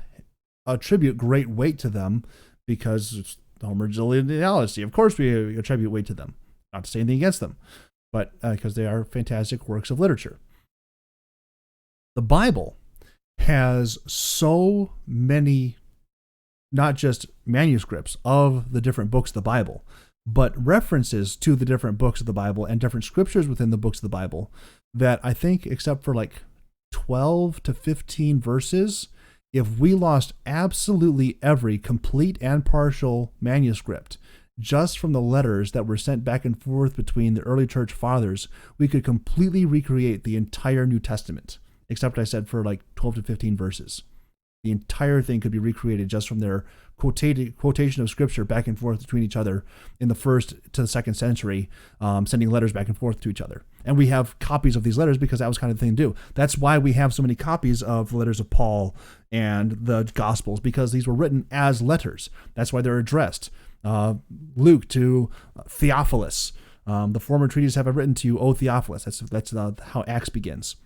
attribute great weight to them because it's Homer's Iliad and the Odyssey. Of course we attribute weight to them. Not to say anything against them, but because they are fantastic works of literature. The Bible has so many, not just manuscripts of the different books of the Bible, but references to the different books of the Bible and different scriptures within the books of the Bible that I think, except for like 12 to 15 verses, if we lost absolutely every complete and partial manuscript just from the letters that were sent back and forth between the early church fathers, we could completely recreate the entire New Testament, except I said for like 12 to 15 verses. The entire thing could be recreated just from their quotation of scripture back and forth between each other in the 1st to the 2nd century, sending letters back and forth to each other. And we have copies of these letters because that was kind of the thing to do. That's why we have so many copies of the letters of Paul and the Gospels, because these were written as letters. That's why they're addressed. Luke to Theophilus. The former treatises have I written to you, O Theophilus. That's how Acts begins.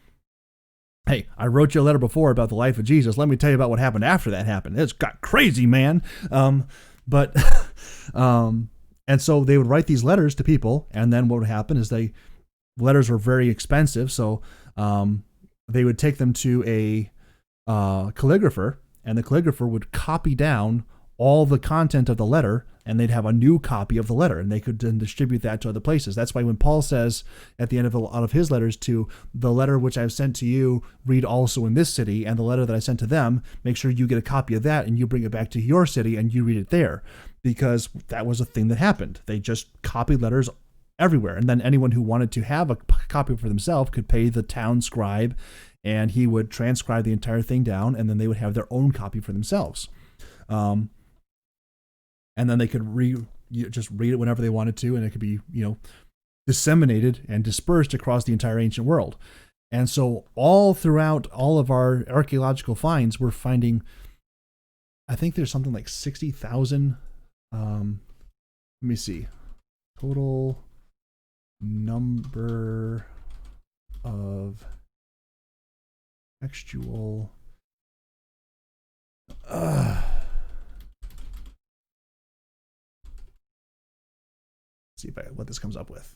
Hey, I wrote you a letter before about the life of Jesus. Let me tell you about what happened after that happened. It's got crazy, man. And so they would write these letters to people, and then what would happen is letters were very expensive, so they would take them to a calligrapher, and the calligrapher would copy down all the content of the letter, and they'd have a new copy of the letter, and they could then distribute that to other places. That's why when Paul says at the end of a lot of his letters to the letter which I've sent to you, read also in this city, and the letter that I sent to them, make sure you get a copy of that and you bring it back to your city and you read it there, because that was a thing that happened. They just copied letters everywhere, and then anyone who wanted to have a copy for themselves could pay the town scribe, and he would transcribe the entire thing down, and then they would have their own copy for themselves. And then they could just read it whenever they wanted to, and it could be, disseminated and dispersed across the entire ancient world. And so all throughout all of our archaeological finds, we're finding, I think there's something like 60,000, let me see, total number of textual, see what this comes up with.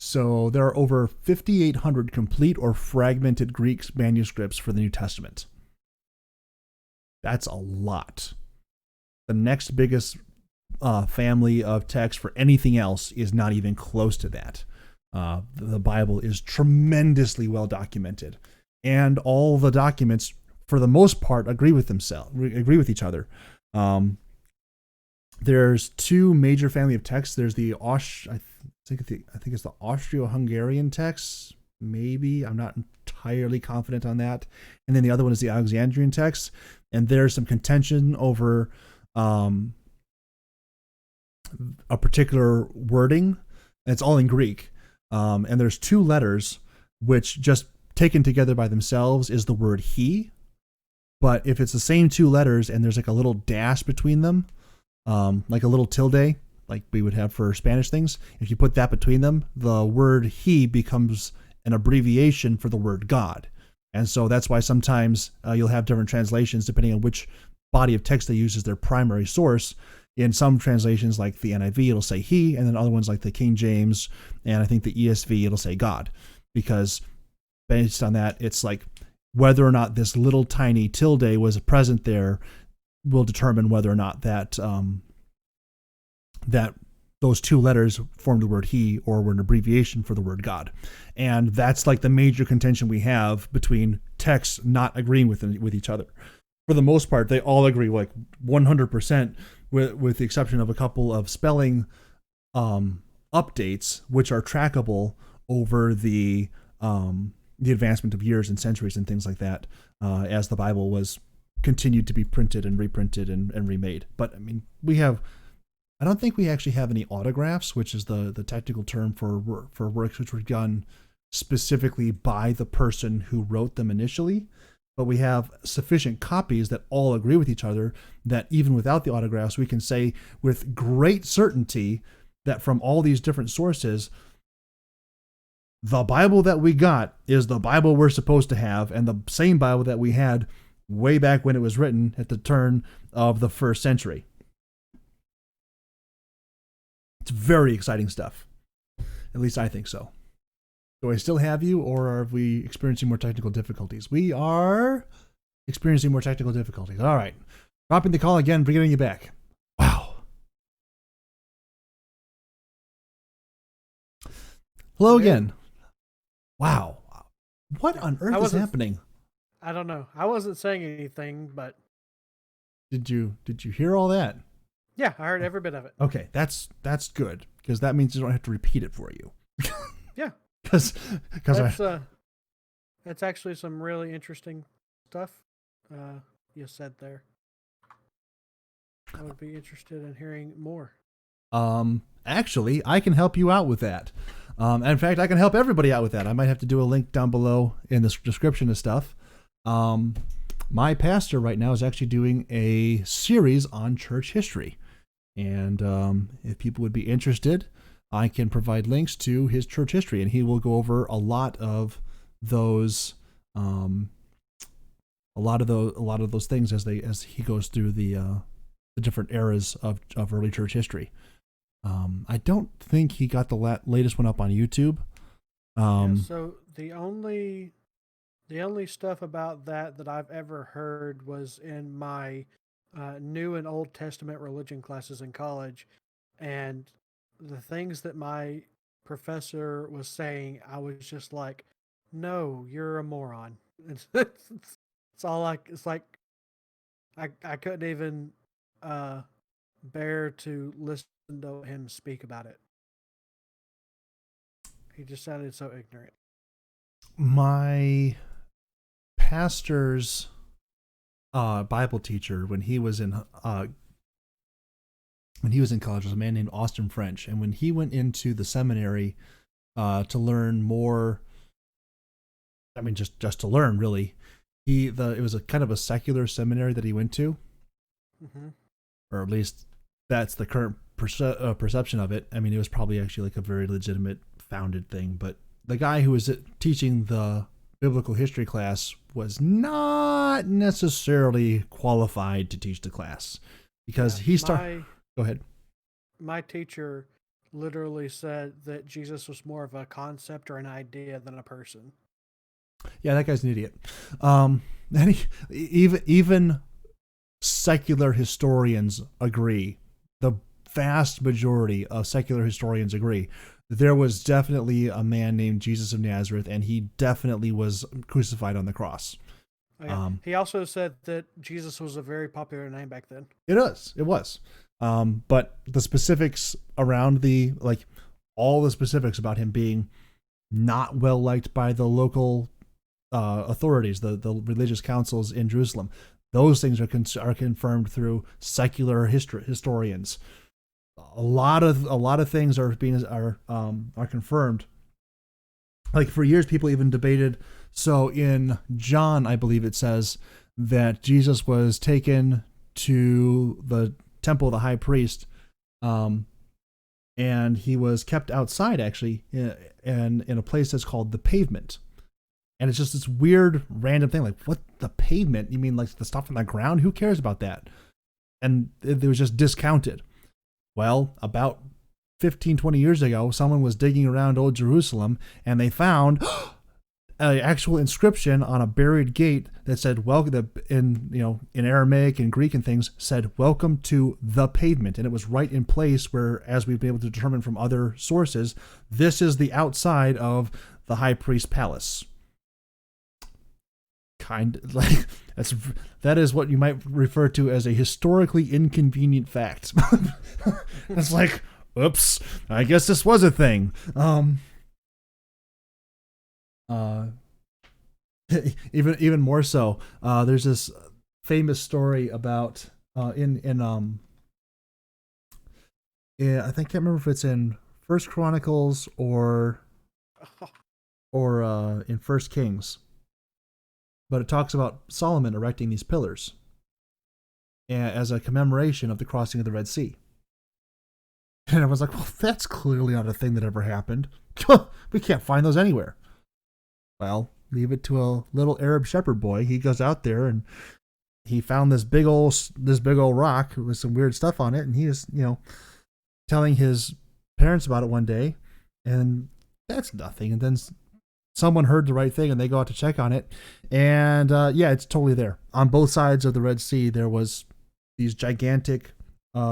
So there are over 5,800 complete or fragmented Greek manuscripts for the New Testament. That's a lot. The next biggest family of text for anything else is not even close to that. The Bible is tremendously well documented, and all the documents, for the most part, agree with each other. There's two major family of texts. There's I think it's the Austro-Hungarian text. Maybe, I'm not entirely confident on that. And then the other one is the Alexandrian text. And there's some contention over a particular wording. And it's all in Greek. And there's two letters which, just taken together by themselves, is the word he. But if it's the same two letters and there's like a little dash between them, like a little tilde, like we would have for Spanish things, if you put that between them, the word he becomes an abbreviation for the word God. And so that's why sometimes you'll have different translations depending on which body of text they use as their primary source. In some translations, like the NIV, it'll say he, and then other ones like the King James, and I think the ESV, it'll say God. Because based on that, it's like whether or not this little tiny tilde was present there will determine whether or not that those two letters form the word he or were an abbreviation for the word God. And that's like the major contention we have between texts not agreeing with each other. For the most part, they all agree, like 100%, with the exception of a couple of spelling updates, which are trackable over the advancement of years and centuries and things like that, as the Bible was continued to be printed and reprinted and remade. But I mean, I don't think we actually have any autographs, which is the technical term for works which were done specifically by the person who wrote them initially. But we have sufficient copies that all agree with each other that even without the autographs, we can say with great certainty that from all these different sources, the Bible that we got is the Bible we're supposed to have, and the same Bible that we had way back when it was written at the turn of the 1st century. It's very exciting stuff. At least I think so. Do I still have you, or are we experiencing more technical difficulties? We are experiencing more technical difficulties. All right. Dropping the call again, bringing you back. Wow. Hello again. Wow. What on earth is happening? I don't know. I wasn't saying anything, but did you hear all that? Yeah, I heard every bit of it. Okay, that's good, because that means I don't have to repeat it for you. Yeah. Because that's actually some really interesting stuff you said there. I would be interested in hearing more. Actually, I can help you out with that. In fact, I can help everybody out with that. I might have to do a link down below in the description of stuff. My pastor right now is actually doing a series on church history. And if people would be interested, I can provide links to his church history, and he will go over a lot of those things as he goes through the different eras of early church history. I don't think he got the latest one up on YouTube. So the only stuff about that I've ever heard was in my New and Old Testament religion classes in college, and the things that my professor was saying, I was just like, "No, you're a moron." It's all like, it's like I couldn't even bear to listen to him speak about it. He just sounded so ignorant. My pastor's Bible teacher, when he was in college, was a man named Austin French, and when he went into the seminary to learn more, I mean, just to learn, really, it was a kind of a secular seminary that he went to, or at least that's the current perception of it. I mean, it was probably actually like a very legitimate founded thing, but the guy who was teaching the biblical history class was not necessarily qualified to teach the class, because go ahead. My teacher literally said that Jesus was more of a concept or an idea than a person. Yeah, that guy's an idiot. And even secular historians agree. The vast majority of secular historians agree. There was definitely a man named Jesus of Nazareth, and he definitely was crucified on the cross. Oh, yeah. He also said that Jesus was a very popular name back then. It was. But the specifics around all the specifics about him being not well liked by the local authorities, the religious councils in Jerusalem, those things are confirmed through secular historians. A lot of things are confirmed. Like, for years, people even debated. So in John, I believe it says that Jesus was taken to the temple of the high priest, and he was kept outside, actually, in a place that's called the Pavement. And it's just this weird, random thing, like, what, the pavement? You mean like the stuff on the ground? Who cares about that? And it was just discounted. Well, about 15, 20 years ago, someone was digging around Old Jerusalem, and they found an actual inscription on a buried gate that said, "Welcome," in Aramaic and Greek and things, said, "Welcome to the Pavement." And it was right in place where, as we've been able to determine from other sources, this is the outside of the high priest's palace. that is what you might refer to as a historically inconvenient fact. It's like, oops, I guess this was a thing. Even more so, there's this famous story about I can't remember if it's in First Chronicles or in First Kings, but it talks about Solomon erecting these pillars as a commemoration of the crossing of the Red Sea. And I was like, well, that's clearly not a thing that ever happened. We can't find those anywhere. Well, leave it to a little Arab shepherd boy. He goes out there and he found this big old rock with some weird stuff on it, and he was, telling his parents about it one day, and that's nothing. And then someone heard the right thing, and they go out to check on it, and it's totally there. On both sides of the Red Sea, there was these gigantic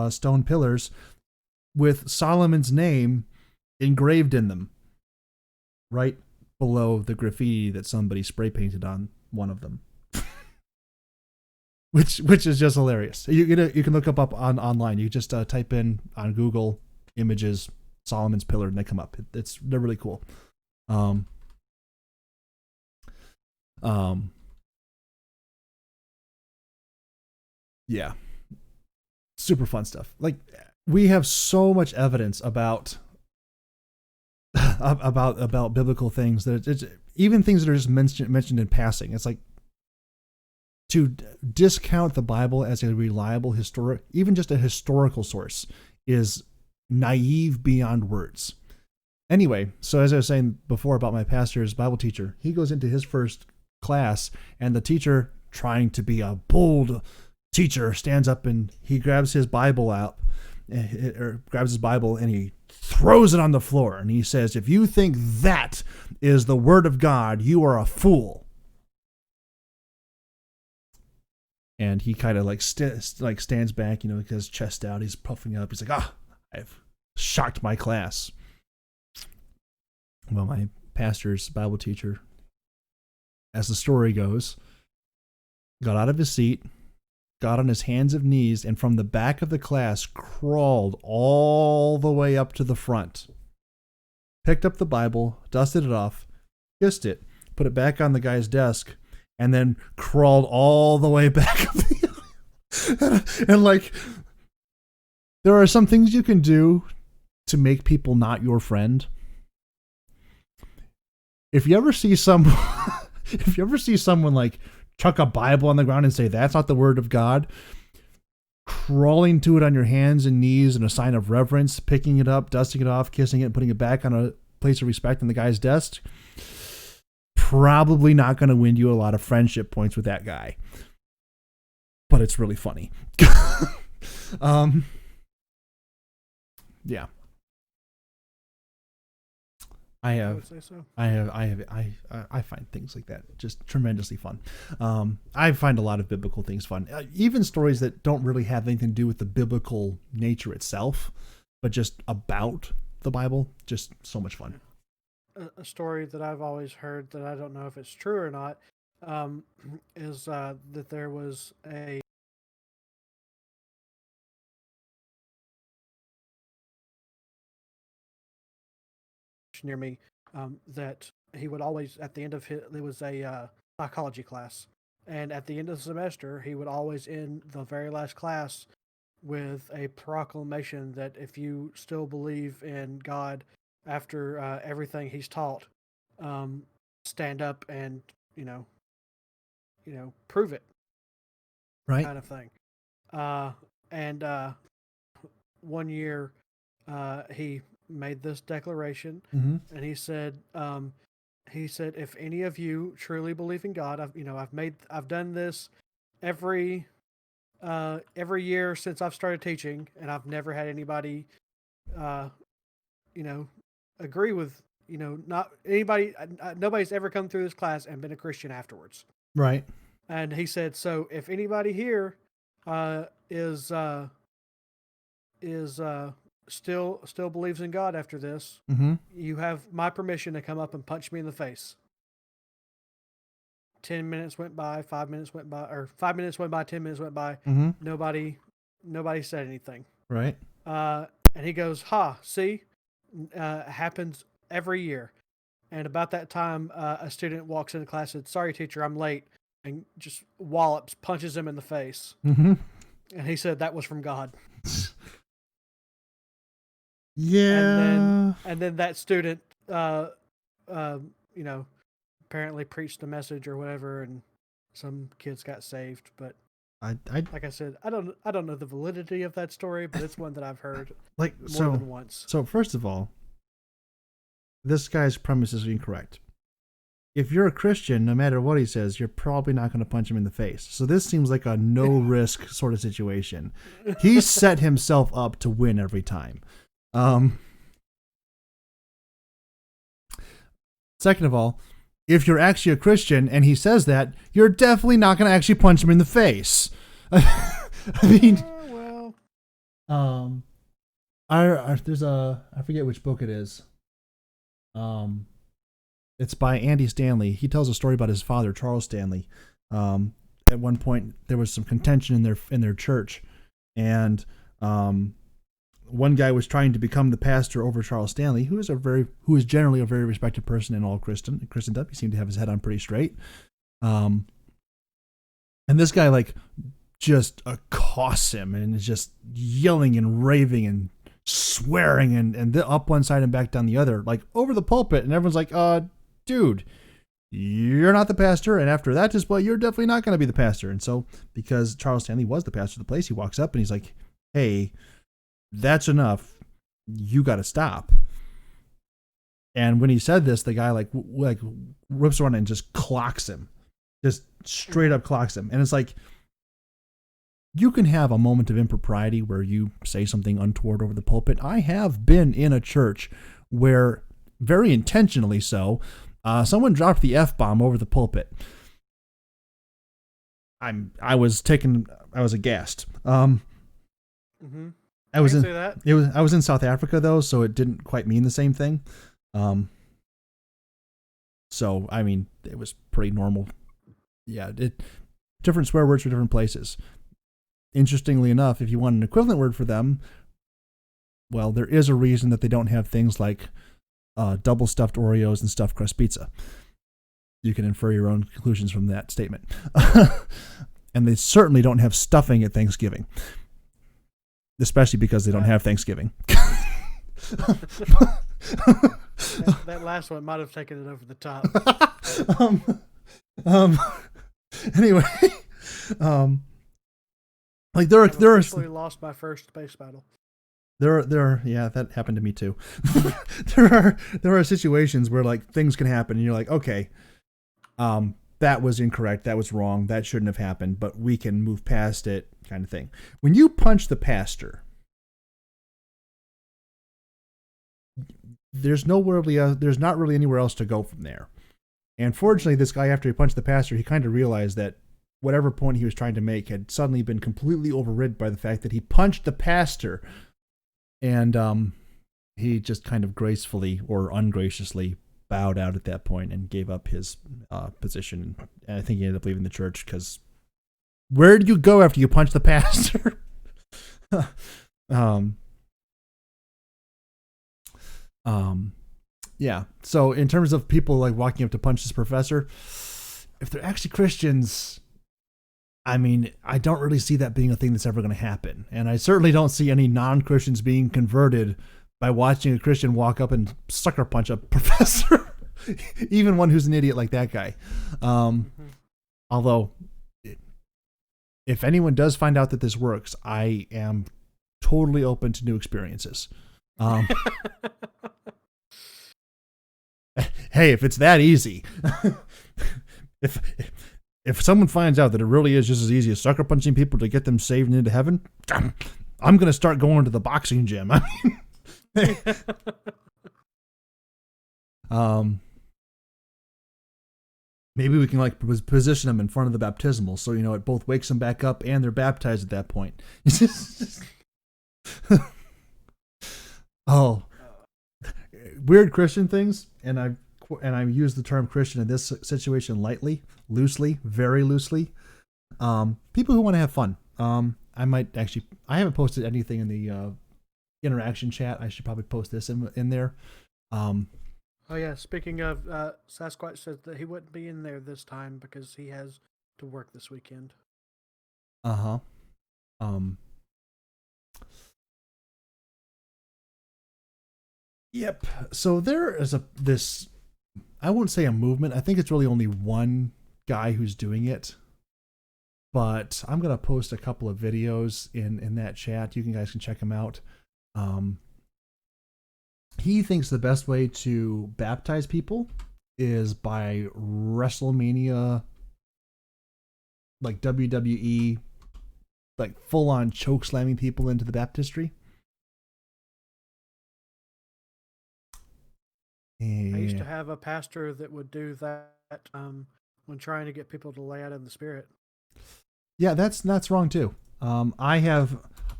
stone pillars with Solomon's name engraved in them, right below the graffiti that somebody spray painted on one of them. Which is just hilarious. You can look up online. You just type in on Google images Solomon's Pillar, and they come up. They're really cool. Yeah, super fun stuff. Like, we have so much evidence about biblical things that it's even things that are just mentioned in passing. It's like, to discount the Bible as a reliable even just a historical source, is naive beyond words. Anyway, so as I was saying before about my pastor's Bible teacher, he goes into his first class, and the teacher, trying to be a bold teacher, stands up and he grabs his Bible and he throws it on the floor, and he says, "If you think that is the word of God, you are a fool." And he kind of stands back, with his chest out. He's puffing up. He's like, I've shocked my class. Well, my pastor's Bible teacher, as the story goes, got out of his seat, got on his hands and knees, and from the back of the class crawled all the way up to the front, picked up the Bible, dusted it off, kissed it, put it back on the guy's desk, and then crawled all the way back up and there are some things you can do to make people not your friend. If you ever see someone chuck a Bible on the ground and say that's not the word of God, crawling to it on your hands and knees in a sign of reverence, picking it up, dusting it off, kissing it, putting it back on a place of respect on the guy's desk, probably not going to win you a lot of friendship points with that guy. But it's really funny. Yeah. I find things like that just tremendously fun. I find a lot of biblical things fun, even stories that don't really have anything to do with the biblical nature itself, but just about the Bible. Just so much fun. A story that I've always heard that I don't know if it's true or not, is that there was a near me, that he would always, at the end of there was a psychology class, and at the end of the semester, he would always end the very last class with a proclamation that if you still believe in God after everything he's taught, stand up and prove it, right? Kind of thing. And one year, he made this declaration, Mm-hmm. and he said, if any of you truly believe in God, I've done this every year since I've started teaching, and I've never had anybody, agree with, not anybody, nobody's ever come through this class and been a Christian afterwards. Right. And he said, so if anybody here is still believes in God after this, mm-hmm. you have my permission to come up and punch me in the face. 10 minutes went by, 5 minutes went by, or 5 minutes went by, 10 minutes went by. Mm-hmm. Nobody said anything. Right. And he goes, see, happens every year. And about that time, a student walks into class and said, sorry, teacher, I'm late. And just wallops, punches him in the face. Mm-hmm. And he said that was from God. Yeah. And then that student, apparently preached a message or whatever, and some kids got saved. But like I said, I don't know the validity of that story, but it's one that I've heard more than once. So first of all, this guy's premise is incorrect. If you're a Christian, no matter what he says, you're probably not going to punch him in the face. So this seems like a no-risk sort of situation. He set himself up to win every time. Second of all, if you're actually a Christian and he says that, you're definitely not going to actually punch him in the face. I mean, there's I forget which book it is. It's by Andy Stanley. He tells a story about his father, Charles Stanley. At one point, there was some contention in their church, and one guy was trying to become the pastor over Charles Stanley, who is generally a very respected person in all Christendom. He seemed to have his head on pretty straight. And this guy just accosts him and is just yelling and raving and swearing and up one side and back down the other, over the pulpit. And everyone's like, dude, you're not the pastor. And after that display, you're definitely not going to be the pastor. And so, because Charles Stanley was the pastor of the place, he walks up and he's like, hey, that's enough. You got to stop. And when he said this, the guy rips around and just clocks him, just straight up clocks him. And it's like, you can have a moment of impropriety where you say something untoward over the pulpit. I have been in a church where, very intentionally so, someone dropped the F-bomb over the pulpit. I was aghast. Mm-hmm. I was in South Africa though, so it didn't quite mean the same thing. So I mean, it was pretty normal. Yeah, different swear words for different places. Interestingly enough, if you want an equivalent word for them, well, there is a reason that they don't have things like double stuffed Oreos and stuffed crust pizza. You can infer your own conclusions from that statement. And they certainly don't have stuffing at Thanksgiving, especially because they don't have Thanksgiving. That last one might have taken it over the top. Anyway, there are lost my first space battle. Yeah, that happened to me too. there are situations where things can happen and you're like, okay, that was incorrect, that was wrong, that shouldn't have happened, but we can move past it, kind of thing. When you punch the pastor, there's not really anywhere else to go from there. And fortunately, this guy, after he punched the pastor, he kind of realized that whatever point he was trying to make had suddenly been completely overridden by the fact that he punched the pastor. And he just kind of gracefully or ungraciously bowed out at that point and gave up his position. And I think he ended up leaving the church because where do you go after you punch the pastor? Yeah. So in terms of people walking up to punch this professor, if they're actually Christians, I mean, I don't really see that being a thing that's ever going to happen. And I certainly don't see any non-Christians being converted by watching a Christian walk up and sucker punch a professor, even one who's an idiot like that guy. Although, if anyone does find out that this works, I am totally open to new experiences. Hey, if it's that easy, if someone finds out that it really is just as easy as sucker punching people to get them saved into heaven, I'm going to start going to the boxing gym. I mean, maybe we can position them in front of the baptismal, so it both wakes them back up and they're baptized at that point. Oh, weird Christian things, and I and I use the term Christian in this situation lightly, loosely, very loosely. People who want to have fun. I haven't posted anything in the interaction chat. I should probably post this in there. Oh yeah, speaking of, Sasquatch says that he wouldn't be in there this time because he has to work this weekend. Yep. So there is this, I wouldn't say a movement. I think it's really only one guy who's doing it. But I'm going to post a couple of videos in that chat. You guys can check them out. He thinks the best way to baptize people is by WrestleMania, like WWE, like full-on choke slamming people into the baptistry. I used to have a pastor that would do that when trying to get people to lay out in the spirit. Yeah, that's wrong too. I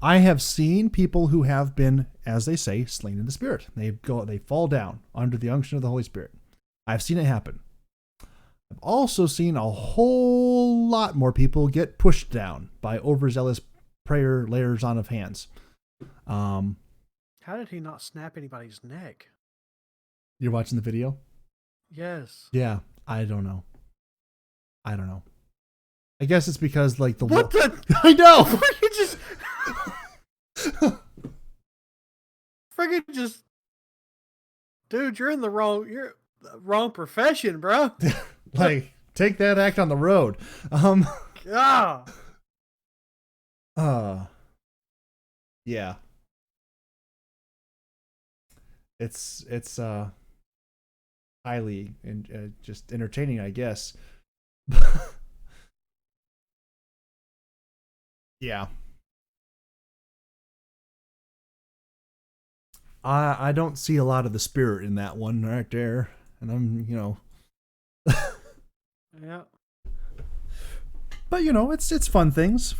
have seen people who have been, as they say, slain in the spirit. They fall down under the unction of the Holy Spirit. I've seen it happen. I've also seen a whole lot more people get pushed down by overzealous prayer layers on of hands. How did he not snap anybody's neck? You're watching the video? Yes. Yeah, I don't know. I guess it's because like the what the I know. You just friggin' just dude, you're in the wrong profession, bro. Like take that act on the road. Yeah. It's highly and just entertaining, I guess. Yeah. I don't see a lot of the spirit in that one right there. And I'm, Yeah. But it's fun things,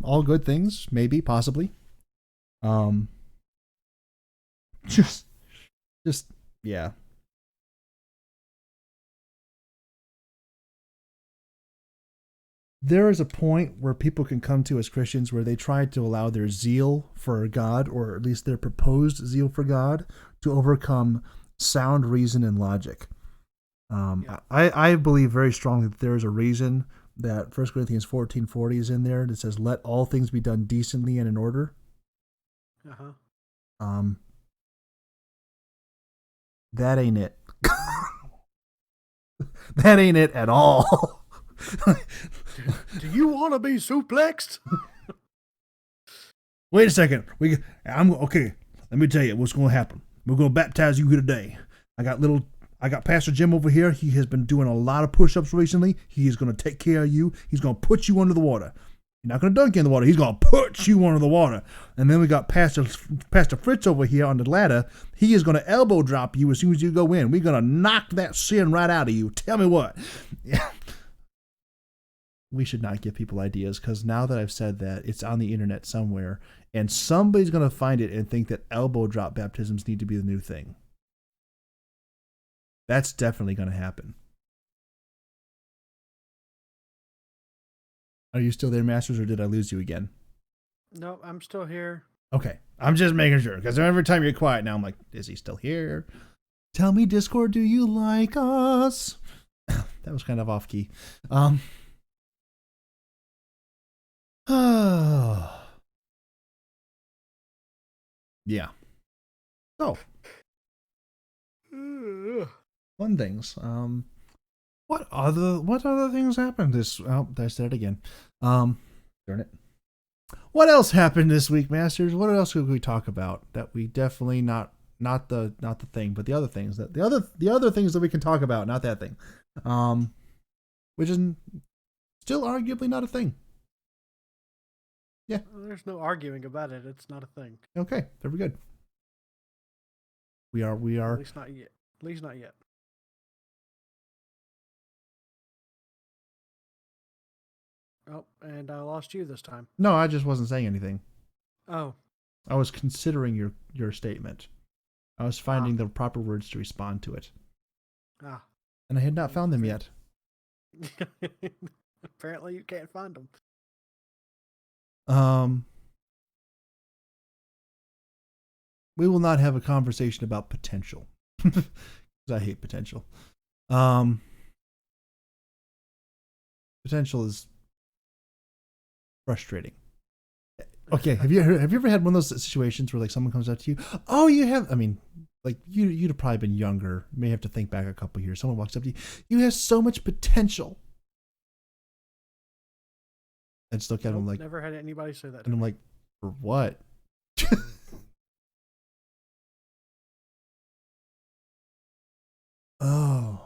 all good things, maybe, possibly. Just yeah. There is a point where people can come to as Christians where they try to allow their zeal for God, or at least their proposed zeal for God, to overcome sound reason and logic. I believe very strongly that there is a reason that 1 Corinthians 14:40 is in there that says, "Let all things be done decently and in order." That ain't it. That ain't it at all. Do you want to be suplexed? Wait a second. I'm okay. Let me tell you what's going to happen. We're going to baptize you here today. I got Pastor Jim over here. He has been doing a lot of push-ups recently. He is going to take care of you. He's going to put you under the water. You're not going to dunk you in the water. He's going to put you under the water. And then we got Pastor Fritz over here on the ladder. He is going to elbow drop you as soon as you go in. We're going to knock that sin right out of you. Tell me what. We should not give people ideas, because now that I've said that, it's on the internet somewhere, and somebody's going to find it and think that elbow drop baptisms need to be the new thing. That's definitely going to happen. Are you still there, Masters, or did I lose you again? No, I'm still here. Okay. I'm just making sure, because every time you're quiet now, I'm like, is he still here? Tell me, Discord, do you like us? That was kind of off key. Yeah. So, fun things. What other things happened this? Oh, I said it again. Darn it. What else happened this week, Masters? What else could we talk about that we definitely not the thing, but the other things that the other things that we can talk about, not that thing. Which is still arguably not a thing. Yeah. Well, there's no arguing about it. It's not a thing. Okay, very good. We are. At least not yet. Oh, and I lost you this time. No, I just wasn't saying anything. Oh. I was considering your statement. I was finding the proper words to respond to it. Ah. and I had not found them yet. Apparently, you can't find them. We will not have a conversation about potential. I hate potential. Potential is frustrating. Okay, have you ever had one of those situations where like someone comes up to you? Oh, you have. I mean, like you'd have probably been younger. You may have to think back a couple years. Someone walks up to you. You have so much potential. I just look at him like. Never had anybody say that. And I'm like, for what? Oh,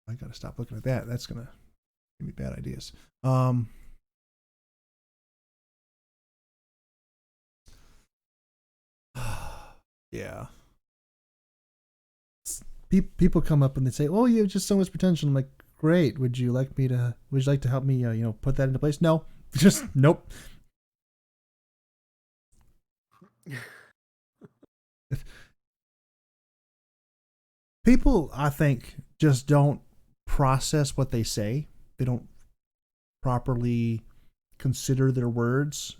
I gotta stop looking at that. That's gonna give me bad ideas. Yeah. People come up and they say, "Oh, you have just so much potential." I'm like, "Great. Would you like to help me, put that into place?" No, just nope. People, I think, just don't process what they say. They don't properly consider their words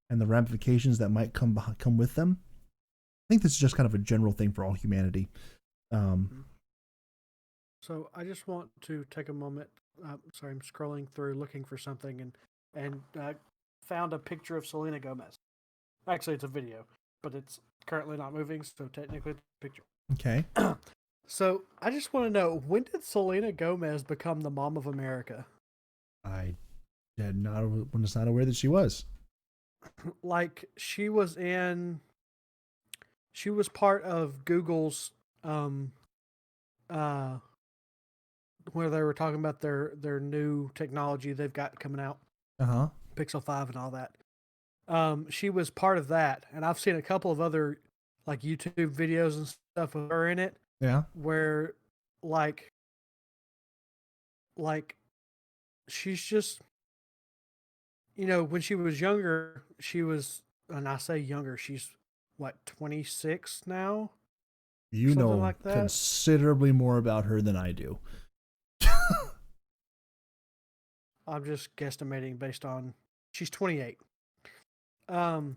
and the ramifications that might come with them. I think this is just kind of a general thing for all humanity. So I just want to take a moment. Sorry, I'm scrolling through looking for something and found a picture of Selena Gomez. Actually, it's a video, but it's currently not moving, so technically it's a picture. Okay. So I just want to know, when did Selena Gomez become the mom of America? I was not aware that she was. Like she was part of Google's where they were talking about their new technology they've got coming out. Pixel 5 and all that. She was part of that, and I've seen a couple of other like YouTube videos and stuff with her in it. Yeah. Where like she's just, when she was younger, and I say younger, she's what, 26 now? You Something know like that? Considerably more about her than I do. I'm just guesstimating based on she's 28. But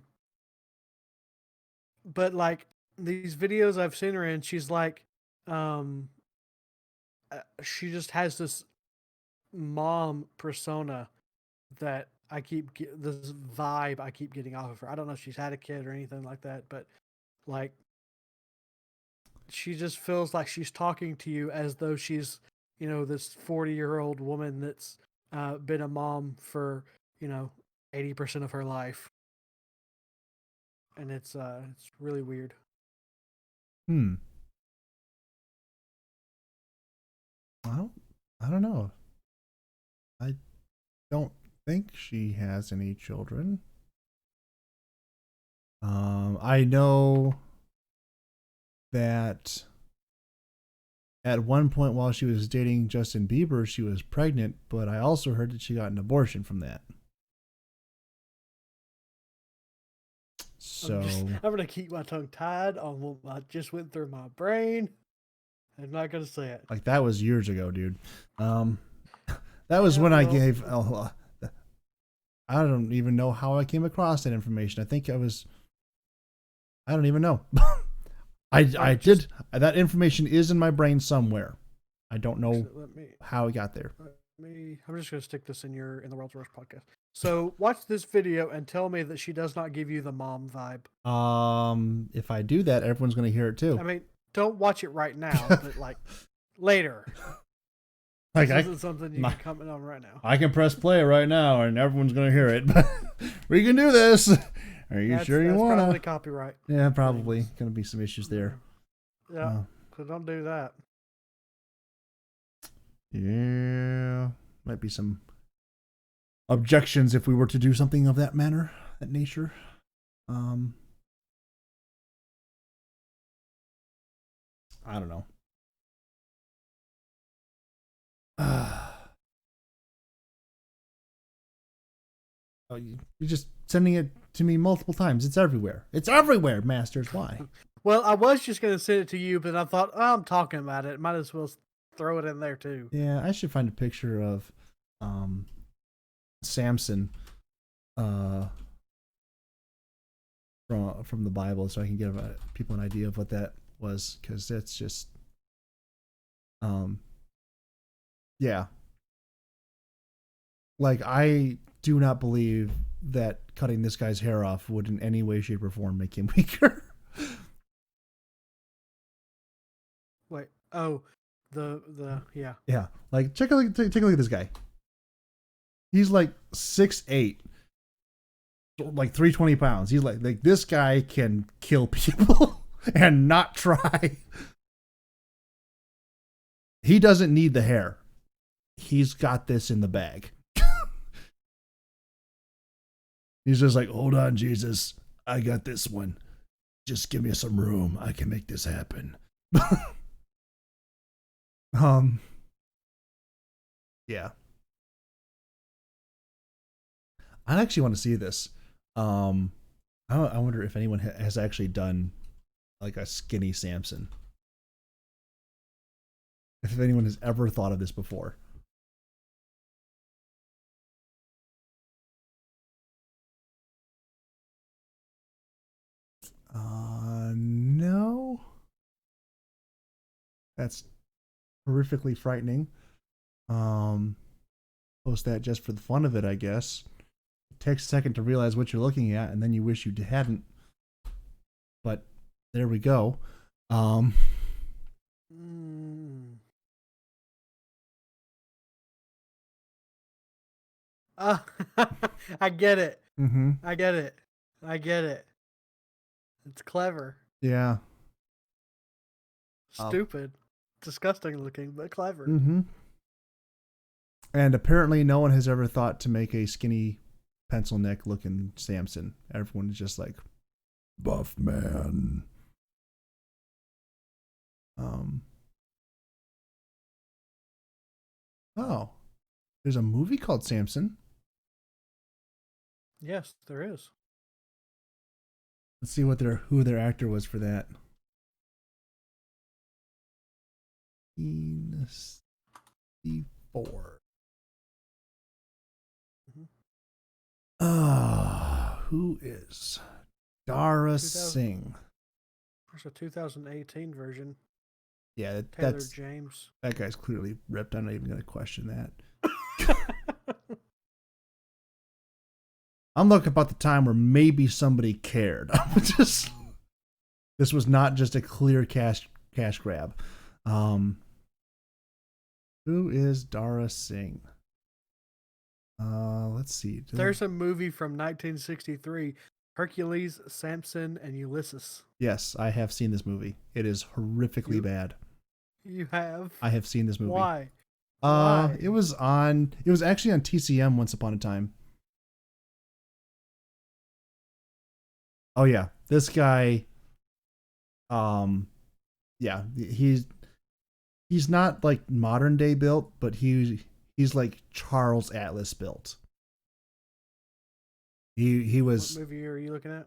like these videos I've seen her in, she's like, she just has this mom persona that this vibe I keep getting off of her. I don't know if she's had a kid or anything like that, but like she just feels like she's talking to you as though she's, this 40-year-old woman that's been a mom for, 80% of her life. And it's really weird. Well, I don't know. I don't think she has any children. I know that at one point while she was dating Justin Bieber, she was pregnant, but I also heard that she got an abortion from that. So I'm going to keep my tongue tied on what just went through my brain. I'm not going to say it. Like that was years ago, dude. That was when I gave. I don't even know how I came across that information. I don't even know. I did. That information is in my brain somewhere. I don't know how it got there. I'm just going to stick this in the World's Worst podcast. So watch this video and tell me that she does not give you the mom vibe. If I do that, everyone's going to hear it too. I mean, don't watch it right now, but like later. Like this isn't something you can comment on right now. I can press play right now and everyone's going to hear it. We can do this. Are you sure you want to? Probably copyright. Yeah, probably. Going to be some issues there. Yeah, so don't do that. Yeah, might be some objections if we were to do something of that manner, that nature. I don't know. You're just sending it to me multiple times. It's everywhere. It's everywhere, Masters. Why? Well, I was just going to send it to you, but I thought, I'm talking about it. Might as well throw it in there too. Yeah, I should find a picture of Samson from the Bible so I can give people an idea of what that was, because it's just yeah. Like, I do not believe that cutting this guy's hair off would in any way, shape, or form make him weaker. Wait, oh, the yeah. Yeah, like take a look at this guy. He's like 6'8", like 320 pounds. He's like this guy can kill people and not try. He doesn't need the hair. He's got this in the bag. He's just like, hold on, Jesus. I got this one. Just give me some room. I can make this happen. Yeah. I actually want to see this. I wonder if anyone has actually done like a skinny Samson. If anyone has ever thought of this before. No. That's horrifically frightening. Post that just for the fun of it, I guess. It takes a second to realize what you're looking at, and then you wish you hadn't. But there we go. I get it. Mm-hmm. I get it. I get it. It's clever. Yeah. Stupid. Disgusting looking, but clever. Mm-hmm. And apparently no one has ever thought to make a skinny pencil neck looking Samson. Everyone is just like, buff man. Oh, there's a movie called Samson. Yes, there is. Let's see what who their actor was for that. 1964. Who is Dara Singh? There's a 2018 version. Yeah, Taylor James. That guy's clearly ripped. I'm not even going to question that. I'm looking about the time where maybe somebody cared. This was not just a clear cash grab. Who is Dara Singh? Let's see. There's a movie from 1963, Hercules, Samson, and Ulysses. Yes, I have seen this movie. It is horrifically bad. You have? I have seen this movie. Why? It was actually on TCM once upon a time. Oh yeah, this guy. Yeah, he's not like modern day built, but he's like Charles Atlas built. He was. What movie are you looking at?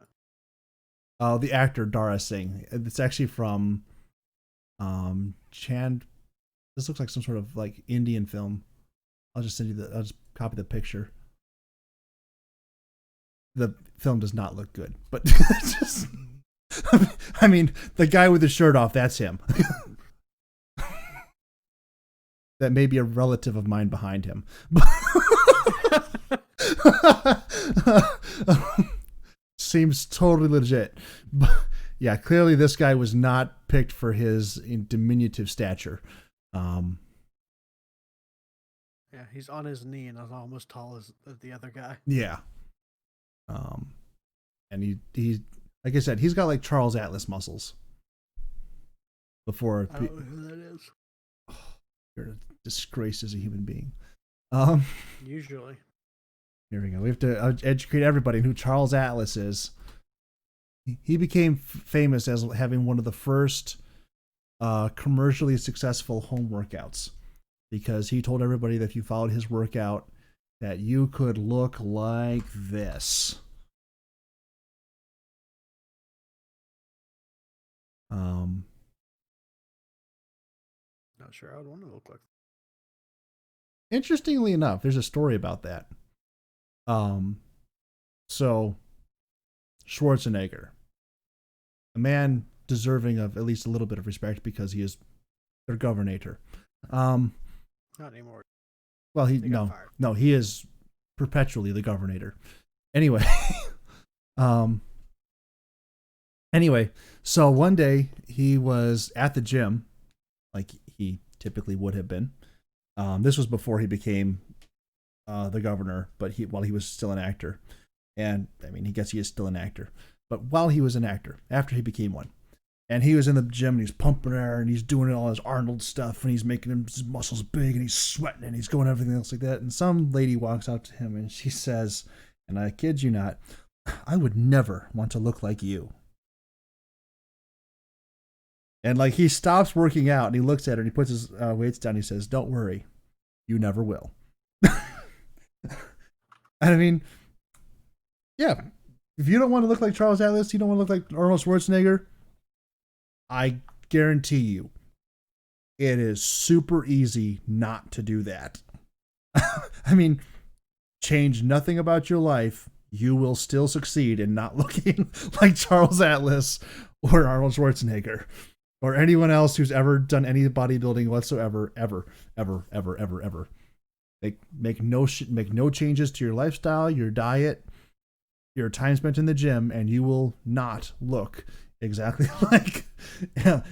The actor Dara Singh. It's actually from Chand. This looks like some sort of like Indian film. I'll just copy the picture. The film does not look good, but just, I mean, the guy with the shirt off, that's him. That may be a relative of mine behind him. Seems totally legit. But yeah, clearly this guy was not picked for his diminutive stature. Yeah, he's on his knee and is almost tall as the other guy. Yeah. And he like I said, he's got like Charles Atlas muscles. Before I don't know who that is. You're a disgrace as a human being. Usually. Here we go. We have to educate everybody on who Charles Atlas is. He became famous as having one of the first commercially successful home workouts, because he told everybody that if you followed his workout, that you could look like this. Not sure I would want to look like. Interestingly enough, there's a story about that. So Schwarzenegger, a man deserving of at least a little bit of respect because he is their governor. Not anymore. Well, He got fired. he is perpetually the governor. Anyway, so one day he was at the gym, like he typically would have been. This was before he became the governor, but while he was still an actor. And I mean, I guess he is still an actor. But while he was an actor, after he became one, and he was in the gym and he's pumping air and he's doing all his Arnold stuff and he's making his muscles big and he's sweating and he's going everything else like that. And some lady walks out to him and she says, and I kid you not, I would never want to look like you. And like he stops working out and he looks at her and he puts his weights down. And he says, "Don't worry, you never will." I mean, yeah, if you don't want to look like Charles Atlas, you don't want to look like Arnold Schwarzenegger, I guarantee you, it is super easy not to do that. I mean, change nothing about your life. You will still succeed in not looking like Charles Atlas or Arnold Schwarzenegger or anyone else who's ever done any bodybuilding whatsoever, ever. Make no changes to your lifestyle, your diet, your time spent in the gym, and you will not look exactly like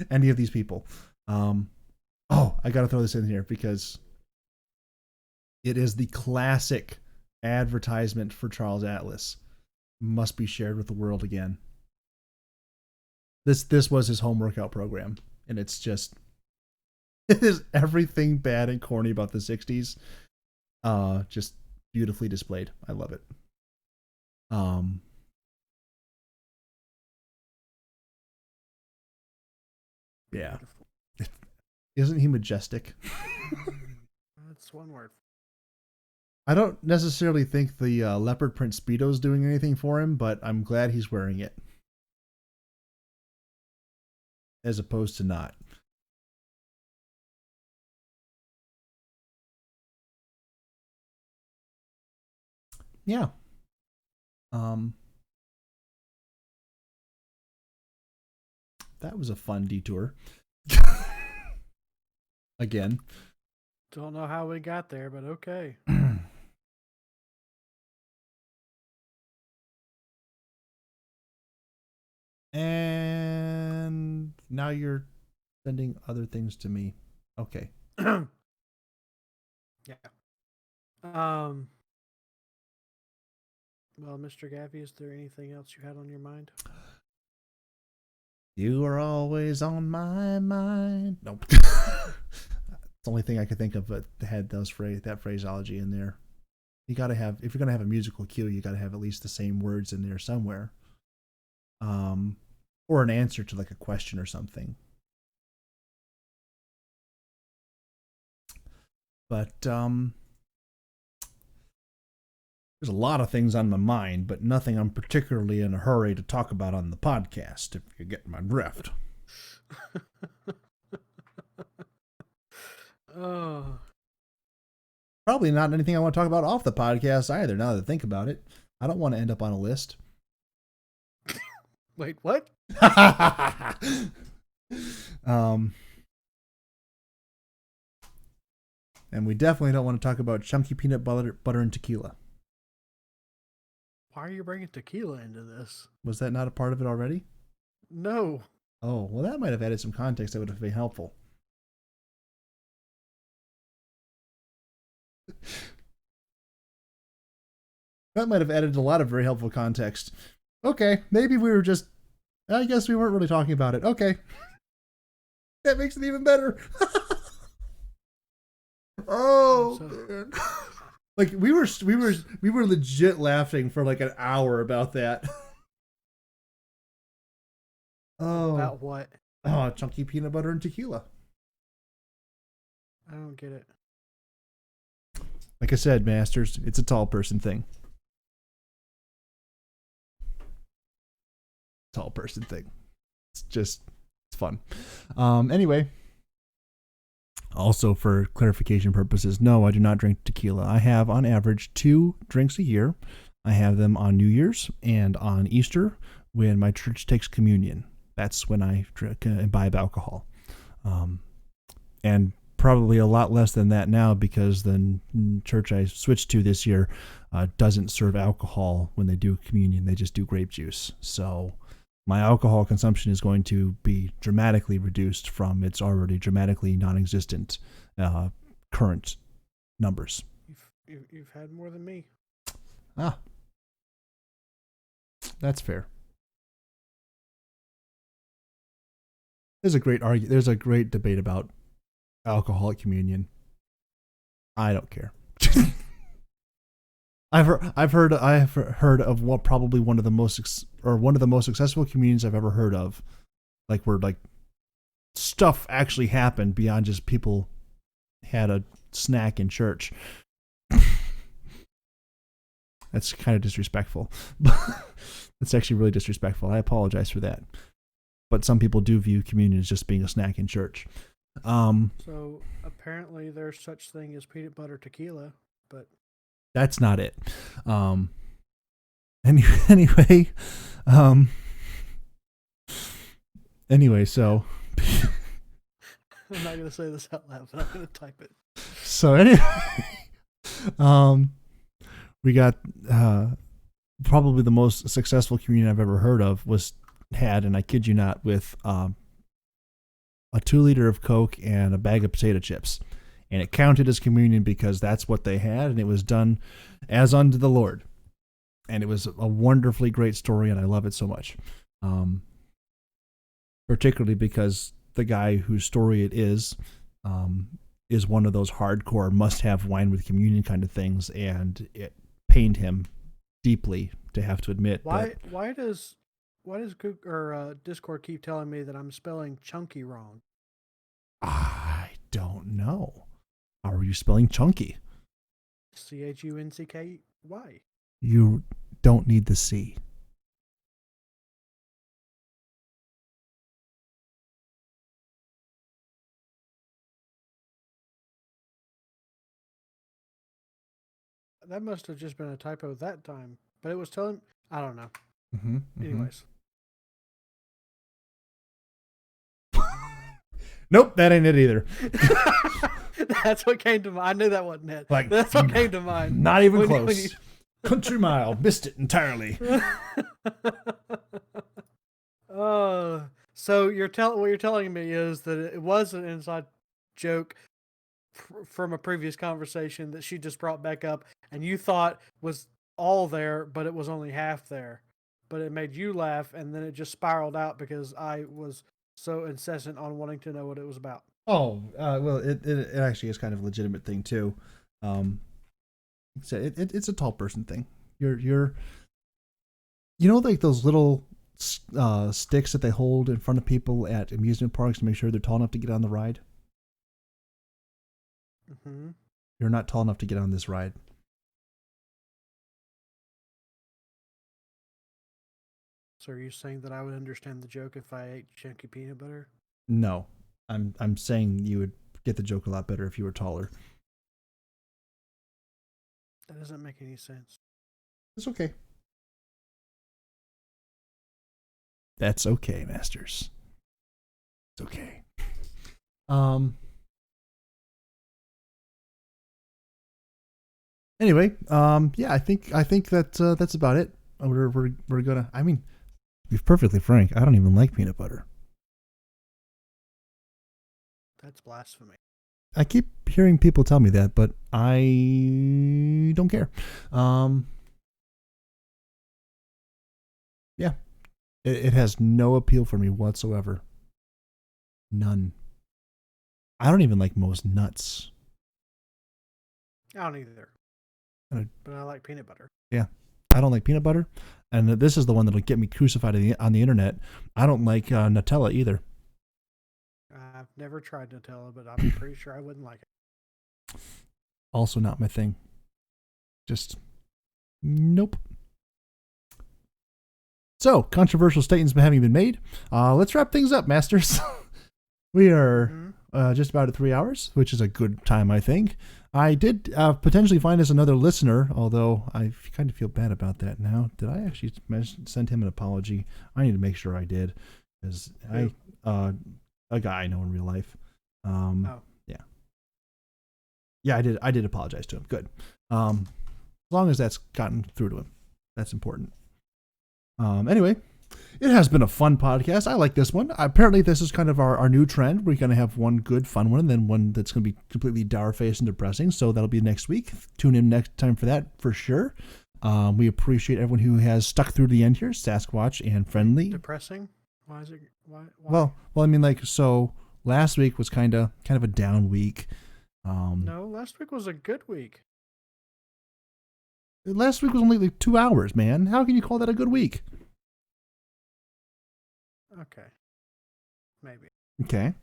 any of these people. I got to throw this in here because it is the classic advertisement for Charles Atlas. Must be shared with the world again. This was his home workout program, and it's just it is everything bad and corny about the 60s. Just beautifully displayed. I love it. Yeah. Isn't he majestic? That's one word. I don't necessarily think the leopard print Speedo's doing anything for him, but I'm glad he's wearing it. As opposed to not. Yeah. That was a fun detour. Again. Don't know how we got there, but okay. And now you're sending other things to me. Okay. Yeah. Well, Mr. Gaffey, is there anything else you had on your mind? You are always on my mind. Nope. It's the only thing I could think of that had that phraseology in there. You gotta have, if you're gonna have a musical cue, you gotta have at least the same words in there somewhere. Or an answer to like a question or something. But there's a lot of things on my mind, but nothing I'm particularly in a hurry to talk about on the podcast, if you get my drift. Oh. Probably not anything I want to talk about off the podcast either, now that I think about it. I don't want to end up on a list. Wait, what? And we definitely don't want to talk about chunky peanut butter and tequila. Why are you bringing tequila into this? Was that not a part of it already? No. Oh, well, that might have added some context that would have been helpful. That might have added a lot of very helpful context. Okay, maybe we were just... I guess we weren't really talking about it. Okay. That makes it even better. Oh, man. Like, we were legit laughing for like an hour about that. Oh. About what? Oh, chunky peanut butter and tequila. I don't get it. Like I said, Masters, it's a tall person thing. Tall person thing. It's fun. Anyway, Also, for clarification purposes, no, I do not drink tequila. I have, on average, 2 drinks a year. I have them on New Year's and on Easter when my church takes communion. That's when I drink and imbibe alcohol. And probably a lot less than that now because the church I switched to this year doesn't serve alcohol when they do communion. They just do grape juice. So my alcohol consumption is going to be dramatically reduced from its already dramatically non-existent current numbers. You've had more than me. Ah, that's fair. There's a great debate about alcoholic communion. I don't care. I've heard of what probably one of the most successful communions I've ever heard of, like where like stuff actually happened beyond just people had a snack in church. That's kind of disrespectful. It's actually really disrespectful. I apologize for that. But some people do view communion as just being a snack in church. So apparently there's such thing as peanut butter tequila, but that's not it. Anyway, so I'm not gonna say this out loud, but I'm gonna type it. So anyway, we got probably the most successful communion I've ever heard of had, and I kid you not, with a 2-liter of Coke and a bag of potato chips. And it counted as communion because that's what they had, and it was done as unto the Lord. And it was a wonderfully great story, and I love it so much. Particularly because the guy whose story it is one of those hardcore must-have wine with communion kind of things, and it pained him deeply to have to admit that. Why does Discord keep telling me that I'm spelling chunky wrong? I don't know. How are you spelling chunky? CHUNCKY. You don't need the C. That must have just been a typo that time. But it was telling... I don't know. Mm-hmm. Anyways. Nope, that ain't it either. That's what came to mind. I knew that wasn't it. That's what came to mind. Not even close. Country mile. Missed it entirely. So what you're telling me is that it was an inside joke from a previous conversation that she just brought back up, and you thought was all there, but it was only half there. But it made you laugh, and then it just spiraled out because I was so incessant on wanting to know what it was about. Oh, well, it actually is kind of a legitimate thing too. It's a tall person thing. You're like those little sticks that they hold in front of people at amusement parks to make sure they're tall enough to get on the ride. Mm-hmm. You're not tall enough to get on this ride. So are you saying that I would understand the joke if I ate chunky peanut butter? No, I'm saying you would get the joke a lot better if you were taller. That doesn't make any sense. It's okay. That's okay, Masters. It's okay. Anyway, yeah, I think that that's about it. We're gonna. I mean, to be perfectly frank, I don't even like peanut butter. That's blasphemy. I keep hearing people tell me that, but I don't care. Yeah, it has no appeal for me whatsoever. None. I don't even like most nuts. I don't either. But I like peanut butter. Yeah. I don't like peanut butter. And this is the one that'll get me crucified on the internet. I don't like Nutella either. I've never tried Nutella, but I'm pretty sure I wouldn't like it. Also not my thing. Just, nope. So, controversial statements having been made. Let's wrap things up, Masters. We are just about at 3 hours, which is a good time, I think. I did potentially find us another listener, although I kind of feel bad about that now. Did I actually send him an apology? I need to make sure I did, because a guy I know in real life. Yeah, I did apologize to him. Good. As long as that's gotten through to him, that's important. Anyway, it has been a fun podcast. I like this one. Apparently, this is kind of our new trend. We're going to have one good, fun one, and then one that's going to be completely dour-faced and depressing. So that'll be next week. Tune in next time for that, for sure. We appreciate everyone who has stuck through the end here, Sasquatch and Friendly. Depressing? Why is it? Why? Well, I mean, like, so last week was kind of a down week. No, last week was a good week. Last week was only like 2 hours, man. How can you call that a good week? Okay. Maybe. Okay.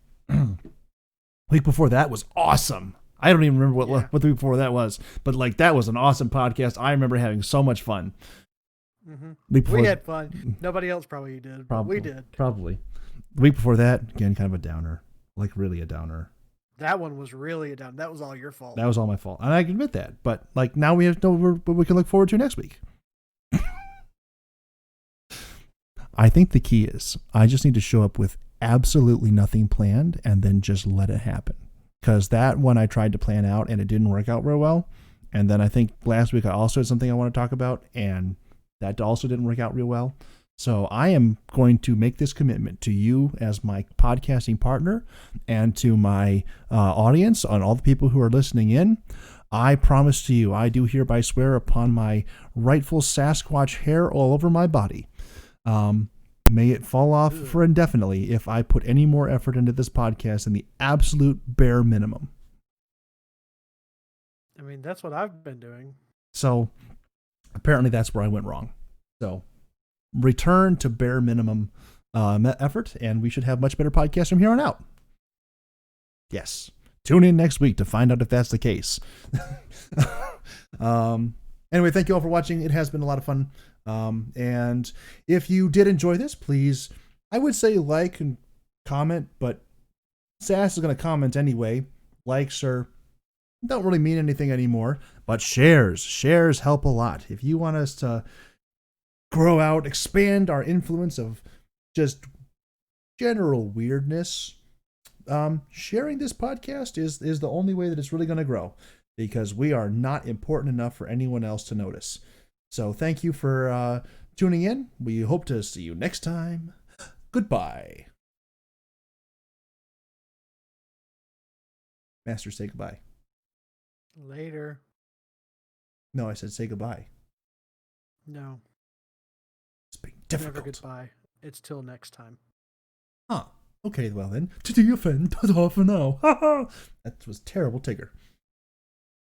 Week before that was awesome. I don't even remember what the week before that was, but like that was an awesome podcast. I remember having so much fun. Mm-hmm. We had fun. Nobody else probably did. We did. Probably. The week before that, again, kind of a downer. Like really a downer. That one was really a downer. That was all your fault. That was all my fault. And I can admit that. But like now we have what we can look forward to next week. I think the key is I just need to show up with absolutely nothing planned and then just let it happen. Because that one I tried to plan out and it didn't work out real well. And then I think last week I also had something I want to talk about and that also didn't work out real well. So I am going to make this commitment to you as my podcasting partner and to my audience, on all the people who are listening in. I promise to you, I do hereby swear upon my rightful Sasquatch hair all over my body. May it fall off for indefinitely if I put any more effort into this podcast than the absolute bare minimum. I mean, that's what I've been doing. So apparently that's where I went wrong. So return to bare minimum effort, and we should have much better podcasts from here on out. Yes. Tune in next week to find out if that's the case. Anyway, thank you all for watching. It has been a lot of fun. And if you did enjoy this, please, I would say like and comment, but Sass is going to comment anyway. Likes don't really mean anything anymore, but shares help a lot. If you want us to grow out, expand our influence of just general weirdness, sharing this podcast is the only way that it's really going to grow, because we are not important enough for anyone else to notice. So thank you for tuning in. We hope to see you next time. Goodbye. Master, say goodbye. Later. No, I said say goodbye. No. It's being difficult. Never goodbye. It's till next time. Huh. Okay, well then. To the offend. Ta-ta for now. That was terrible, Tigger.